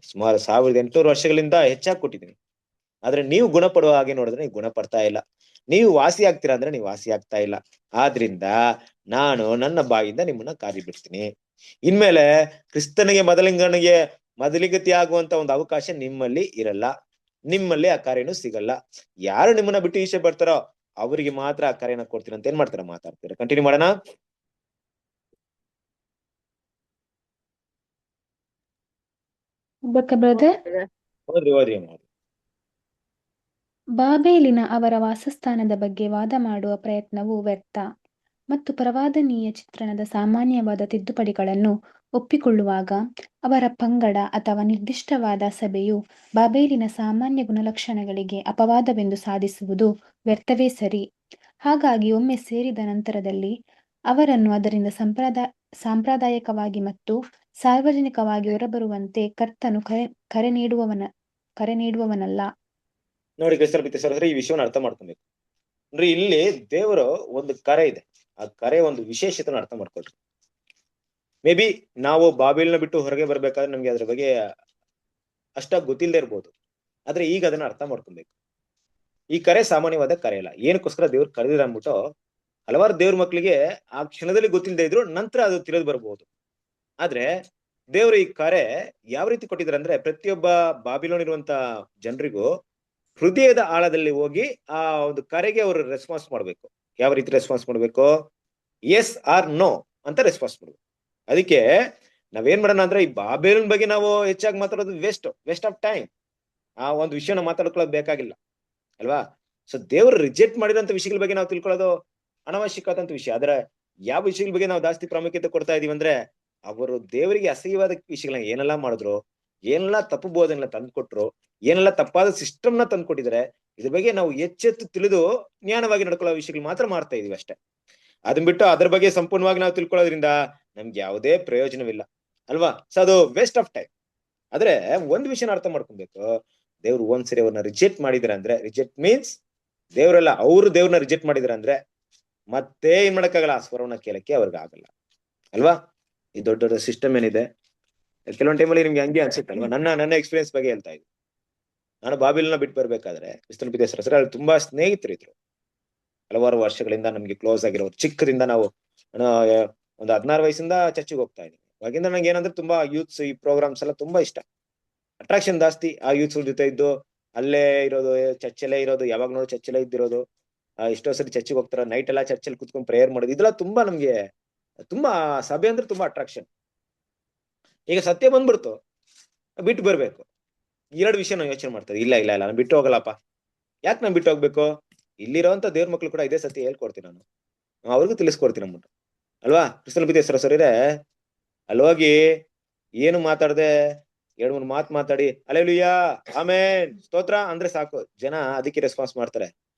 ಸುಮಾರು 1800 ವರ್ಷಗಳಿಂದ ಹೆಚ್ಚಾಗಿ ಕೊಟ್ಟಿದ್ದೀನಿ. ಆದ್ರೆ ನೀವು ಗುಣಪಡುವ ಹಾಗೆ ನೋಡಿದ್ರೆ ನೀವು ಗುಣಪಡ್ತಾ ಇಲ್ಲ. ನೀವು ವಾಸಿ ಆಗ್ತೀರಾ ಅಂದ್ರೆ ನೀವು ವಾಸಿ ಆಗ್ತಾ ಇಲ್ಲ. ಆದ್ರಿಂದ ನಾನು ನನ್ನ ಬಾಯಿಂದ ನಿಮ್ಮನ್ನ ಕಾರಿ ಬಿಡ್ತೀನಿ. ಇನ್ಮೇಲೆ ಕ್ರಿಸ್ತನಿಗೆ ಮೊದಲಿಗತಿ ಆಗುವಂತ ಒಂದು ಅವಕಾಶ ನಿಮ್ಮಲ್ಲಿ ಇರಲ್ಲ, ನಿಮ್ಮಲ್ಲಿ ಆ ಕಾರ್ಯನೂ ಸಿಗಲ್ಲ. ಯಾರು ನಿಮ್ಮನ್ನ ಬಿಟ್ಟು ಈಚೆ ಬರ್ತಾರೋ ಅವರಿಗೆ ಮಾತ್ರ ಆ ಕಾರ್ಯನ ಕೊಡ್ತೀನಿ ಅಂತ ಏನ್ ಮಾಡ್ತಾರ, ಮಾತಾಡ್ತೀರಾ. ಕಂಟಿನ್ಯೂ ಮಾಡೋಣ. ಬ್ರದರ್, ಓದ್ರಿ. ಬಾಬೇಲಿನ ಅವರ ವಾಸಸ್ಥಾನದ ಬಗ್ಗೆ ವಾದ ಮಾಡುವ ಪ್ರಯತ್ನವು ವ್ಯರ್ಥ ಮತ್ತು ಪ್ರವಾದನೀಯ ಚಿತ್ರಣದ ಸಾಮಾನ್ಯವಾದ ತಿದ್ದುಪಡಿಗಳನ್ನು ಒಪ್ಪಿಕೊಳ್ಳುವಾಗ ಅವರ ಪಂಗಡ ಅಥವಾ ನಿರ್ದಿಷ್ಟವಾದ ಸಭೆಯು ಬಾಬೇಲಿನ ಸಾಮಾನ್ಯ ಗುಣಲಕ್ಷಣಗಳಿಗೆ ಅಪವಾದವೆಂದು ಸಾಧಿಸುವುದು ವ್ಯರ್ಥವೇ ಸರಿ. ಹಾಗಾಗಿ ಒಮ್ಮೆ ಸೇರಿದ ನಂತರದಲ್ಲಿ ಅವರನ್ನು ಅದರಿಂದ ಸಾಂಪ್ರದಾಯಿಕವಾಗಿ ಮತ್ತು ಸಾರ್ವಜನಿಕವಾಗಿ ಹೊರಬರುವಂತೆ ಕರ್ತನು ಕರೆ ನೀಡುವವನಲ್ಲ. ನೋಡಿ ಕ್ರಿಸ್ತನ ಈ ವಿಷಯವನ್ನು ಅರ್ಥ ಮಾಡ್ಕೊಬೇಕು. ಅಂದ್ರೆ ಇಲ್ಲಿ ದೇವರು ಒಂದು ಕರೆ ಇದೆ, ಆ ಕರೆ ಒಂದು ವಿಶೇಷತೆಯನ್ನು ಅರ್ಥ ಮಾಡ್ಕೊಳ್ರಿ. ಮೇ ಬಿ ನಾವು ಬಾಬಿಲ್ನ ಬಿಟ್ಟು ಹೊರಗೆ ಬರ್ಬೇಕಾದ್ರೆ ನಮ್ಗೆ ಅದ್ರ ಬಗ್ಗೆ ಅಷ್ಟಾಗಿ ಗೊತ್ತಿಲ್ಲದೆ ಇರ್ಬೋದು, ಆದ್ರೆ ಈಗ ಅದನ್ನ ಅರ್ಥ ಮಾಡ್ಕೊಬೇಕು. ಈ ಕರೆ ಸಾಮಾನ್ಯವಾದ ಕರೆ ಅಲ್ಲ. ಏನಕ್ಕೋಸ್ಕರ ದೇವ್ರು ಕರೆದಿರ ಅಂದ್ಬಿಟ್ಟು ಹಲವಾರು ದೇವ್ರ ಮಕ್ಳಿಗೆ ಆ ಕ್ಷಣದಲ್ಲಿ ಗೊತ್ತಿಲ್ಲದೆ ಇದ್ರು, ನಂತರ ಅದು ತಿಳಿದು ಬರ್ಬೋದು. ಆದ್ರೆ ದೇವ್ರು ಈ ಕರೆ ಯಾವ ರೀತಿ ಕೊಟ್ಟಿದ್ದಾರೆ ಅಂದ್ರೆ, ಪ್ರತಿಯೊಬ್ಬ ಬಾಬಿಲೋನ್ ಇರುವಂತ ಜನರಿಗೂ ಹೃದಯದ ಆಳದಲ್ಲಿ ಹೋಗಿ ಆ ಒಂದು ಕರೆಗೆ ಅವರು ರೆಸ್ಪಾನ್ಸ್ ಮಾಡ್ಬೇಕು. ಯಾವ ರೀತಿ ರೆಸ್ಪಾನ್ಸ್ ಮಾಡ್ಬೇಕು? ಎಸ್ ಆರ್ ನೋ ಅಂತ ರೆಸ್ಪಾನ್ಸ್ ಮಾಡ್ಬೇಕು. ಅದಕ್ಕೆ ನಾವೇನ್ ಮಾಡೋಣ ಅಂದ್ರೆ, ಈ ಬಾಬೇಲಿನ ಬಗ್ಗೆ ನಾವು ಹೆಚ್ಚಾಗಿ ಮಾತಾಡೋದು ವೇಸ್ಟ್ ಆಫ್ ಟೈಮ್. ಆ ಒಂದು ವಿಷಯನ ಮಾತಾಡ್ಕೊಳ್ಳೋದು ಬೇಕಾಗಿಲ್ಲ ಅಲ್ವಾ? ಸೊ ದೇವ್ರು ರಿಜೆಕ್ಟ್ ಮಾಡಿರೋಂಥ ವಿಷಯಗಳ ಬಗ್ಗೆ ನಾವು ತಿಳ್ಕೊಳ್ಳೋದು ಅನವಶ್ಯಕವಾದಂತ ವಿಷಯ. ಆದ್ರೆ ಯಾವ ವಿಷಯಗಳ ಬಗ್ಗೆ ನಾವು ಜಾಸ್ತಿ ಪ್ರಾಮುಖ್ಯತೆ ಕೊಡ್ತಾ ಇದೀವಿ ಅಂದ್ರೆ, ಅವರು ದೇವರಿಗೆ ಅಸಹ್ಯವಾದ ವಿಷಯಗಳನ್ನ ಏನೆಲ್ಲಾ ಮಾಡಿದ್ರು, ಏನೆಲ್ಲಾ ತಪ್ಪು ಬೋಧನೆಗಳನ್ನ ತಂದ್ಕೊಟ್ರು, ಏನೆಲ್ಲ ತಪ್ಪಾದ ಸಿಸ್ಟಮ್ನ ತಂದ್ಕೊಟ್ಟಿದ್ದಾರೆ, ಇದ್ರ ಬಗ್ಗೆ ನಾವು ಎಚ್ಚೆತ್ತು ತಿಳಿದು ಜ್ಞಾನವಾಗಿ ನಡ್ಕೊಳ್ಳೋ ವಿಷಯಗಳು ಮಾತ್ರ ಮಾಡ್ತಾ ಇದೀವಿ ಅಷ್ಟೇ. ಅದನ್ ಬಿಟ್ಟು ಅದ್ರ ಬಗ್ಗೆ ಸಂಪೂರ್ಣವಾಗಿ ನಾವು ತಿಳ್ಕೊಳ್ಳೋದ್ರಿಂದ ನಮ್ಗೆ ಯಾವುದೇ ಪ್ರಯೋಜನವಿಲ್ಲ ಅಲ್ವಾ? ಸೊ ಅದು ವೇಸ್ಟ್ ಆಫ್ ಟೈಮ್. ಆದ್ರೆ ಒಂದ್ ವಿಷಯನ ಅರ್ಥ ಮಾಡ್ಕೊಬೇಕು, ದೇವ್ರು ಒಂದ್ಸರಿ ಅವ್ರನ್ನ ರಿಜೆಕ್ಟ್ ಮಾಡಿದಾರೆ ಅಂದ್ರೆ, ರಿಜೆಕ್ಟ್ ಮೀನ್ಸ್ ದೇವ್ರೆಲ್ಲ ಅವ್ರು ದೇವ್ರನ್ನ ರಿಜೆಕ್ಟ್ ಮಾಡಿದಾರೆ ಅಂದ್ರೆ ಮತ್ತೆ ಏನ್ ಮಾಡಕ್ಕಾಗಲ್ಲ, ಆ ಸ್ವರವನ್ನ ಕೇಳಕ್ಕೆ ಅವ್ರಿಗೆ ಆಗಲ್ಲ ಅಲ್ವಾ? ಈ ದೊಡ್ಡ ದೊಡ್ಡ ಸಿಸ್ಟಮ್ ಏನಿದೆ, ಕೆಲವೊಂದು ಟೈಮಲ್ಲಿ ನಿಮ್ಗೆ ಹಂಗೆ ಅನ್ಸುತ್ತೆ ಅಲ್ವಾ? ನನ್ನ ಎಕ್ಸ್ಪೀರಿಯನ್ಸ್ ಬಗ್ಗೆ ಹೇಳ್ತಾ ಇದ್ದೀನಿ. ನಾನು ಬಾಬಿಲನ್ನ ಬಿಟ್ಟು ಬರ್ಬೇಕಾದ್ರೆ ಕ್ರಿಸ್ತನ ಪಿತೇಶ್ವರ ಅಲ್ಲಿ ತುಂಬಾ ಸ್ನೇಹಿತರಿದ್ರು, ಹಲವಾರು ವರ್ಷಗಳಿಂದ ನಮ್ಗೆ ಕ್ಲೋಸ್ ಆಗಿರೋರು. ಚಿಕ್ಕದಿಂದ ನಾವು ಒಂದು 16 ವಯಸ್ಸಿಂದ ಚರ್ಚಿಗೆ ಹೋಗ್ತಾ ಇದೀನಿ. ಅವಾಗಿಂದ ನಂಗೆ ಏನಂದ್ರೆ ತುಂಬಾ ಯೂತ್ಸ್ ಈ ಪ್ರೋಗ್ರಾಮ್ಸ್ ಎಲ್ಲ ತುಂಬಾ ಇಷ್ಟ, ಅಟ್ರಾಕ್ಷನ್ ಜಾಸ್ತಿ. ಆ ಯೂತ್ಸ್ ಜೊತೆ ಇದ್ದು ಅಲ್ಲೇ ಇರೋದು, ಚರ್ಚಲ್ಲೇ ಇರೋದು, ಯಾವಾಗ ನೋಡು ಚರ್ಚಲ್ಲೇ ಇದ್ದಿರೋದು. ಎಷ್ಟೋ ಸರಿ ಚರ್ಚಿಗೆ ಹೋಗ್ತಾರ, ನೈಟ್ ಎಲ್ಲ ಚರ್ಚಲ್ಲಿ ಕುತ್ಕೊಂಡು ಪ್ರೇಯರ್ ಮಾಡೋದು, ಇದೆಲ್ಲ ತುಂಬಾ ನಮ್ಗೆ ತುಂಬಾ ಸಭೆ ಅಂದ್ರೆ ತುಂಬಾ ಅಟ್ರಾಕ್ಷನ್. ಈಗ ಸತ್ಯ ಬಂದ್ಬಿಡ್ತು, ಬಿಟ್ಟು ಬರ್ಬೇಕು. 2 ವಿಷಯ ನಾವು ಯೋಚನೆ ಮಾಡ್ತಾರೆ, ಇಲ್ಲ ನಾನು ಬಿಟ್ಟು ಹೋಗಲ್ಲಪ್ಪ. ಯಾಕೆ ನಾನು ಬಿಟ್ಟು ಹೋಗ್ಬೇಕು? ಇಲ್ಲಿರೋಂಥ ದೇವ್ರ ಮಕ್ಳು ಕೂಡ ಇದೇ ಸತ್ಯ ಹೇಳ್ಕೊಡ್ತೀನಿ, ನಾನು ಅವ್ರಿಗೂ ತಿಳಿಸ್ಕೊಡ್ತೀನಿ ಅಂದ್ಬಿಟ್ಟು ಅಲ್ವಾ? ಕ್ರಿಸ್ತನ ಪಿತೇಶ್ವರ ಸರಿರೆ ಅಲ್ಲೋಗಿ ಏನು ಮಾತಾಡದೆ 2-3 ಮಾತು ಮಾತಾಡಿ ಹಲ್ಲೆಲೂಯಾ ಆಮೆನ್ ಸ್ತೋತ್ರ ಅಂದ್ರೆ ಸಾಕು, ಜನ ಅದಕ್ಕೆ ರೆಸ್ಪಾನ್ಸ್ ಮಾಡ್ತಾರೆ.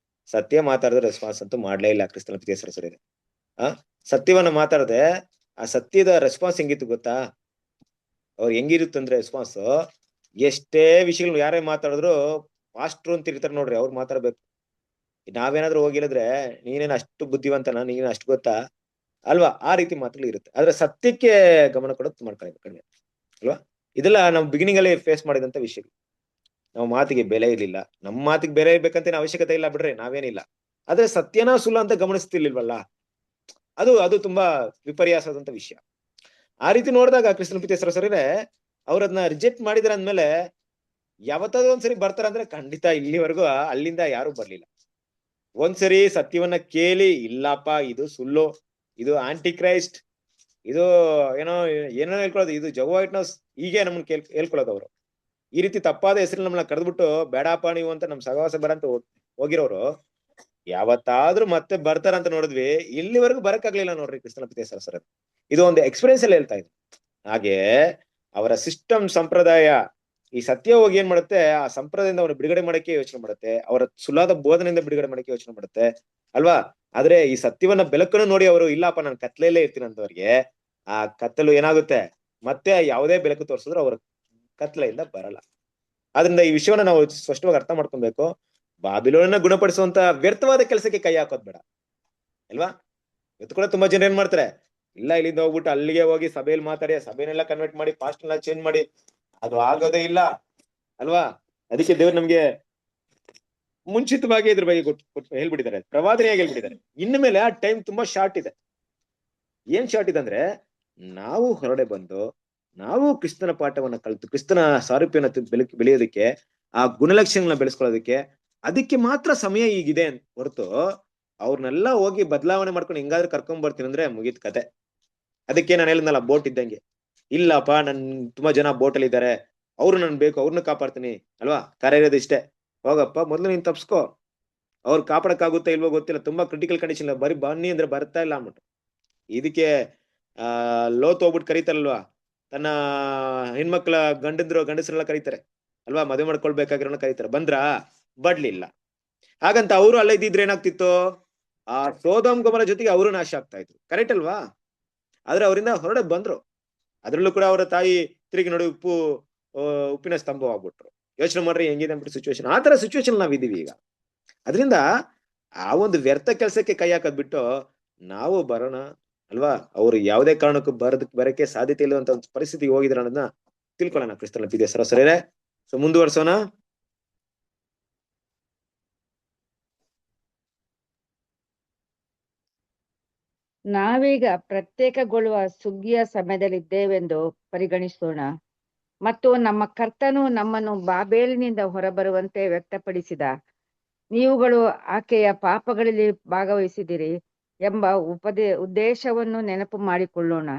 ಸತ್ಯ ಮಾತಾಡಿದ್ರೆ ರೆಸ್ಪಾನ್ಸ್ ಅಂತೂ ಮಾಡ್ಲೇ ಇಲ್ಲ ಕ್ರಿಸ್ತನ ಪಿತೇಶ್ವರ ಸರಿರೆ. ಸತ್ಯವನ್ನ ಮಾತಾಡದೆ ಆ ಸತ್ಯದ ರೆಸ್ಪಾನ್ಸ್ ಹೆಂಗಿತ್ತು ಗೊತ್ತಾ? ಅವ್ರು ಹೆಂಗಿರುತ್ತಂದ್ರೆ ರೆಸ್ಪಾನ್ಸ್, ಎಷ್ಟೇ ವಿಷಯಗಳು ಯಾರೇ ಮಾತಾಡಿದ್ರು ಪಾಸ್ಟ್ರು ಅಂತ ಇರ್ತಾರೆ ನೋಡ್ರಿ, ಅವ್ರು ಮಾತಾಡ್ಬೇಕು. ನಾವೇನಾದ್ರೂ ಹೋಗಿಲ್ಲದ್ರೆ ನೀನೇನು ಅಷ್ಟು ಬುದ್ಧಿವಂತನ, ನೀನೇನು ಅಷ್ಟು ಗೊತ್ತಾ ಅಲ್ವಾ? ಆ ರೀತಿ ಮಾತುಗಳು ಇರುತ್ತೆ. ಆದ್ರೆ ಸತ್ಯಕ್ಕೆ ಗಮನ ಕೊಡೋದು ಮಾಡ್ಕೊಳ್ಬೇಕು ಕಡಿಮೆ ಅಲ್ವಾ? ಇದೆಲ್ಲ ನಾವು ಬಿಗಿನಿಂಗ್ ಅಲ್ಲಿ ಫೇಸ್ ಮಾಡಿದಂತ ವಿಷಯಗಳು. ನಾವು ಮಾತಿಗೆ ಬೆಲೆ ಇರ್ಲಿಲ್ಲ, ನಮ್ಮ ಮಾತಿಗೆ ಬೆಲೆ ಇರ್ಬೇಕಂತ ಅವಶ್ಯಕತೆ ಇಲ್ಲ ಬಿಡ್ರಿ, ನಾವೇನಿಲ್ಲ. ಆದ್ರೆ ಸತ್ಯನ ಸುಳ್ಳು ಅಂತ ಗಮನಿಸ್ತಿರ್ಲಿಲ್ವಲ್ಲ, ಅದು ತುಂಬಾ ವಿಪರ್ಯಾಸವಾದಂತ ವಿಷಯ. ಆ ರೀತಿ ನೋಡಿದಾಗ ಕ್ರಿಸ್ತನ ಪಿತೇಶ್ವರ ಸರಿನೆ ಅವ್ರದನ್ನ ರಿಜೆಕ್ಟ್ ಮಾಡಿದ್ರ ಅಂದ್ಮೇಲೆ ಯಾವತ್ತಾದ್ರೂ ಒಂದ್ಸರಿ ಬರ್ತಾರಂದ್ರೆ ಖಂಡಿತ ಇಲ್ಲಿವರೆಗೂ ಅಲ್ಲಿಂದ ಯಾರು ಬರ್ಲಿಲ್ಲ. ಒಂದ್ಸರಿ ಸತ್ಯವನ್ನ ಕೇಳಿ, ಇಲ್ಲಪ್ಪ ಇದು ಸುಳ್ಳು, ಇದು ಆಂಟಿ ಕ್ರೈಸ್ಟ್, ಇದು ಏನೋ ಹೇಳ್ಕೊಳ್ಳೋದು, ಇದು ಜೆಹೋವಾ ವಿಟ್ನೆಸ್, ಹೀಗೆ ನಮ್ಮನ್ನ ಹೇಳ್ಕೊಳ್ಳೋದು. ಅವರು ಈ ರೀತಿ ತಪ್ಪಾದ ಹೆಸರು ನಮ್ಮನ್ನ ಕರೆದ್ಬಿಟ್ಟು ಬೇಡಪ್ಪ ನೀವು ಅಂತ ನಮ್ ಸಹವಾಸ ಬರಂತ ಹೋಗಿರೋರು ಯಾವತ್ತಾದ್ರೂ ಮತ್ತೆ ಬರ್ತಾರಂತ ನೋಡಿದ್ವಿ, ಇಲ್ಲಿವರೆಗೂ ಬರಕ್ಕಾಗ್ಲಿಲ್ಲ ನೋಡ್ರಿ ಕ್ರಿಸ್ತನ ಪಿತೇಶ್ವರ ಸರ್. ಇದು ಒಂದು ಎಕ್ಸ್ಪೀರಿಯನ್ಸ್ ಅಲ್ಲಿ ಹೇಳ್ತಾ ಇದ್ವಿ. ಹಾಗೆ ಅವರ ಸಿಸ್ಟಮ್ ಸಂಪ್ರದಾಯ ಈ ಸತ್ಯ ಹೋಗಿ ಏನ್ ಮಾಡುತ್ತೆ, ಆ ಸಂಪ್ರದಾಯದಿಂದ ಅವನು ಬಿಡುಗಡೆ ಮಾಡಕ್ಕೆ ಯೋಚನೆ ಮಾಡುತ್ತೆ, ಅವರ ಸುಳ್ಳಾದ ಬೋಧನೆಯಿಂದ ಬಿಡುಗಡೆ ಮಾಡಕ್ಕೆ ಯೋಚನೆ ಮಾಡುತ್ತೆ ಅಲ್ವಾ. ಆದ್ರೆ ಈ ಸತ್ಯವನ್ನ ಬೆಳಕನ್ನು ನೋಡಿ ಅವರು ಇಲ್ಲಪ್ಪ ನಾನು ಕತ್ಲೆಯಲ್ಲೇ ಇರ್ತೀನಿ ಅಂತವ್ರಿಗೆ ಆ ಕತ್ತಲು ಏನಾಗುತ್ತೆ, ಮತ್ತೆ ಯಾವುದೇ ಬೆಳಕು ತೋರಿಸಿದ್ರು ಅವ್ರ ಕತ್ಲೆಯಿಂದ ಬರಲ್ಲ. ಆದ್ರಿಂದ ಈ ವಿಷಯವನ್ನ ನಾವು ಸ್ಪಷ್ಟವಾಗಿ ಅರ್ಥ ಮಾಡ್ಕೊಬೇಕು. ಬಾಬಿಲೋನನ್ನ ಗುಣಪಡಿಸುವಂತ ವ್ಯರ್ಥವಾದ ಕೆಲಸಕ್ಕೆ ಕೈ ಹಾಕೋದ್ ಬೇಡ ಅಲ್ವಾ. ಇವತ್ತು ಕೂಡ ತುಂಬಾ ಜನ ಏನ್ ಮಾಡ್ತಾರೆ, ಇಲ್ಲ ಇಲ್ಲಿಂದ ಹೋಗ್ಬಿಟ್ಟು ಅಲ್ಲಿಗೆ ಹೋಗಿ ಸಭೆಯಲ್ಲಿ ಮಾತಾಡಿ ಸಭೆನೆಲ್ಲ ಕನ್ವರ್ಟ್ ಮಾಡಿ ಪಾಸ್ಟ್ ಎಲ್ಲ ಚೇಂಜ್ ಮಾಡಿ, ಅದು ಆಗೋದೇ ಇಲ್ಲ ಅಲ್ವಾ. ಅದಕ್ಕೆ ದೇವ್ರು ನಮ್ಗೆ ಮುಂಚಿತವಾಗಿ ಇದ್ರ ಬಗ್ಗೆ ಹೇಳ್ಬಿಟ್ಟಿದ್ದಾರೆ, ಪ್ರವಾದನೆಯಾಗಿ ಹೇಳ್ಬಿಟ್ಟಿದ್ದಾರೆ. ಇನ್ನು ಮೇಲೆ ಆ ಟೈಮ್ ತುಂಬಾ ಶಾರ್ಟ್ ಇದೆ. ಏನ್ ಶಾರ್ಟ್ ಇದೆ ಅಂದ್ರೆ, ನಾವು ಹೊರಡೆ ಬಂದು ನಾವು ಕ್ರಿಸ್ತನ ಪಾಠವನ್ನ ಕಲಿತು ಕ್ರಿಸ್ತನ ಸಾರೂಪ್ಯನ ಬೆಳೆಯೋದಕ್ಕೆ, ಆ ಗುಣಲಕ್ಷಣಗಳನ್ನ ಬೆಳೆಸ್ಕೊಳ್ಳೋದಕ್ಕೆ, ಅದಕ್ಕೆ ಮಾತ್ರ ಸಮಯ ಈಗಿದೆ ಹೊರತು ಅವ್ರನ್ನೆಲ್ಲ ಹೋಗಿ ಬದಲಾವಣೆ ಮಾಡ್ಕೊಂಡು ಹೆಂಗಾದ್ರೂ ಕರ್ಕೊಂಡ್ ಬರ್ತೀನಿ ಅಂದ್ರೆ ಮುಗೀತ್ ಕತೆ. ಅದಕ್ಕೆ ನಾನು ಹೇಳಿದ್ನಲ್ಲ ಬೋಟ್ ಇದ್ದಂಗೆ, ಇಲ್ಲಪ್ಪ ನನ್ ತುಂಬಾ ಜನ ಬೋಟಲ್ಲಿ ಇದ್ದಾರೆ, ಅವ್ರು ನನ್ ಬೇಕು, ಅವ್ರನ್ನ ಕಾಪಾಡ್ತೀನಿ ಅಲ್ವಾ. ಕರೆ ಇರೋದು ಇಷ್ಟೇ, ಹೋಗಪ್ಪ ಮೊದ್ಲು ನೀನ್ ತಪ್ಸ್ಕೋ, ಅವ್ರು ಕಾಪಾಡಕ್ಕಾಗುತ್ತಾ ಇಲ್ವೋ ಗೊತ್ತಿಲ್ಲ, ತುಂಬಾ ಕ್ರಿಟಿಕಲ್ ಕಂಡೀಷನ್, ಬರೀ ಬನ್ನಿ ಅಂದ್ರೆ ಬರ್ತಾ ಇಲ್ಲ ಅಂದ್ಬಿಟ್ಟು. ಇದಕ್ಕೆ ಲೋತ್ ಹೋಗ್ಬಿಟ್ಟು ಕರೀತಾರಲ್ವಾ, ತನ್ನ ಹೆಣ್ಮಕ್ಳ ಗಂಡಸರೆಲ್ಲ ಕರೀತಾರೆ ಅಲ್ವಾ, ಮದುವೆ ಮಾಡ್ಕೊಳ್ಬೇಕಾಗಿರೋನ ಕರೀತಾರೆ, ಬಂದ್ರಾ, ಬಡ್ಲಿಲ್ಲ. ಹಾಗಂತ ಅವರು ಅಲ್ಲೇ ಇದ್ದಿದ್ರೆ ಏನಾಗ್ತಿತ್ತು, ಆ ಸೋದೋಮ್ ಗೊಮೋರ ಜೊತೆಗೆ ಅವರು ನಾಶ ಆಗ್ತಾ ಇದ್ರು, ಕರೆಕ್ಟ್ ಅಲ್ವಾ. ಆದ್ರೆ ಅವರಿಂದ ಹೊರಡೆ ಬಂದ್ರು. ಅದ್ರಲ್ಲೂ ಕೂಡ ಅವರ ತಾಯಿ ತಿರುಗಿ ನೋಡಿ ಉಪ್ಪಿನ ಸ್ತಂಭವಾಗ್ಬಿಟ್ರು. ಯೋಚನೆ ಮಾಡ್ರಿ ಹೆಂಗಿದೆ ಅಂದ್ಬಿಟ್ಟು ಸಿಚುವೇಶನ್. ಆ ತರ ಸಿಚುವೇಶನ್ ನಾವಿದೀವಿ ಈಗ. ಅದರಿಂದ ಆ ಒಂದು ವ್ಯರ್ಥ ಕೆಲಸಕ್ಕೆ ಕೈ ಹಾಕದ್ ಬಿಟ್ಟು ನಾವು ಬರೋಣ ಅಲ್ವಾ. ಅವ್ರು ಯಾವುದೇ ಕಾರಣಕ್ಕೂ ಬರಕ್ಕೆ ಸಾಧ್ಯತೆ ಇಲ್ಲದಂತ ಒಂದು ಪರಿಸ್ಥಿತಿಗೆ ಹೋಗಿದ್ರ ಅನ್ನೋದನ್ನ ತಿಳ್ಕೊಳ್ಳೋಣ ಕ್ರಿಸ್ತನ ಪ್ರೀತಿಯ ಸಹೋದರರೇ. ಸೊ ಮುಂದುವರ್ಸೋಣ. ನಾವೀಗ ಪ್ರತ್ಯೇಕಗೊಳ್ಳುವ ಸುಗ್ಗಿಯ ಸಮಯದಲ್ಲಿದ್ದೇವೆಂದು ಪರಿಗಣಿಸೋಣ. ಮತ್ತು ನಮ್ಮ ಕರ್ತನು ನಮ್ಮನ್ನು ಬಾಬೇಲಿನಿಂದ ಹೊರಬರುವಂತೆ ವ್ಯಕ್ತಪಡಿಸಿದ ನೀವುಗಳು ಆಕೆಯ ಪಾಪಗಳಲ್ಲಿ ಭಾಗವಹಿಸಿದಿರಿ ಎಂಬ ಉದ್ದೇಶವನ್ನು ನೆನಪು ಮಾಡಿಕೊಳ್ಳೋಣ.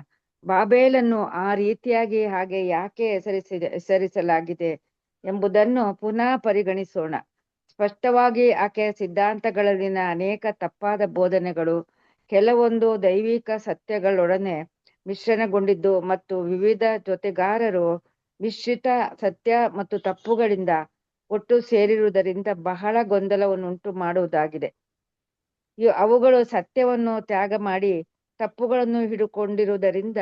ಬಾಬೇಲನ್ನು ಆ ರೀತಿಯಾಗಿ ಹಾಗೆ ಯಾಕೆ ಹೆಸರಿಸಲಾಗಿದೆ ಎಂಬುದನ್ನು ಪುನಃ ಪರಿಗಣಿಸೋಣ. ಸ್ಪಷ್ಟವಾಗಿ ಆಕೆಯ ಸಿದ್ಧಾಂತಗಳಲ್ಲಿನ ಅನೇಕ ತಪ್ಪಾದ ಬೋಧನೆಗಳು ಕೆಲವೊಂದು ದೈವಿಕ ಸತ್ಯಗಳೊಡನೆ ಮಿಶ್ರಣಗೊಂಡಿದ್ದು ಮತ್ತು ವಿವಿಧ ಜೊತೆಗಾರರು ಮಿಶ್ರಿತ ಸತ್ಯ ಮತ್ತು ತಪ್ಪುಗಳಿಂದ ಒಟ್ಟು ಸೇರಿರುವುದರಿಂದ ಬಹಳ ಗೊಂದಲವನ್ನುಂಟು ಮಾಡುವುದಾಗಿದೆ. ಅವುಗಳು ಸತ್ಯವನ್ನು ತ್ಯಾಗ ಮಾಡಿ ತಪ್ಪುಗಳನ್ನು ಹಿಡುಕೊಂಡಿರುವುದರಿಂದ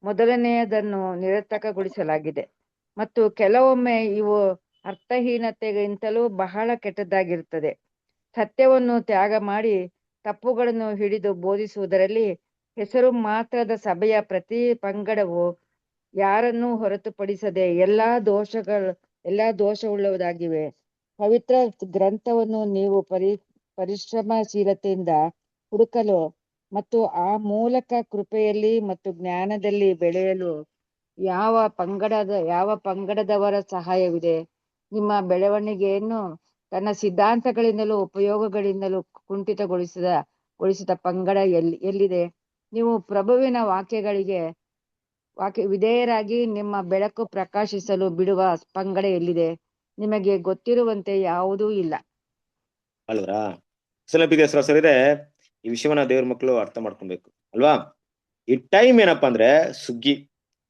ಮೊದಲನೆಯದನ್ನು ನಿರರ್ಥಕಗೊಳಿಸಲಾಗಿದೆ. ಮತ್ತು ಕೆಲವೊಮ್ಮೆ ಇವು ಅರ್ಥಹೀನತೆಗಿಂತಲೂ ಬಹಳ ಕೆಟ್ಟದ್ದಾಗಿರುತ್ತದೆ. ಸತ್ಯವನ್ನು ತ್ಯಾಗ ಮಾಡಿ ತಪ್ಪುಗಳನ್ನು ಹಿಡಿದು ಬೋಧಿಸುವುದರಲ್ಲಿ ಹೆಸರು ಮಾತ್ರದ ಸಭೆಯ ಪ್ರತಿ ಪಂಗಡವು ಯಾರನ್ನೂ ಹೊರತುಪಡಿಸದೆ ಎಲ್ಲಾ ದೋಷವುಳ್ಳದಾಗಿವೆ. ಪವಿತ್ರ ಗ್ರಂಥವನ್ನು ನೀವು ಪರಿಶ್ರಮಶೀಲತೆಯಿಂದ ಹುಡುಕಲು ಮತ್ತು ಆ ಮೂಲಕ ಕೃಪೆಯಲ್ಲಿ ಮತ್ತು ಜ್ಞಾನದಲ್ಲಿ ಬೆಳೆಯಲು ಯಾವ ಪಂಗಡದವರ ಸಹಾಯವಿದೆ. ನಿಮ್ಮ ಬೆಳವಣಿಗೆಯನ್ನು ತನ್ನ ಸಿದ್ಧಾಂತಗಳಿಂದಲೂ ಉಪಯೋಗಗಳಿಂದಲೂ ಕುಂಠಿತಗೊಳಿಸಿದ ಪಂಗಡ ಎಲ್ಲಿದೆ? ನೀವು ಪ್ರಭುವಿನ ವಾಕ್ಯಗಳಿಗೆ ವಿಧೇಯರಾಗಿ ನಿಮ್ಮ ಬೆಳಕು ಪ್ರಕಾಶಿಸಲು ಬಿಡುವ ಪಂಗಡ ಎಲ್ಲಿದೆ? ನಿಮಗೆ ಗೊತ್ತಿರುವಂತೆ ಯಾವುದೂ ಇಲ್ಲ ಅಲ್ವರಾ. ಸರಿದೆ, ಈ ವಿಷಯವನ್ನ ದೇವ್ರ ಮಕ್ಕಳು ಅರ್ಥ ಮಾಡ್ಕೊಬೇಕು ಅಲ್ವಾ. ಈ ಟೈಮ್ ಏನಪ್ಪಾ ಅಂದ್ರೆ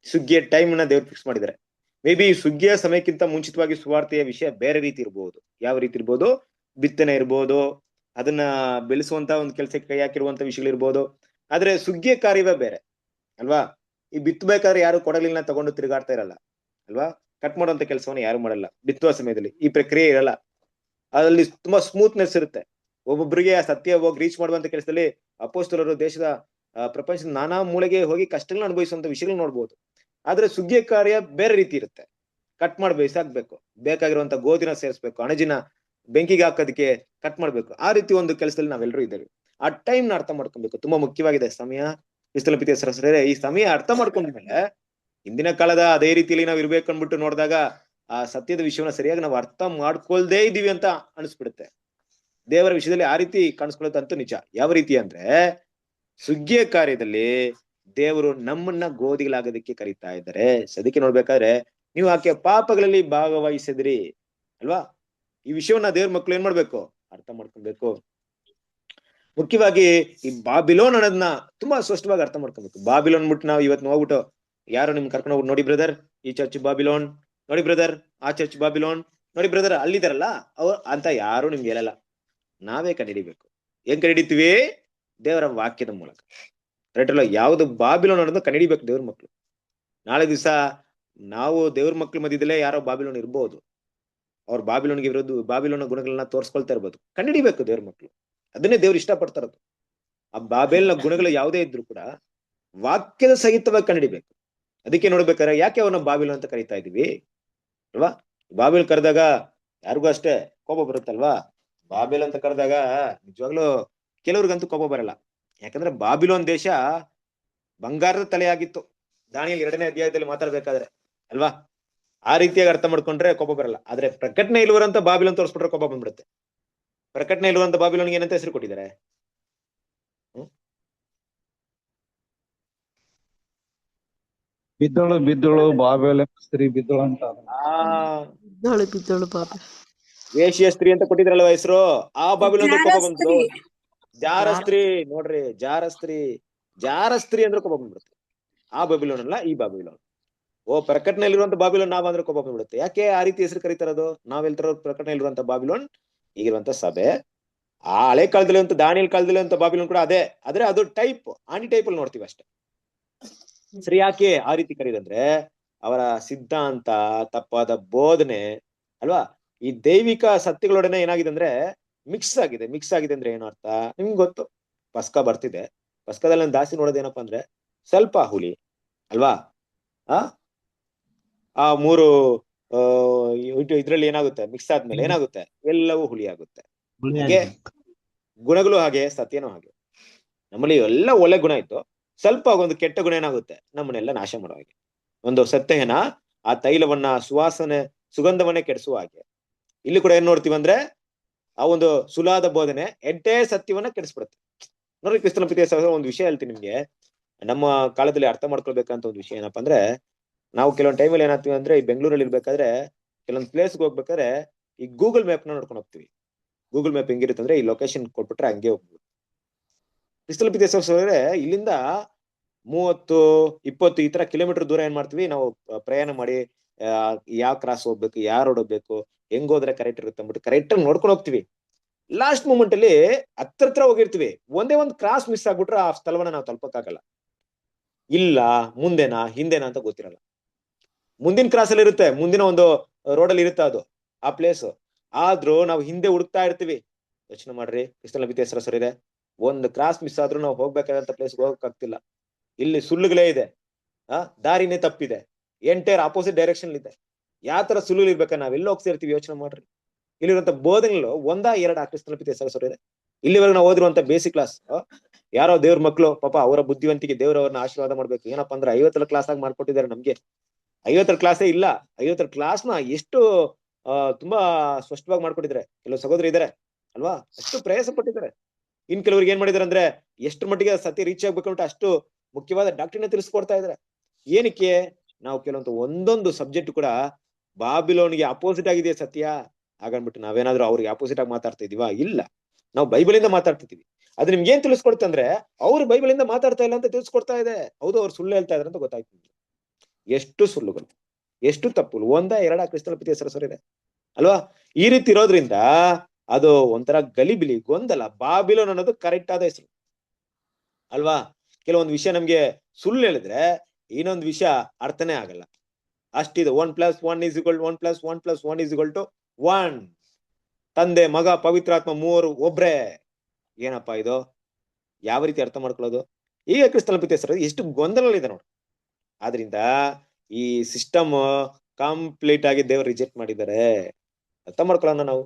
ಸುಗ್ಗಿಯ ಟೈಮ್ ನ ದೇವ್ರು ಫಿಕ್ಸ್ ಮಾಡಿದ್ದಾರೆ. ಮೇ ಬಿ ಸುಗ್ಗಿಯ ಸಮಯಕ್ಕಿಂತ ಮುಂಚಿತವಾಗಿ ಸುವಾರ್ತೆಯ ವಿಷಯ ಬೇರೆ ರೀತಿ ಇರ್ಬೋದು. ಯಾವ ರೀತಿ ಇರ್ಬೋದು? ಬಿತ್ತನೆ ಇರ್ಬೋದು, ಅದನ್ನ ಬೆಳೆಸುವಂತ ಒಂದು ಕೆಲಸಕ್ಕೆ ಕೈ ಹಾಕಿರುವಂತ ವಿಷಯಗಳಿರ್ಬೋದು. ಆದ್ರೆ ಸುಗ್ಗಿಯ ಕಾರ್ಯವೇ ಬೇರೆ ಅಲ್ವಾ. ಈ ಬಿತ್ತಬೇಕಾದ್ರೆ ಯಾರು ಕೊಡಲಿಲ್ಲ ತಗೊಂಡು ತಿರುಗಾಡ್ತಾ ಇರಲ್ಲ ಅಲ್ವಾ. ಕಟ್ ಮಾಡುವಂತ ಕೆಲಸವನ್ನ ಯಾರು ಮಾಡಲ್ಲ. ಬಿತ್ತುವ ಸಮಯದಲ್ಲಿ ಈ ಪ್ರಕ್ರಿಯೆ ಇರಲ್ಲ. ಅದ್ರಲ್ಲಿ ತುಂಬಾ ಸ್ಮೂತ್ನೆಸ್ ಇರುತ್ತೆ. ಒಬ್ಬೊಬ್ಬರಿಗೆ ಆ ಸತ್ಯ ಹೋಗಿ ರೀಚ್ ಮಾಡುವಂತ ಕೆಲಸದಲ್ಲಿ ಅಪೊಸ್ತಲರು ದೇಶದ ಪ್ರಪಂಚದ ನಾನಾ ಮೂಲೆಗೆ ಹೋಗಿ ಕಷ್ಟಗಳನ್ನ ಅನುಭವಿಸುವಂತ ವಿಷಯಗಳು ನೋಡ್ಬೋದು. ಆದ್ರೆ ಸುಗ್ಗಿಯ ಕಾರ್ಯ ಬೇರೆ ರೀತಿ ಇರುತ್ತೆ. ಕಟ್ ಮಾಡಿ ಬೇಯಿಸಾಕ್ಬೇಕು, ಬೇಕಾಗಿರುವಂತ ಗೋಧಿನ ಸೇರಿಸ್ಬೇಕು, ಅಣಜಿನ ಬೆಂಕಿಗೆ ಹಾಕೋದಕ್ಕೆ ಕಟ್ ಮಾಡ್ಬೇಕು. ಆ ರೀತಿ ಒಂದು ಕೆಲಸದಲ್ಲಿ ನಾವೆಲ್ಲರೂ ಇದ್ದೇವೆ. ಆ ಟೈಮ್ ನ ಅರ್ಥ ಮಾಡ್ಕೊಬೇಕು. ತುಂಬಾ ಮುಖ್ಯವಾಗಿದೆ ಸಮಯ. ಕ್ರಿಸ್ತನ ಪ್ರೀತಿಯ ಸಹೋದರರೇ, ಈ ಸಮಯ ಅರ್ಥ ಮಾಡ್ಕೊಂಡ್ಮೇಲೆ ಹಿಂದಿನ ಕಾಲದ ಅದೇ ರೀತಿಯಲ್ಲಿ ನಾವ್ ಇರ್ಬೇಕು ಅನ್ಬಿಟ್ಟು ನೋಡಿದಾಗ ಆ ಸತ್ಯದ ವಿಷಯವನ್ನ ಸರಿಯಾಗಿ ನಾವು ಅರ್ಥ ಮಾಡ್ಕೊಳ್ದೇ ಇದೀವಿ ಅಂತ ಅನಿಸ್ಬಿಡುತ್ತೆ. ದೇವರ ವಿಷಯದಲ್ಲಿ ಆ ರೀತಿ ಕಾಣಿಸ್ಕೊಳ್ಳೋದಂತೂ ನಿಜ. ಯಾವ ರೀತಿ ಅಂದ್ರೆ, ಸುಗ್ಗಿಯ ಕಾರ್ಯದಲ್ಲಿ ದೇವರು ನಮ್ಮನ್ನ ಗೋಧಿಗಳಾಗೋದಕ್ಕೆ ಕರೀತಾ ಇದ್ದಾರೆ. ಅದಕ್ಕೆ ನೋಡ್ಬೇಕಾದ್ರೆ ನೀವು ಆಕೆ ಪಾಪಗಳಲ್ಲಿ ಭಾಗವಹಿಸಿದ್ರಿ ಅಲ್ವಾ. ಈ ವಿಷಯವನ್ನ ದೇವ್ರ ಮಕ್ಕಳು ಏನ್ ಮಾಡ್ಬೇಕು? ಅರ್ಥ ಮಾಡ್ಕೊಬೇಕು. ಮುಖ್ಯವಾಗಿ ಈ ಬಾಬಿಲೋನ್ ಅನ್ನೋದನ್ನ ತುಂಬಾ ಸ್ಪಷ್ಟವಾಗಿ ಅರ್ಥ ಮಾಡ್ಕೊಬೇಕು. ಬಾಬಿಲೋನ್ ಬಿಟ್ಟು ನಾವು ಇವತ್ತು ಹೋಗ್ಬಿಟ್ಟು ಯಾರು ನಿಮ್ ಕರ್ಕೊಂಡು ಹೋಗ್ಬಿಟ್ಟು ನೋಡಿ ಬ್ರದರ್ ಈ ಚರ್ಚ್ ಬಾಬಿಲೋನ್ ನೋಡಿ ಬ್ರದರ್ ಆ ಚರ್ಚ್ ಬಾಬಿಲೋನ್, ನೋಡಿ ಬ್ರದರ್ ಅಲ್ಲಿದಾರಲ್ಲ ಅವ್ರು ಅಂತ ಯಾರು ನಿಮ್ಗೆ ಹೇಳಲ್ಲ. ನಾವೇ ಕಂಡುಹಿಡಿಬೇಕು. ಏನ್ ಕಂಡುಹಿಡಿತೀವಿ? ದೇವರ ವಾಕ್ಯದ ಮೂಲಕ. ರೈಟ್ ಅಲ್ಲ? ಯಾವ್ದು ಬಾಬಿಲೋನ್ ಅನ್ನೋದು ಕಂಡುಹಿಡಿಬೇಕು ದೇವ್ರ ಮಕ್ಳು. ನಾಳೆ ದಿವಸ ನಾವು ದೇವ್ರ ಮಕ್ಳ ಮಧ್ಯದಲ್ಲೇ ಯಾರೋ ಬಾಬಿಲೋನ್ ಇರ್ಬೋದು, ಅವ್ರ ಬಾಬಿಲೋನ್ಗೆ ವಿರೋಧ ಬಾಬಿಲೋನ ಗುಣಗಳನ್ನ ತೋರಿಸ್ಕೊಳ್ತಾ ಇರ್ಬೋದು. ಕಂಡುಹಿಡಿಬೇಕು ದೇವ್ರ ಮಕ್ಳು. ಅದನ್ನೇ ದೇವ್ರು ಇಷ್ಟಪಡ್ತಾರದು. ಆ ಬಾಬೇಲ್ನ ಗುಣಗಳು ಯಾವುದೇ ಇದ್ರು ಕೂಡ ವಾಕ್ಯದ ಸಹಿತವಾಗಿ ಕಂಡುಹಿಡಿಬೇಕು. ಅದಕ್ಕೆ ನೋಡ್ಬೇಕಾದ್ರೆ ಯಾಕೆ ಅವ್ರನ್ನ ಬಾಬಿಲೋನ್ ಅಂತ ಕರೀತಾ ಇದೀವಿ ಅಲ್ವಾ? ಬಾಬಿಲ್ ಕರೆದಾಗ ಯಾರಿಗೂ ಅಷ್ಟೇ ಕೋಪ ಬರುತ್ತಲ್ವಾ? ಬಾಬಿಲ್ ಅಂತ ಕರೆದಾಗ ನಿಜವಾಗ್ಲೂ ಕೆಲವ್ರಿಗಂತೂ ಕೋಪ ಬರಲ್ಲ. ಯಾಕಂದ್ರೆ ಬಾಬಿಲೋನ್ ದೇಶ ಬಂಗಾರದ ತಲೆಯಾಗಿತ್ತು. ದಾನಿಯೇಲ್ 2ನೇ ಅಧ್ಯಾಯದಲ್ಲಿ ಮಾತಾಡ್ಬೇಕಾದ್ರೆ ಅಲ್ವಾ? ಆ ರೀತಿಯಾಗಿ ಅರ್ಥ ಮಾಡ್ಕೊಂಡ್ರೆ ಕೋಪ ಬರಲ್ಲ. ಆದ್ರೆ ಪ್ರಕಟಣೆ ಇರುವಂತ ಬಾಬಿಲೋನ್ ತೋರಿಸ್ಬಿಟ್ರೆ ಕೋಪ ಬಂದ್ಬಿಡುತ್ತೆ. ಪ್ರಕಟಣೆ ಇರುವಂತ ಬಾಬಿಲೋನ್ಗೆ ಏನಂತ ಹೆಸರು ಕೊಟ್ಟಿದ್ದಾರೆ? ಬಿದ್ದಳು ಬಿದ್ದಳು ಬಾಬೆಲೆ ಸ್ತ್ರೀ ಬಿದ್ದಳು ಅಂತ. ಬಿದ್ದೋಳು ಪಾಪ ವೇಶ್ಯ ಸ್ತ್ರೀ ಅಂತ ಕೊಟ್ಟಿದ್ರಲ್ವ ಹೆಸರು. ಆ ಬಾಬಿಲೋನ್ ಕೋಪ ಬಂತು. ಜಾರ ಸ್ತ್ರೀ ನೋಡ್ರಿ, ಜಾರ ಸ್ತ್ರೀ ಅಂದ್ರೆ ಕೋಪ ಬಂದ್ಬಿಡುತ್ತೆ. ಆ ಬಾಬಿಲೋನ್ ಅಲ್ಲ ಈ ಬಾಬಿಲೋನ್. ಪ್ರಕಟಣೆಯಲ್ಲಿರುವಂತ ಬಾಬಿಲೋನ್ ನಾವ್ ಅಂದ್ರೆ ಕೋಪ ಬಂದ್ಬಿಡುತ್ತೆ. ಯಾಕೆ ಆ ರೀತಿ ಹೆಸರು ಕರೀತಾರದು? ನಾವ್ ಹೇಳ್ತಾರ ಪ್ರಕಟಣೆಯಲ್ಲಿರುವಂತ ಬಾಬಿಲೋನ್ ಈಗಿರುವಂತ ಸಭೆ. ಆ ಹಳೆ ಕಾಲದಲ್ಲಿ ಅಂತ ದಾನಿಯೇಲ್ ಕಾಲದಲ್ಲಿ ಅಂತ ಬಾಬಿಲೋನ್ ಕೂಡ ಅದೇ. ಆದ್ರೆ ಅದು ಟೈಪ್, ಆಂಟಿ ಟೈಪ್ ಅಲ್ಲಿ ನೋಡ್ತೀವಿ ಅಷ್ಟೇ. ಸರಿ, ಯಾಕೆ ಆ ರೀತಿ ಕರೀದಂದ್ರೆ ಅವರ ಸಿದ್ಧಾಂತ, ತಪ್ಪಾದ ಬೋಧನೆ ಅಲ್ವಾ, ಈ ದೈವಿಕ ಸತ್ಯಗಳೊಡನೆ ಏನಾಗಿದೆ ಅಂದ್ರೆ ಮಿಕ್ಸ್ ಆಗಿದೆ ಅಂದ್ರೆ ಏನು ಅರ್ಥ ನಿಮ್ಗೆ ಗೊತ್ತು. ಪಸ್ಕ ಬರ್ತಿದೆ. ಪಸ್ಕದಲ್ಲಿ ನಾನು ಜಾಸ್ತಿ ನೋಡೋದೇನಪ್ಪಾ ಅಂದ್ರೆ ಸ್ವಲ್ಪ ಹುಳಿ ಅಲ್ವಾ? ಆ 3 ಇದ್ರಲ್ಲಿ ಏನಾಗುತ್ತೆ ಮಿಕ್ಸ್ ಆದ್ಮೇಲೆ ಏನಾಗುತ್ತೆ? ಎಲ್ಲವೂ ಹುಳಿ ಆಗುತ್ತೆ. ಹಾಗೆ ಗುಣಗಳು ಹಾಗೆ, ಸತ್ಯನೂ ಹಾಗೆ. ನಮ್ಮಲ್ಲಿ ಎಲ್ಲ ಒಳ್ಳೆ ಗುಣ ಇತ್ತು, ಸ್ವಲ್ಪ ಒಂದು ಕೆಟ್ಟ ಗುಣ ಏನಾಗುತ್ತೆ ನಮ್ಮನ್ನೆಲ್ಲ ನಾಶ ಮಾಡೋ ಹಾಗೆ. ಒಂದು ಸತ್ಯನ ಆ ತೈಲವನ್ನ ಸುಗಂಧವನ್ನೇ ಕೆಡಿಸುವ ಹಾಗೆ. ಇಲ್ಲಿ ಕೂಡ ಏನ್ ನೋಡ್ತೀವಿ ಅಂದ್ರೆ ಆ ಒಂದು ಸುಲಾದ ಬೋಧನೆ ಎಡ್ಡೇ ಸತ್ಯವನ್ನ ಕೆಡಿಸ್ಬಿಡುತ್ತೆ. ನೋಡ್ರಿ ಕ್ರಿಸ್ತನ ಪ್ರೀತಿಯ ಸಹೋದರ, ಒಂದು ವಿಷಯ ಹೇಳ್ತೀನಿ ನಿಮ್ಗೆ. ನಮ್ಮ ಕಾಲದಲ್ಲಿ ಅರ್ಥ ಮಾಡ್ಕೊಳ್ಬೇಕಂತ ಒಂದು ವಿಷಯ ಏನಪ್ಪಾ ಅಂದ್ರೆ, ನಾವು ಕೆಲವೊಂದು ಟೈಮಲ್ಲಿ ಏನಾಗ್ತೀವಿ ಅಂದ್ರೆ ಈ ಬೆಂಗಳೂರಲ್ಲಿ ಇರ್ಬೇಕಾದ್ರೆ ಕೆಲವೊಂದು ಪ್ಲೇಸ್ಗೆ ಹೋಗ್ಬೇಕಾದ್ರೆ ಈ ಗೂಗಲ್ ಮ್ಯಾಪ್ ನ ನೋಡ್ಕೊಂಡು ಹೋಗ್ತೀವಿ. ಗೂಗಲ್ ಮ್ಯಾಪ್ ಹೆಂಗಿರುತ್ತೆ ಅಂದ್ರೆ ಈ ಲೊಕೇಶನ್ ಕೊಟ್ಬಿಟ್ರೆ ಹಂಗೆ ಹೋಗ್ಬೋದು. ಕ್ರಿಸ್ತನ ಪ್ರೀತಿಯ ಸಹೋದರರೇ, ಇಲ್ಲಿಂದ 30-20 ಈ ತರ ಕಿಲೋಮೀಟರ್ ದೂರ ಏನ್ ಮಾಡ್ತೀವಿ ನಾವು ಪ್ರಯಾಣ ಮಾಡಿ ಯಾವ ಕ್ರಾಸ್ ಹೋಗ್ಬೇಕು, ಯಾವ ರೋಡ್ ಹೋಗ್ಬೇಕು, ಹೆಂಗ್ ಹೋದ್ರೆ ಕರೆಕ್ಟ್ ಇರುತ್ತೆ ಅಂದ್ಬಿಟ್ಟು ಕರೆಕ್ಟ್ ಆಗಿ ನೋಡ್ಕೊಂಡು ಹೋಗ್ತೀವಿ. ಲಾಸ್ಟ್ ಮೂಮೆಂಟ್ ಅಲ್ಲಿ ಹತ್ರ ಹೋಗಿರ್ತೀವಿ, ಒಂದೇ ಒಂದು ಕ್ರಾಸ್ ಮಿಸ್ ಆಗ್ಬಿಟ್ರೆ ಆ ಸ್ಥಳವನ್ನ ನಾವು ತಲುಪಕ್ಕಾಗಲ್ಲ. ಇಲ್ಲ ಮುಂದೆನಾ ಹಿಂದೆನಾ ಅಂತ ಗೊತ್ತಿರಲ್ಲ. ಮುಂದಿನ ಕ್ರಾಸ್ ಅಲ್ಲಿ ಇರುತ್ತೆ, ಮುಂದಿನ ಒಂದು ರೋಡಲ್ಲಿ ಇರುತ್ತೆ ಅದು ಆ ಪ್ಲೇಸ್. ಆದ್ರೂ ನಾವು ಹಿಂದೆ ಹುಡುಕ್ತಾ ಇರ್ತೀವಿ. ಯೋಚನೆ ಮಾಡ್ರಿ, ಕ್ರಿಸ್ತನ ಪ್ರೀತಿಯ ಸಹೋದರರೇ, ಒಂದು ಕ್ರಾಸ್ ಮಿಸ್ ಆದ್ರೂ ನಾವು ಹೋಗ್ಬೇಕಾದಂತ ಪ್ಲೇಸ್ಗೆ ಹೋಗಕ್ಕಾಗ್ತಿಲ್ಲ. ಇಲ್ಲಿ ಸುಳ್ಳುಗಳೇ ಇದೆ, ದಾರಿನೇ ತಪ್ಪಿದೆ, ಎಂಟೈರ್ ಆಪೋಸಿಟ್ ಡೈರೆಕ್ಷನ್ ಇದೆ. ಯಾವ ತರ ಸುಳ್ಳು ಇರ್ಬೇಕಾ ನಾವೆಲ್ಲ ಹೋಗ್ತಿರ್ತೀವಿ? ಯೋಚನೆ ಮಾಡ್ರಿ. ಇಲ್ಲಿರುವಂತ ಬೋಧನೆಗಳು 1-2 ಕ್ರಿಸ್ತನ ಪ್ರೀತಿಯ ಸಹೋದರರೇ. ಇಲ್ಲಿವರೆಗೆ ನಾವು ಓದಿರುವಂತ ಬೇಸಿಕ್ ಕ್ಲಾಸ್, ಯಾರೋ ದೇವ್ರ ಮಕ್ಕಳು ಪಾಪ ಅವರ ಬುದ್ಧಿವಂತಿಕೆ ದೇವರವ್ರನ್ನ ಆಶೀರ್ವಾದ ಮಾಡ್ಬೇಕು. ಏನಪ್ಪಾ ಅಂದ್ರೆ 50ರ ಕ್ಲಾಸ್ ಆಗಿ ಮಾಡ್ಕೊಟ್ಟಿದ್ದಾರೆ ನಮ್ಗೆ. 50ರ ಕ್ಲಾಸೇ ಇಲ್ಲ, 50ರ ಕ್ಲಾಸ್ನ ಎಷ್ಟು ತುಂಬಾ ಸ್ಪಷ್ಟವಾಗಿ ಮಾಡ್ಕೊಟ್ಟಿದ್ದಾರೆ. ಕೆಲವು ಸಹೋದರ ಇದಾರೆ ಅಲ್ವಾ, ಅಷ್ಟು ಪ್ರಯಾಸ ಪಟ್ಟಿದ್ದಾರೆ. ಇನ್ ಕೆಲವ್ರಿಗೆ ಏನ್ ಮಾಡಿದಾರೆ ಅಂದ್ರೆ ಎಷ್ಟು ಮಟ್ಟಿಗೆ ಸತ್ಯ ರೀಚ್ ಆಗ್ಬೇಕು ಅಂತ ಅಷ್ಟು ಮುಖ್ಯವಾದ ಡಾಕ್ಟ್ರಿನ ತಿಳಿಸ್ಕೊಡ್ತಾ ಇದಾರೆ. ಏನಕ್ಕೆ? ನಾವು ಕೆಲವೊಂದು ಒಂದೊಂದು ಸಬ್ಜೆಕ್ಟ್ ಕೂಡ ಬಾಬಿಲೋನ್ಗೆ ಅಪೋಸಿಟ್ ಆಗಿದೆ ಸತ್ಯ ಹಾಗನ್ಬಿಟ್ಟು ನಾವೇನಾದ್ರೂ ಅವ್ರಿಗೆ ಅಪೋಸಿಟ್ ಆಗಿ ಮಾತಾಡ್ತಾ ಇದೀವಾ? ಇಲ್ಲ, ನಾವು ಬೈಬಲ್ ಇಂದ ಮಾತಾಡ್ತಿದೀವಿ. ಅದು ನಿಮ್ಗೆ ಏನ್ ತಿಳಿಸ್ಕೊಡುತ್ತೆ ಅಂದ್ರೆ ಅವ್ರು ಬೈಬಲ್ ಇಂದ ಮಾತಾಡ್ತಾ ಇಲ್ಲ ಅಂತ ತಿಳಿಸ್ಕೊಡ್ತಾ ಇದೆ. ಹೌದು, ಅವ್ರು ಸುಳ್ಳು ಹೇಳ್ತಾ ಇದಾರೆ ಅಂತ ಗೊತ್ತಾಯ್ತು. ಎಷ್ಟು ಸುಳ್ಳುಗಳು, ಎಷ್ಟು ತಪ್ಪುಗಳು 1-2 ಕ್ರಿಸ್ತನ ಪ್ರೀತಿಯ ಸಹೋದರರೇ ಅಲ್ವಾ? ಈ ರೀತಿ ಇರೋದ್ರಿಂದ ಅದು ಒಂಥರ ಗಲಿಬಿಲಿ, ಗೊಂದಲ. ಬಾಬಿಲೋನ್ ಅನ್ನೋದು ಕರೆಕ್ಟ್ ಆದ ಹೆಸರು ಅಲ್ವಾ? ಕೆಲವೊಂದು ವಿಷಯ ನಮ್ಗೆ ಸುಳ್ಳು ಹೇಳಿದ್ರೆ ಇನ್ನೊಂದು ವಿಷಯ ಅರ್ಥನೇ ಆಗಲ್ಲ. ಅಷ್ಟಿದೆ. 1+1=1+1+1=1. ತಂದೆ, ಮಗ, ಪವಿತ್ರಾತ್ಮ 3 ಒಬ್ರೇ. ಏನಪ್ಪಾ ಇದು? ಯಾವ ರೀತಿ ಅರ್ಥ ಮಾಡ್ಕೊಳ್ಳೋದು? ಈಗ ಕ್ರಿಸ್ತನ ಪ್ರೀತಿಯ ಸಹೋದರರೇ ಎಷ್ಟು ಗೊಂದಲಗಳಿದೆ ನೋಡಿ. ಆದ್ರಿಂದ ಈ ಸಿಸ್ಟಮ್ ಕಂಪ್ಲೀಟ್ ಆಗಿ ದೇವರು ರಿಜೆಕ್ಟ್ ಮಾಡಿದ್ದಾರೆ. ಅರ್ಥ ಮಾಡ್ಕೊಳ್ಳೋಣ ನಾವು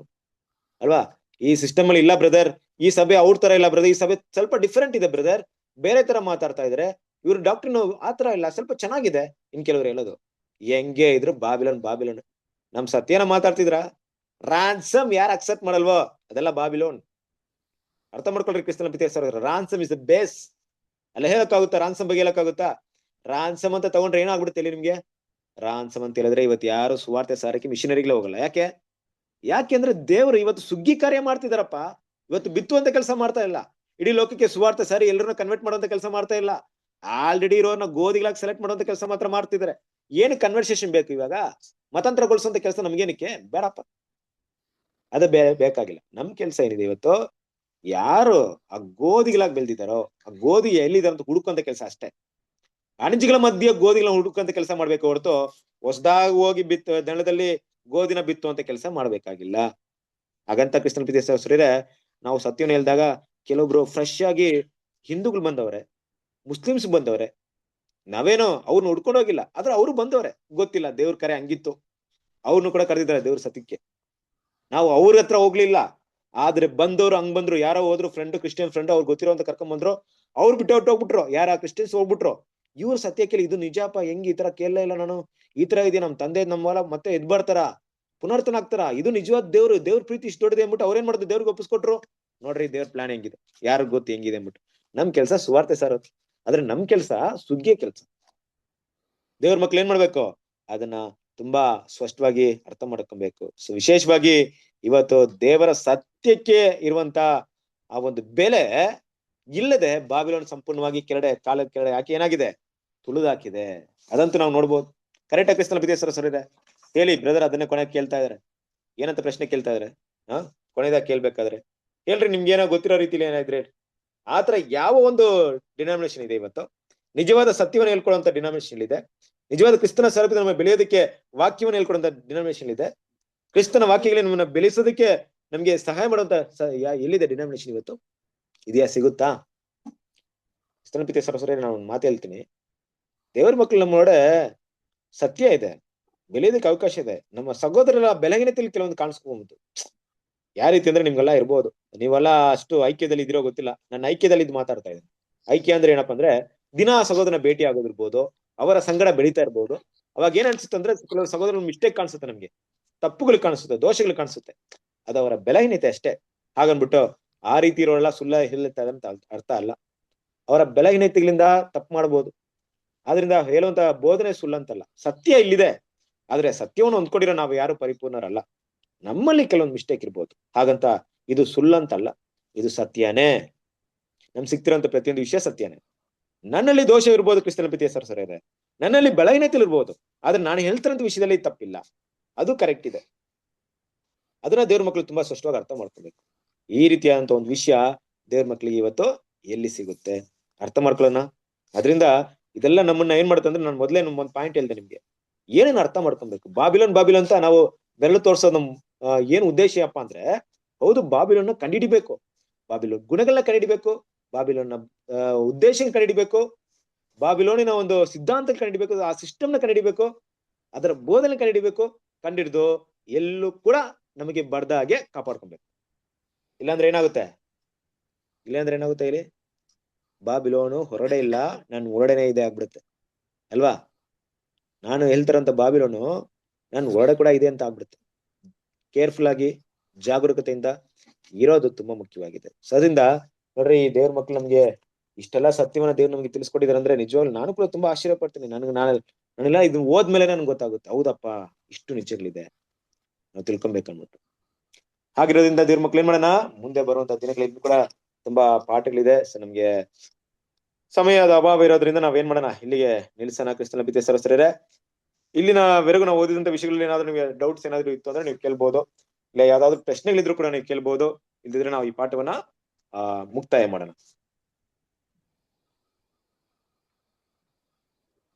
ಅಲ್ವಾ? ಈ ಸಿಸ್ಟಮ್ ಅಲ್ಲಿ ಇಲ್ಲ ಬ್ರದರ್, ಈ ಸಭೆ ಅವ್ರ ತರ ಇಲ್ಲ ಬ್ರದರ್, ಈ ಸಭೆ ಸ್ವಲ್ಪ ಡಿಫ್ರೆಂಟ್ ಇದೆ ಬ್ರದರ್, ಬೇರೆ ತರ ಮಾತಾಡ್ತಾ ಇದಾರೆ, ಇವ್ರ ಡಾಕ್ಟ್ರಿನ್ ಆತರ ಇಲ್ಲ, ಸ್ವಲ್ಪ ಚೆನ್ನಾಗಿದೆ. ಇನ್ ಕೆಲವ್ರು ಹೇಳೋದು ಹೆಂಗೆ ಇದ್ರು ಬಾಬಿಲೋನ್. ನಮ್ ಸತ್ಯನ ಮಾತಾಡ್ತಿದ್ರ? ರಾನ್ಸಮ್ ಯಾರು ಅಕ್ಸೆಪ್ಟ್ ಮಾಡಲ್ವೋ ಅದೆಲ್ಲ ಬಾಬಿಲೋನ್. ಅರ್ಥ ಮಾಡ್ಕೊಳ್ರಿ ಕ್ರಿಸ್ತನ ಪ್ರೀತಿಯ ಸಹೋದರರೇ, ರಾನ್ಸಮ್ ಇಸ್ ದ ಬೇಸ್. ಅಲ್ಲ ಹೇಳಕ್ಕಾಗುತ್ತಾ? ರಾನ್ಸಮ್ ಬಗ್ಗೆ ಹೇಳಕ್ಕಾಗುತ್ತಾ? ರಾನ್ಸಮ್ ಅಂತ ತಗೊಂಡ್ರೆ ಏನಾಗ್ಬಿಡುತ್ತೆ ಇಲ್ಲಿ ನಿಮ್ಗೆ? ರಾನ್ಸಮ್ ಅಂತ ಹೇಳಿದ್ರೆ ಇವತ್ತು ಯಾರು ಸುವಾರ್ತೆ ಸಾರಕ್ಕೆ ಮಿಷನರಿಗಳೇ ಹೋಗಲ್ಲ. ಯಾಕೆಂದ್ರೆ ದೇವರು ಇವತ್ತು ಸುಗ್ಗಿ ಕಾರ್ಯ ಮಾಡ್ತಿದಾರಪ್ಪ. ಇವತ್ತು ಬಿತ್ತುವಂತ ಕೆಲಸ ಮಾಡ್ತಾ ಇಲ್ಲ. ಇಡೀ ಲೋಕಕ್ಕೆ ಸುವಾರ್ತೆ ಸಾರಿ ಎಲ್ಲರನ್ನ ಕನ್ವರ್ಟ್ ಮಾಡುವಂತ ಕೆಲಸ ಮಾಡ್ತಾ ಇಲ್ಲ. ಆಲ್ರೆಡಿ ಇರೋರ್ನ ಗೋಧಿಗಳಾಗಿ ಸೆಲೆಕ್ಟ್ ಮಾಡುವಂತ ಕೆಲಸ ಮಾತ್ರ ಮಾಡ್ತಿದ್ದಾರೆ. ಏನು ಕನ್ವರ್ಸೇಷನ್ ಬೇಕು ಇವಾಗ? ಮತಾಂತರಗೊಳಿಸುವಂತ ಕೆಲಸ ನಮ್ಗೇನಕ್ಕೆ ಬೇಡಪ್ಪ, ಅದೇ ಬೇಕಾಗಿಲ್ಲ. ನಮ್ ಕೆಲ್ಸ ಏನಿದೆ ಇವತ್ತು, ಯಾರು ಆ ಗೋಧಿಗಳಾಗಿ ಬೆಳ್ದಿದಾರೋ ಆ ಗೋಧಿ ಎಲ್ಲಿದೆ ಅಂತ ಹುಡುಕುವಂತ ಕೆಲಸ ಅಷ್ಟೇ. ಅಣಜಿಗಳ ಮಧ್ಯೆ ಗೋಧಿಗಳನ್ನ ಹುಡುಕುವಂತ ಕೆಲಸ ಮಾಡ್ಬೇಕು ಹೊರತು ಹೊಸದಾಗಿ ಹೋಗಿ ದಣದಲ್ಲಿ ಗೋಧಿನ ಬಿತ್ತುವಂತ ಕೆಲಸ ಮಾಡ್ಬೇಕಾಗಿಲ್ಲ. ಹಾಗಂತ ಕ್ರಿಸ್ತನ ಪ್ರೀತಿಯ ಸಹೋದರರೇ, ನಾವು ಸತ್ಯವನ್ನು ಹೇಳಿದಾಗ ಕೆಲವೊಬ್ರು ಫ್ರೆಶ್ ಆಗಿ ಹಿಂದೂಗಳು ಬಂದವ್ರೆ, ಮುಸ್ಲಿಮ್ಸ್ ಬಂದವ್ರೆ, ನಾವೇನೋ ಅವ್ರನ್ನ ಹುಡ್ಕೊಂಡು ಹೋಗಿಲ್ಲ, ಆದ್ರೆ ಅವ್ರು ಬಂದವ್ರೆ, ಗೊತ್ತಿಲ್ಲ ದೇವ್ರ ಕರೆ ಹಂಗಿತ್ತು, ಅವ್ರನ್ನು ಕೂಡ ಕರೆದಿದ್ದಾರೆ ದೇವ್ರ ಸತ್ಯಕ್ಕೆ. ನಾವು ಅವ್ರ ಹತ್ರ ಹೋಗ್ಲಿಲ್ಲ, ಆದ್ರೆ ಬಂದವ್ರು ಹಂಗ್ ಬಂದ್ರು. ಯಾರೋ ಹೋದ್ರು ಫ್ರೆಂಡ್, ಕ್ರಿಶ್ಚಿಯನ್ ಫ್ರೆಂಡ್, ಅವ್ರು ಗೊತ್ತಿರೋ ಅಂತ ಕರ್ಕೊಂಡ್ ಬಂದ್ರು, ಅವ್ರು ಬಿಟ್ಟು ಹೊಟ್ಟೋಗ್ಬಿಟ್ರು. ಯಾರ ಕ್ರಿಶ್ಚಿಯನ್ಸ್ ಹೋಗ್ಬಿಟ್ರು. ಇವ್ರು ಸತ್ಯ ಕೇಳಿ ಇದು ನಿಜಪ್ಪ, ಹೆಂಗ್ ಈ ತರ ಕೇಳಲೇ ಇಲ್ಲ ನಾನು, ಈ ತರ ಇದೆ, ನಮ್ ತಂದೆ ನಮ್ಮ ಹೊಲ ಮತ್ತೆ ಎದ್ ಬರ್ತಾರ, ಪುನರ್ತನ ಆಗ್ತಾರ, ಇದು ನಿಜವಾದ ದೇವ್ರ ಪ್ರೀತಿ ಇಷ್ಟು ದೊಡ್ಡದೆ ಅಂದ್ಬಿಟ್ಟು ಅವ್ರೇನ್ ಮಾಡಿದ್ರು, ದೇವ್ರಿಗೆ ಒಪ್ಪಿಸ್ಕೊಟ್ರು. ನೋಡ್ರಿ ದೇವ್ರ ಪ್ಲಾನ್ ಹೆಂಗಿದೆ, ಯಾರಿಗ್ ಗೊತ್ತು ಹೆಂಗಿದೆ ಅಂದ್ಬಿಟ್ಟು. ನಮ್ ಕೆಲ್ಸ ಸುವಾರ್ತೆ ಸಾರೋದು, ಆದ್ರೆ ನಮ್ ಕೆಲ್ಸ ಸುಗ್ಗಿಯ ಕೆಲ್ಸ. ದೇವ್ರ ಮಕ್ಳು ಏನ್ ಮಾಡ್ಬೇಕು, ಅದನ್ನ ತುಂಬಾ ಸ್ಪಷ್ಟವಾಗಿ ಅರ್ಥ ಮಾಡ್ಕೊಬೇಕು. ಸೊ ವಿಶೇಷವಾಗಿ ಇವತ್ತು ದೇವರ ಸತ್ಯಕ್ಕೆ ಇರುವಂತ ಆ ಒಂದು ಬೆಲೆ ಇಲ್ಲದೆ ಬಾಬಿಲೋನ್ ಸಂಪೂರ್ಣವಾಗಿ ಕಾಲದ ಕೆಳಗಡೆ ಹಾಕಿ ಏನಾಗಿದೆ, ತುಳಿದಾಕಿದೆ. ಅದಂತೂ ನಾವು ನೋಡ್ಬೋದು. ಕರೆಕ್ಟ್ ಆಗಿ ಕ್ರಿಸ್ತನ ಪ್ರೀತಿಯ ಸಹೋದರರೇ ಹೇಳಿ ಬ್ರದರ್, ಅದನ್ನೇ ಕೊನೆಗೆ ಕೇಳ್ತಾ ಇದಾರೆ. ಏನಂತ ಪ್ರಶ್ನೆ ಕೇಳ್ತಾ ಇದಾರೆ? ಕೊನೆದಾಗ ಕೇಳ್ಬೇಕಾದ್ರೆ ಹೇಳ್ರಿ, ನಿಮ್ಗೆ ಏನೋ ಗೊತ್ತಿರೋ ರೀತಿಲಿ ಏನಾದ್ರೆ. ಆತರ ಯಾವ ಒಂದು ಡಿನಾಮಿನೇಷನ್ ಇದೆ ಇವತ್ತು? ನಿಜವಾದ ಸತ್ಯವನ್ನು ಹೇಳ್ಕೊಳ್ಳುವಂತ ಡಿನಾಮಿನೇಷನ್ ಇದೆ, ನಿಜವಾದ ಕ್ರಿಸ್ತನ ಸ್ವರೂಪದ ನಮ್ಮ ಬೆಳೆಯೋದಕ್ಕೆ ವಾಕ್ಯವನ್ನು ಹೇಳ್ಕೊಡುವಂತ ಡಿನಾಮಿನೇಷನ್ ಇದೆ, ಕ್ರಿಸ್ತನ ವಾಕ್ಯಗಳನ್ನ ನಮ್ಮನ್ನ ಬೆಳೆಸೋದಕ್ಕೆ ನಮ್ಗೆ ಸಹಾಯ ಮಾಡುವಂತ ಎಲ್ಲಿದೆ ಡಿನಾಮಿನೇಷನ್ ಇವತ್ತು? ಇದೆಯಾ? ಸಿಗುತ್ತಾ? ಕ್ರಿಸ್ತನ ಪ್ರೀತಿಯ ಸಹೋದರರೇ, ನಾನು ಒಂದು ಮಾತು ಹೇಳ್ತೀನಿ. ದೇವರ ಮಕ್ಕಳು ನಮ್ಮೊಳಗಡೆ ಸತ್ಯ ಇದೆ, ಬೆಳೆಯೋದಕ್ಕೆ ಅವಕಾಶ ಇದೆ. ನಮ್ಮ ಸಹೋದರರ ಬೆಳಗಿನತೆಯಲ್ಲಿ ಕೆಲವೊಂದು ಕಾಣಿಸ್ಕೊಬಹುದು. ಯಾವ ರೀತಿ ಅಂದ್ರೆ ನಿಮ್ಗೆಲ್ಲ ಇರ್ಬೋದು, ನೀವೆಲ್ಲ ಅಷ್ಟು ಐಕ್ಯದಲ್ಲಿ ಇದಿರೋ ಗೊತ್ತಿಲ್ಲ. ನನ್ನ ಐಕ್ಯದಲ್ಲಿ ಇದು ಮಾತಾಡ್ತಾ ಇದ್ದೀನಿ. ಐಕ್ಯ ಅಂದ್ರೆ ಏನಪ್ಪಾ ಅಂದ್ರೆ, ದಿನ ಸಹೋದರನ ಭೇಟಿ ಆಗೋದಿರ್ಬೋದು, ಅವರ ಸಂಗಡ ಬೆಳೀತಾ ಇರ್ಬೋದು. ಅವಾಗ ಏನ್ ಅನ್ಸುತ್ತೆ ಅಂದ್ರೆ, ಕೆಲವು ಸಹೋದರ ಮಿಸ್ಟೇಕ್ ಕಾಣಿಸುತ್ತೆ, ನಮ್ಗೆ ತಪ್ಪುಗಳು ಕಾಣಿಸುತ್ತೆ, ದೋಷಗಳು ಕಾಣಿಸುತ್ತೆ. ಅದು ಅವರ ಬೆಲಹೀನತೆ ಅಷ್ಟೇ. ಹಾಗನ್ಬಿಟ್ಟು ಆ ರೀತಿ ಇರೋಲ್ಲ ಸುಳ್ಳ ಹೇಳ್ತಾ ಅಂತ ಅರ್ಥ ಅಲ್ಲ. ಅವರ ಬೆಲಹೀನತೆಗಳಿಂದ ತಪ್ಪು ಮಾಡ್ಬೋದು, ಆದ್ರಿಂದ ಹೇಳುವಂತ ಬೋಧನೆ ಸುಳ್ಳಂತಲ್ಲ, ಸತ್ಯ ಇಲ್ಲಿದೆ. ಆದ್ರೆ ಸತ್ಯವನ್ನು ಹೊಂದ್ಕೊಂಡಿರೋ ನಾವು ಯಾರು ಪರಿಪೂರ್ಣರಲ್ಲ, ನಮ್ಮಲ್ಲಿ ಕೆಲವೊಂದು ಮಿಸ್ಟೇಕ್ ಇರ್ಬೋದು. ಹಾಗಂತ ಇದು ಸುಳ್ಳಂತಲ್ಲ, ಇದು ಸತ್ಯನೇ. ನಮ್ಗೆ ಸಿಗ್ತಿರೋಂಥ ಪ್ರತಿಯೊಂದು ವಿಷಯ ಸತ್ಯನೇ. ನನ್ನಲ್ಲಿ ದೋಷ ಇರ್ಬೋದು ಕ್ರಿಸ್ತನ ಪ್ರೀತಿಯ ಸಹೋದರರೇ, ನನ್ನಲ್ಲಿ ಬೆಳಗಿನತೆ ಇರ್ಬೋದು, ಆದ್ರೆ ನಾನು ಹೇಳ್ತಿರೋಂಥ ವಿಷಯದಲ್ಲಿ ತಪ್ಪಿಲ್ಲ, ಅದು ಕರೆಕ್ಟ್ ಇದೆ. ಅದನ್ನ ದೇವ್ರ ಮಕ್ಳು ತುಂಬಾ ಸ್ಪಷ್ಟವಾಗಿ ಅರ್ಥ ಮಾಡ್ಕೋಬೇಕು. ಈ ರೀತಿಯಾದಂತ ಒಂದು ವಿಷಯ ದೇವ್ರ ಮಕ್ಳಿಗೆ ಇವತ್ತು ಎಲ್ಲಿ ಸಿಗುತ್ತೆ? ಅರ್ಥ ಮಾಡ್ಕೊಳ್ಳೋಣ. ಅದರಿಂದ ಇದೆಲ್ಲ ನಮ್ಮನ್ನ ಏನ್ ಮಾಡುತ್ತೆ ಅಂದ್ರೆ, ನಾನು ಮೊದಲೇ ಒಂದು ಪಾಯಿಂಟ್ ಹೇಳ್ದೆ ನಿಮ್ಗೆ, ಏನೇನು ಅರ್ಥ ಮಾಡ್ಕೊಬೇಕು. ಬಾಬಿಲೋನ್ ಅಂತ ನಾವು ಬೆರಳು ತೋರ್ಸೋದು ನಮ್ ಏನ್ ಉದ್ದೇಶ ಅಪ್ಪ ಅಂದ್ರೆ, ಹೌದು ಬಾಬಿಲೋನ್ನ ಕಂಡಿಡಿಬೇಕು, ಬಾಬಿಲೋನ್ ಗುಣಗಳನ್ನ ಕಂಡಿಡಿಬೇಕು, ಬಾಬಿಲೋನ್ನ ಉದ್ದೇಶ ಕಂಡಿಡಿಬೇಕು, ಬಾಬಿಲೋನಿನ ಒಂದು ಸಿದ್ಧಾಂತ ಕಂಡಿಡಿಬೇಕು, ಆ ಸಿಸ್ಟಮ್ನ ಕಂಡಿಡಿಬೇಕು, ಅದರ ಬೋಧನೆ ಕಂಡಿಡಿಬೇಕು. ಕಂಡಿಡ್ದು ಎಲ್ಲೂ ಕೂಡ ನಮಗೆ ಬರ್ದ ಹಾಗೆ ಕಾಪಾಡ್ಕೊಬೇಕು. ಇಲ್ಲಾಂದ್ರೆ ಏನಾಗುತ್ತೆ ಹೇಳಿ, ಬಾಬಿಲೋನು ಹೊರಡೆ ಇಲ್ಲ, ನಾನು ಹೊರಡೆನೇ ಇದೆ ಆಗ್ಬಿಡುತ್ತೆ ಅಲ್ವಾ? ನಾನು ಹೇಳ್ತಾರಂತ ಬಾಬಿಲೋನು ನಾನು ಹೊರಡೆ ಕೂಡ ಇದೆ ಅಂತ ಆಗ್ಬಿಡುತ್ತೆ. ಕೇರ್ಫುಲ್ ಆಗಿ ಜಾಗರೂಕತೆಯಿಂದ ಇರೋದು ತುಂಬಾ ಮುಖ್ಯವಾಗಿದೆ. ಸೊ ಅದರಿಂದ ನೋಡ್ರಿ, ಈ ದೇವ್ರ ಮಕ್ಳು ನಮ್ಗೆ ಇಷ್ಟೆಲ್ಲ ಸತ್ಯವನ್ನ ದೇವ್ರು ನಮ್ಗೆ ತಿಳಿಸ್ಕೊಟ್ಟಿದಾರೆ ಅಂದ್ರೆ, ನಿಜವಾಗ್ಲು ನಾನು ಕೂಡ ತುಂಬಾ ಆಶ್ಚರ್ಯ ಪಡ್ತೀನಿ. ನಾನೆಲ್ಲ ಇದು ಓದ್ಮೇಲೆ ನನ್ಗೆ ಗೊತ್ತಾಗುತ್ತೆ, ಹೌದಪ್ಪ ಇಷ್ಟು ನಿಜಗಳಿದೆ, ನಾವು ತಿಳ್ಕೊಬೇಕನ್ಬಿಟ್ಟು. ಹಾಗಿರೋದ್ರಿಂದ ದೇವ್ರ ಮಕ್ಳು ಏನ್ ಮಾಡೋಣ, ಮುಂದೆ ಬರುವಂತ ದಿನಗಳಲ್ಲಿ ಕೂಡ ತುಂಬಾ ಪಾಠಗಳಿದೆ. ಸೊ ನಮ್ಗೆ ಸಮಯದ ಅಭಾವ ಇರೋದ್ರಿಂದ ನಾವೇನ್ ಮಾಡೋಣ, ಇಲ್ಲಿಗೆ ನಿಲ್ಸೋಣ. ಕ್ರಿಸ್ತನ ಪ್ರೀತಿಯ ಸಹೋದರರೇ, ಇಲ್ಲಿನವರೆಗೂ ನಾವು ಓದಿದಂತ ವಿಷಯಗಳಲ್ಲಿ ಏನಾದ್ರು ನಿಮಗೆ ಡೌಟ್ಸ್ ಏನಾದ್ರು ಇತ್ತು ಅಂದ್ರೆ ನೀವು ಕೇಳ್ಬೋದು, ಇಲ್ಲ ಯಾವ್ದಾದ್ರು ಪ್ರಶ್ನೆಗಳಿದ್ರು ಕೂಡ ನೀವು ಕೇಳ್ಬೋದು. ಇಲ್ದಿದ್ರೆ ನಾವು ಈ ಪಾಠವನ್ನ ಮುಕ್ತಾಯ ಮಾಡೋಣ.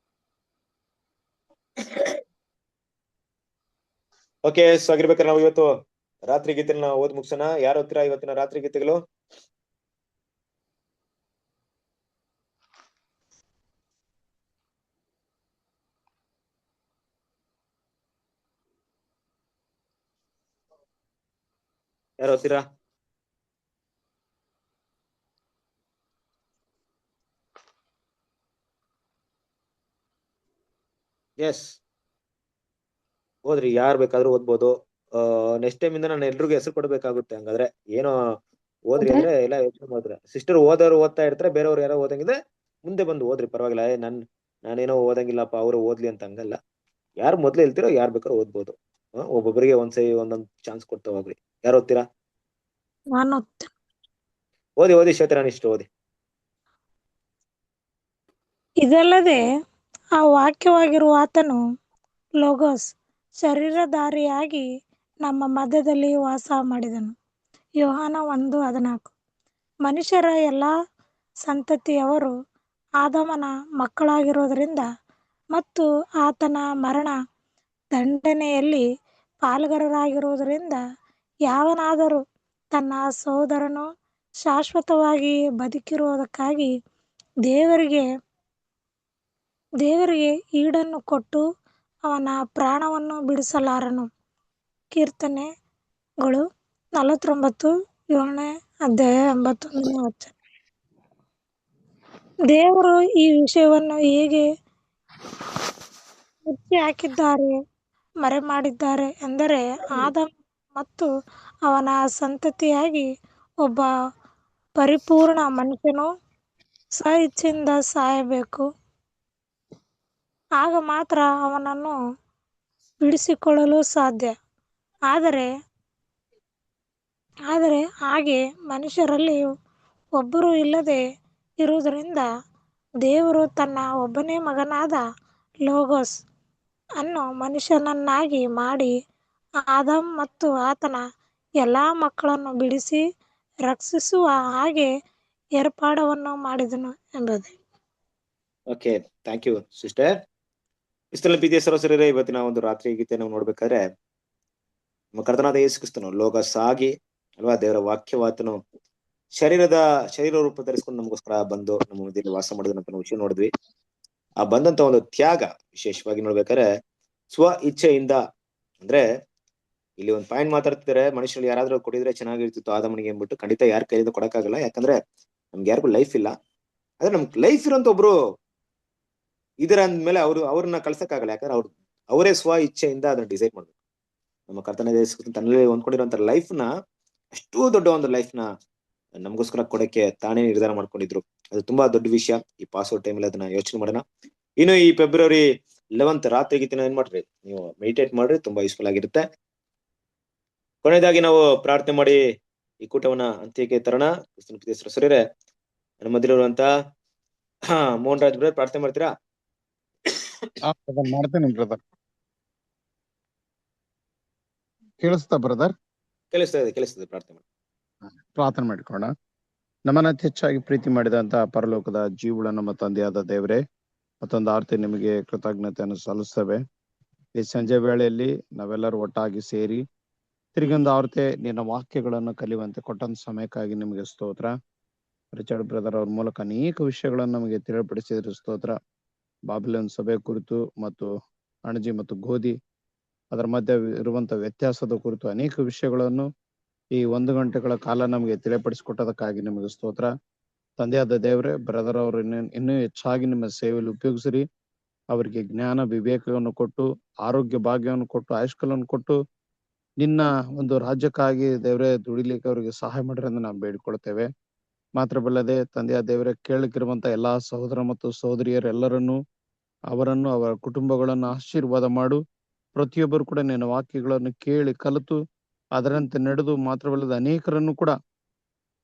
ಓಕೆ, ಸೊ ಆಗಿರ್ಬೇಕಾದ್ರೆ ನಾವು ಇವತ್ತು ರಾತ್ರಿ ಗೀತೆಗಳನ್ನ ಓದ್ ಮುಗಿಸೋಣ. ಯಾರು ಓದ್ತೀರಾ ಇವತ್ತಿನ ರಾತ್ರಿ ಗೀತೆಗಳು? ಯಾರು ಓದ್ತೀರಾ? ಎಸ್, ಓದ್ರಿ, ಯಾರು ಬೇಕಾದ್ರೂ ಓದ್ಬೋದು. ನೆಕ್ಸ್ಟ್ ಟೈಮ್ ಇಂದ ನಾನು ಎಲ್ರಿಗೂ ಹೆಸರು ಕೊಡ್ಬೇಕಾಗುತ್ತೆ. ಹಂಗಾದ್ರೆ ಏನೋ ಓದ್ರಿ ಅಂದ್ರೆ ಎಲ್ಲ ಯೋಚನೆ ಮಾಡಿದ್ರೆ, ಸಿಸ್ಟರ್ ಓದೋರು ಓದ್ತಾ ಇರ್ತಾರೆ, ಬೇರೆಯವ್ರು ಯಾರೋ ಓದಂಗಿದೆ ಮುಂದೆ ಬಂದು ಓದ್ರಿ, ಪರವಾಗಿಲ್ಲ. ನಾನೇನೋ ಓದಂಗಿಲ್ಲಪ್ಪ ಅವ್ರು ಓದ್ಲಿ ಅಂತ ಹಂಗಲ್ಲ. ಯಾರು ಮೊದ್ಲು ಹೇಳ್ತಿರೋ ಯಾರು ಬೇಕಾದ್ರೂ ಓದ್ಬೋದು. ಒಬ್ಬೊಬ್ಬರಿಗೆ ಒಂದೊಂದ್ ಚಾನ್ಸ್ ಕೊಡ್ತಾ ಹೋಗ್ರಿ. ಯಾರು ಓದ್ತೀರಾ? ಓದಿ ಶ್ವೇತರಾಣಿ, ಇಷ್ಟು ಓದಿ. ಇದಲ್ಲದೆ ಆ ವಾಕ್ಯವಾಗಿರುವ ಆತನು ಲೋಗೋಸ್ ಶರೀರಧಾರಿಯಾಗಿ ನಮ್ಮ ಮಧ್ಯದಲ್ಲಿ ವಾಸ ಮಾಡಿದನು. ಯೋಹಾನ 1:14. ಮನುಷ್ಯರ ಎಲ್ಲ ಸಂತತಿಯವರು ಆದಾಮನ ಮಕ್ಕಳಾಗಿರುವುದರಿಂದ ಮತ್ತು ಆತನ ಮರಣ ದಂಡನೆಯಲ್ಲಿ ಪಾಲುಗಾರರಾಗಿರುವುದರಿಂದ ಯಾವನಾದರೂ ತನ್ನ ಸಹೋದರನು ಶಾಶ್ವತವಾಗಿ ಬದುಕಿರುವುದಕ್ಕಾಗಿ ದೇವರಿಗೆ ಈಡನ್ನು ಕೊಟ್ಟು ಅವನ ಪ್ರಾಣವನ್ನು ಬಿಡಿಸಲಾರನು. ಕೀರ್ತನೆಗಳು 49:7-81. ದೇವರು ಈ ವಿಷಯವನ್ನು ಹೇಗೆ ಮುಚ್ಚಿ ಹಾಕಿದ್ದಾರೆ, ಮರೆಮಾಡಿದ್ದಾರೆ ಎಂದರೆ, ಆದಾಮ ಮತ್ತು ಅವನ ಸಂತತಿಯಾಗಿ ಒಬ್ಬ ಪರಿಪೂರ್ಣ ಮನುಷ್ಯನು ಸ್ವಇಚ್ಛೆಯಿಂದ ಸಾಯಬೇಕು. ಆಗ ಮಾತ್ರ ಅವನನ್ನು ಬಿಡಿಸಿಕೊಳ್ಳಲು ಸಾಧ್ಯ. ಆದರೆ ಹಾಗೆ ಮನುಷ್ಯರಲ್ಲಿ ಒಬ್ಬರೂ ಇಲ್ಲದೆ ಇರುವುದರಿಂದ ದೇವರು ತನ್ನ ಒಬ್ಬನೇ ಮಗನಾದ ಲೋಗೋಸ್ ಅನ್ನು ಮನುಷ್ಯನನ್ನಾಗಿ ಮಾಡಿ ಆದಾಮ್ ಮತ್ತು ಆತನ ಎಲ್ಲಾ ಮಕ್ಕಳನ್ನು ಬಿಡಿಸಿ ರಕ್ಷಿಸುವ ಹಾಗೆ ಏರ್ಪಾಡನ್ನು ಮಾಡಿದನು ಎಂಬುದೇ. Okay, thank you sister. ಇಷ್ಟೆಲ್ಲ ಪ್ರೀತಿಯ ಸಹೋದರರೇ, ಇವತ್ತಿನ ಒಂದು ರಾತ್ರಿ ಗೀತೆ ನಾವು ನೋಡ್ಬೇಕಾದ್ರೆ ನಮ್ಮ ಕರ್ತನಾದ ಯೇಸು ಕ್ರಿಸ್ತನು ಲೋಗಸ್ ಆಗಿ ಅಲ್ವಾ, ದೇವರ ವಾಕ್ಯವಾತನು ಶರೀರ ರೂಪ ಧರಿಸ್ಕೊಂಡು ನಮಗೋಸ್ಕರ ಬಂದು ನಮ್ಮ ಮಧ್ಯದಲ್ಲಿ ವಾಸ ಮಾಡೋದನ್ನ ವಿಷಯ ನೋಡಿದ್ವಿ. ಆ ಬಂದಂತ ಒಂದು ತ್ಯಾಗ ವಿಶೇಷವಾಗಿ ನೋಡ್ಬೇಕಾದ್ರೆ ಸ್ವ ಇಚ್ಛೆಯಿಂದ, ಅಂದ್ರೆ ಇಲ್ಲಿ ಒಂದು ಪಾಯಿಂಟ್ ಮಾತಾಡ್ತಿದ್ದಾರೆ, ಮನುಷ್ಯರಲ್ಲಿ ಯಾರಾದ್ರೂ ಕೊಟ್ಟಿದ್ರೆ ಚೆನ್ನಾಗಿರ್ತಿತ್ತು ಆದಾಮನಿಗೆ ಅಂದ್ಬಿಟ್ಟು. ಖಂಡಿತ ಯಾರ ಕೈಯಿಂದ ಕೊಡಕ್ಕಾಗಲ್ಲ, ಯಾಕಂದ್ರೆ ನಮ್ಗೆ ಯಾರಿಗೂ ಲೈಫ್ ಇಲ್ಲ. ಆದ್ರೆ ನಮ್ಗೆ ಲೈಫ್ ಇರೋಂತ ಒಬ್ರು ಇದರ ಅಂದ್ಮೇಲೆ ಅವ್ರನ್ನ ಕಳ್ಸಕ್ಕಾಗಲ್ಲ, ಯಾಕಂದ್ರೆ ಅವರೇ ಸ್ವ ಇಚ್ಛೆಯಿಂದ ಅದನ್ನ ಡಿಸೈಡ್ ಮಾಡ್ಬೇಕು. ನಮ್ಮ ಕರ್ತನಾದ ತನ್ನಲ್ಲಿ ಹೊಂದ್ಕೊಂಡಿರುವಂತ ಲೈಫ್ ನ, ಅಷ್ಟೂ ದೊಡ್ಡ ಒಂದು ಲೈಫ್ ನ ನಮಗೋಸ್ಕರ ಕೊಡಕ್ಕೆ ತಾನೇ ನಿರ್ಧಾರ ಮಾಡ್ಕೊಂಡಿದ್ರು. ಅದು ತುಂಬಾ ದೊಡ್ಡ ವಿಷಯ. ಈ ಪಾಸ್ಔಟ್ ಟೈಮಲ್ಲಿ ಅದನ್ನ ಯೋಚನೆ ಮಾಡೋಣ. ಇನ್ನು ಈ ಫೆಬ್ರವರಿ 11th ರಾತ್ರಿ ಗೀತೆನ ಏನ್ ಮಾಡ್ರಿ, ನೀವು ಮೆಡಿಟೇಟ್ ಮಾಡ್ರಿ, ತುಂಬಾ ಯೂಸ್ಫುಲ್ ಆಗಿರುತ್ತೆ. ಕೊನೆಯದಾಗಿ ನಾವು ಪ್ರಾರ್ಥನೆ ಮಾಡಿ ಈ ಕೂಟವನ್ನ ಅಂತ್ಯಕ್ಕೆ ತರೋಣ. ಕ್ರಿಸ್ತನ ಪ್ರೀತಿಯ ಸಹೋದರರೇ, ನಮ್ಮ ಮಧ್ಯಲ್ಲಿರುವಂತ ಮೋಹನ್ ರಾಜ್ ಬ್ರದರ್ ಪ್ರಾರ್ಥನೆ ಮಾಡ್ತೀರಾ? ಮಾಡ್ತೇನೆ ಬ್ರದರ್. ಕೇಳಿಸ್ತಾ ಬ್ರದರ್? ಕೇಳಿಸ್ತದೆ. ಪ್ರಾರ್ಥನೆ ಮಾಡಿಕೊಳ್ಳೋಣ. ನಮ್ಮನ್ನ ಅತಿ ಹೆಚ್ಚಾಗಿ ಪ್ರೀತಿ ಮಾಡಿದಂತ ಪರಲೋಕದ ಜೀವುಳ ನಮ್ಮ ತಂದೆಯಾದ ದೇವರೇ, ಮತ್ತೊಂದು ಆರ್ತಿ ನಿಮಗೆ ಕೃತಜ್ಞತೆಯನ್ನು ಸಲ್ಲಿಸ್ತೇವೆ. ಈ ಸಂಜೆ ವೇಳೆಯಲ್ಲಿ ನಾವೆಲ್ಲರೂ ಒಟ್ಟಾಗಿ ಸೇರಿ ತಿರುಗೊಂದು ಆವರ್ತೆ ನಿನ್ನ ವಾಕ್ಯಗಳನ್ನು ಕಲಿಯುವಂತೆ ಕೊಟ್ಟಂತ ಸಮಯಕ್ಕಾಗಿ ನಿಮಗೆ ಸ್ತೋತ್ರ. ರಿಚರ್ಡ್ ಬ್ರದರ್ ಅವ್ರ ಮೂಲಕ ಅನೇಕ ವಿಷಯಗಳನ್ನು ನಮಗೆ ತಿಳಿಪಡಿಸಿದ್ರು, ಸ್ತೋತ್ರ. ಬಾಬಿಲೋನ್ ಸಭೆ ಕುರಿತು ಮತ್ತು ಅಣಜಿ ಮತ್ತು ಗೋಧಿ ಅದರ ಮಧ್ಯೆ ಇರುವಂತ ವ್ಯತ್ಯಾಸದ ಕುರಿತು ಅನೇಕ ವಿಷಯಗಳನ್ನು ಈ 1 ಗಂಟೆಗಳ ಕಾಲ ನಮಗೆ ತಿಳಿಪಡಿಸಿಕೊಟ್ಟದಕ್ಕಾಗಿ ನಿಮಗೆ ಸ್ತೋತ್ರ. ತಂದೆಯಾದ ದೇವರೇ, ಬ್ರದರ್ ಅವರು ಇನ್ನೂ ಹೆಚ್ಚಾಗಿ ನಿಮ್ಮ ಸೇವೆಯಲ್ಲಿ ಉಪಯೋಗಿಸಿರಿ. ಅವರಿಗೆ ಜ್ಞಾನ ವಿವೇಕವನ್ನು ಕೊಟ್ಟು, ಆರೋಗ್ಯ ಭಾಗ್ಯವನ್ನು ಕೊಟ್ಟು, ಆಯುಷ್ಕಲನ್ನು ಕೊಟ್ಟು, ನಿನ್ನ ಒಂದು ರಾಜ್ಯಕ್ಕಾಗಿ ದೇವರೇ ದುಡಿಲಿಕ್ಕೆ ಅವರಿಗೆ ಸಹಾಯ ಮಾಡಿರಿ ಎಂದು ನಾವು ಬೇಡಿಕೊಳ್ತೇವೆ. ಮಾತ್ರವಲ್ಲದೆ ತಂದೆಯ ದೇವರೇ, ಕೇಳಲಿಕ್ಕಿರುವಂತ ಎಲ್ಲಾ ಸಹೋದರ ಮತ್ತು ಸಹೋದರಿಯರೆಲ್ಲರನ್ನು, ಅವರನ್ನು, ಅವರ ಕುಟುಂಬಗಳನ್ನು ಆಶೀರ್ವಾದ ಮಾಡು. ಪ್ರತಿಯೊಬ್ಬರು ಕೂಡ ನಿನ್ನ ವಾಕ್ಯಗಳನ್ನು ಕೇಳಿ ಕಲಿತು ಅದರಂತೆ ನಡೆದು, ಮಾತ್ರವಲ್ಲದೆ ಅನೇಕರನ್ನು ಕೂಡ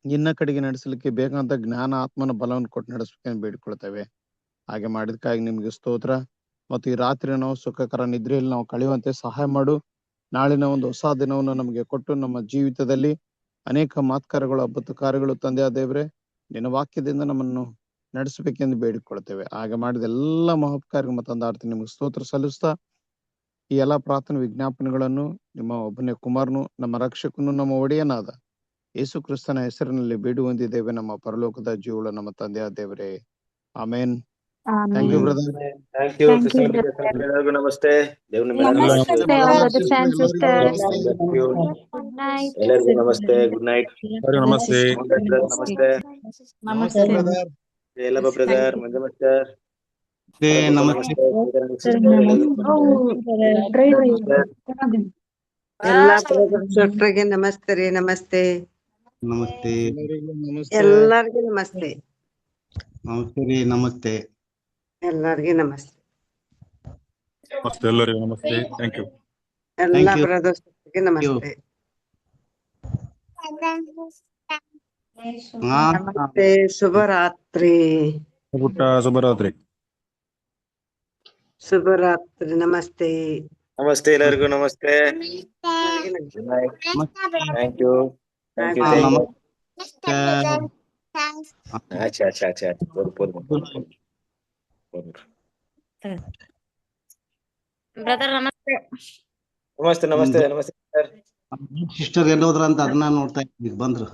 ನಿನ್ನ ಕಡೆಗೆ ನಡೆಸಲಿಕ್ಕೆ ಬೇಕಾದಂತ ಜ್ಞಾನ, ಆತ್ಮನ ಬಲವನ್ನು ಕೊಟ್ಟು ನಡೆಸಬೇಕೆಂದು ಬೇಡಿಕೊಳ್ತೇವೆ. ಹಾಗೆ ಮಾಡಿದಕ್ಕಾಗಿ ನಿಮ್ಗೆ ಸ್ತೋತ್ರ. ಮತ್ತು ಈ ರಾತ್ರಿ ನಾವು ಸುಖಕರ ನಿದ್ರೆಯಲ್ಲಿ ನಾವು ಕಳೆಯುವಂತೆ ಸಹಾಯ ಮಾಡು. ನಾಳಿನ ಒಂದು ಹೊಸ ದಿನವನ್ನು ನಮಗೆ ಕೊಟ್ಟು ನಮ್ಮ ಜೀವಿತದಲ್ಲಿ ಅನೇಕ ಮಾತ್ಕಾರಗಳು, ಅದ್ಭುತ ಕಾರ್ಯಗಳು ತಂದೆಯ ದೇವರೇ ನಿನ್ನ ವಾಕ್ಯದಿಂದ ನಮ್ಮನ್ನು ನಡೆಸಬೇಕೆಂದು ಬೇಡಿಕೊಳ್ತೇವೆ. ಹಾಗೆ ಮಾಡಿದ ಎಲ್ಲ ಮಹೋಪಕಾರಕ್ಕೆ ಮತ್ತೊಂದಾರ್ತಿ ನಿಮ್ಗೆ ಸ್ತೋತ್ರ ಸಲ್ಲಿಸ್ತಾ, ಈ ಎಲ್ಲಾ ಪ್ರಾರ್ಥನೆ ವಿಜ್ಞಾಪನೆಗಳನ್ನು ನಿಮ್ಮ ಒಬ್ಬನೇ ಕುಮಾರನು, ನಮ್ಮ ರಕ್ಷಕನು, ನಮ್ಮ ಒಡೆಯನಾದ ಯೇಸು ಕ್ರಿಸ್ತನ ಹೆಸರಿನಲ್ಲಿ ಬೇಡಿ ಹೊಂದಿದ್ದೇವೆ, ನಮ್ಮ ಪರಲೋಕದ ಜೀವುಳ ನಮ್ಮ ತಂದೆಯ ದೇವರೇ. Amen. Thank you brother. Thank you. ಎಲ್ಲರಿಗೂ ನಮಸ್ತೆ. ಎಲ್ಲರಿಗೂ ನಮಸ್ತೆ. Good night. ನಮಸ್ತೆ. ನಮಸ್ತೆ. ನಮಸ್ತೆ ಬ್ರದರ್. ಎಲ್ಲಪ್ಪ ಬ್ರದರ್, ನಮಸ್ತೆ. ನಮಸ್ತೆ. ಎಲ್ಲಾ ಪ್ರೊಫೆಸರ್ಗೆ ನಮಸ್ತೆ ರೀ. ನಮಸ್ತೆ ನಮಸ್ತೆ. ಎಲ್ಲರಿಗೂ ನಮಸ್ತೆ. ನಮಸ್ತೆ ರೀ. ನಮಸ್ತೆ. ಎಲ್ಲರಿಗೂ ನಮಸ್ತೆ. ಎಲ್ಲರಿಗೂ ನಮಸ್ತೆ. Thank you. ಎಲ್ಲಾ ಪ್ರೊಫೆಸರ್ಗೆ ನಮಸ್ತೆ. ನಮಸ್ತೆ. ಶುಭರಾತ್ರಿ. ಶುಭರಾತ್ರಿ. ಶುಭರಾತ್ರಿ. ನಮಸ್ತೆ. ನಮಸ್ತೆ ಎಲ್ಲರಿಗೂ, ನಮಸ್ತೆ. Thank you. Thank you. अच्छा अच्छा अच्छा ಬ್ರದರ್ ನಮಸ್ತೆ. ನಮಸ್ತೆ ನಮಸ್ತೆ ನಮಸ್ತೆ ಸರ್. ಸಿಸ್ಟರ್ ಎಲ್ಲೋದ್ರ ಅಂತ ಅದನ್ನ ನೋಡ್ತಾ ಇದ್ವಿ, ಬಂದ್ರು.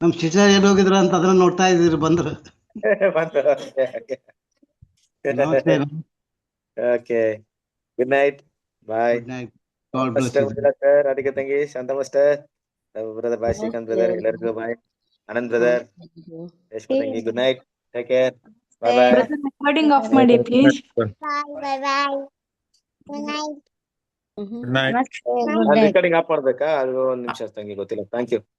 ನಮ್ ಸಿಸ್ಟರ್ ಎಲ್ಲಿ ಹೋಗಿದ್ರ ಅಂತ ಅದನ್ನ ನೋಡ್ತಾ ಇದ್ರಿ, ಬಂದ್ರು. Okay, good night, bye. Sir, Radhika ತಂಗಿ, Shanta master, brother bye, Srikanth brother, ಎಲ್ಲರಿಗೂ ಬಾಯ್. ಆನಂದ್ ಬ್ರದರ್, ರೇಷ್ಮಾ ತಂಗಿ, good night, take care, bye bye. Recording off ಮಾಡಿ ಪ್ಲೀಸ್. ರೆಕಾರ್ಡಿಂಗ್ ಆಫ್ ಮಾಡ್ಬೇಕಾ? ಅದು ಒಂದ್ ನಿಮಿಷ ತಂಗಿ, ಗೊತ್ತಿಲ್ಲ. Thank you.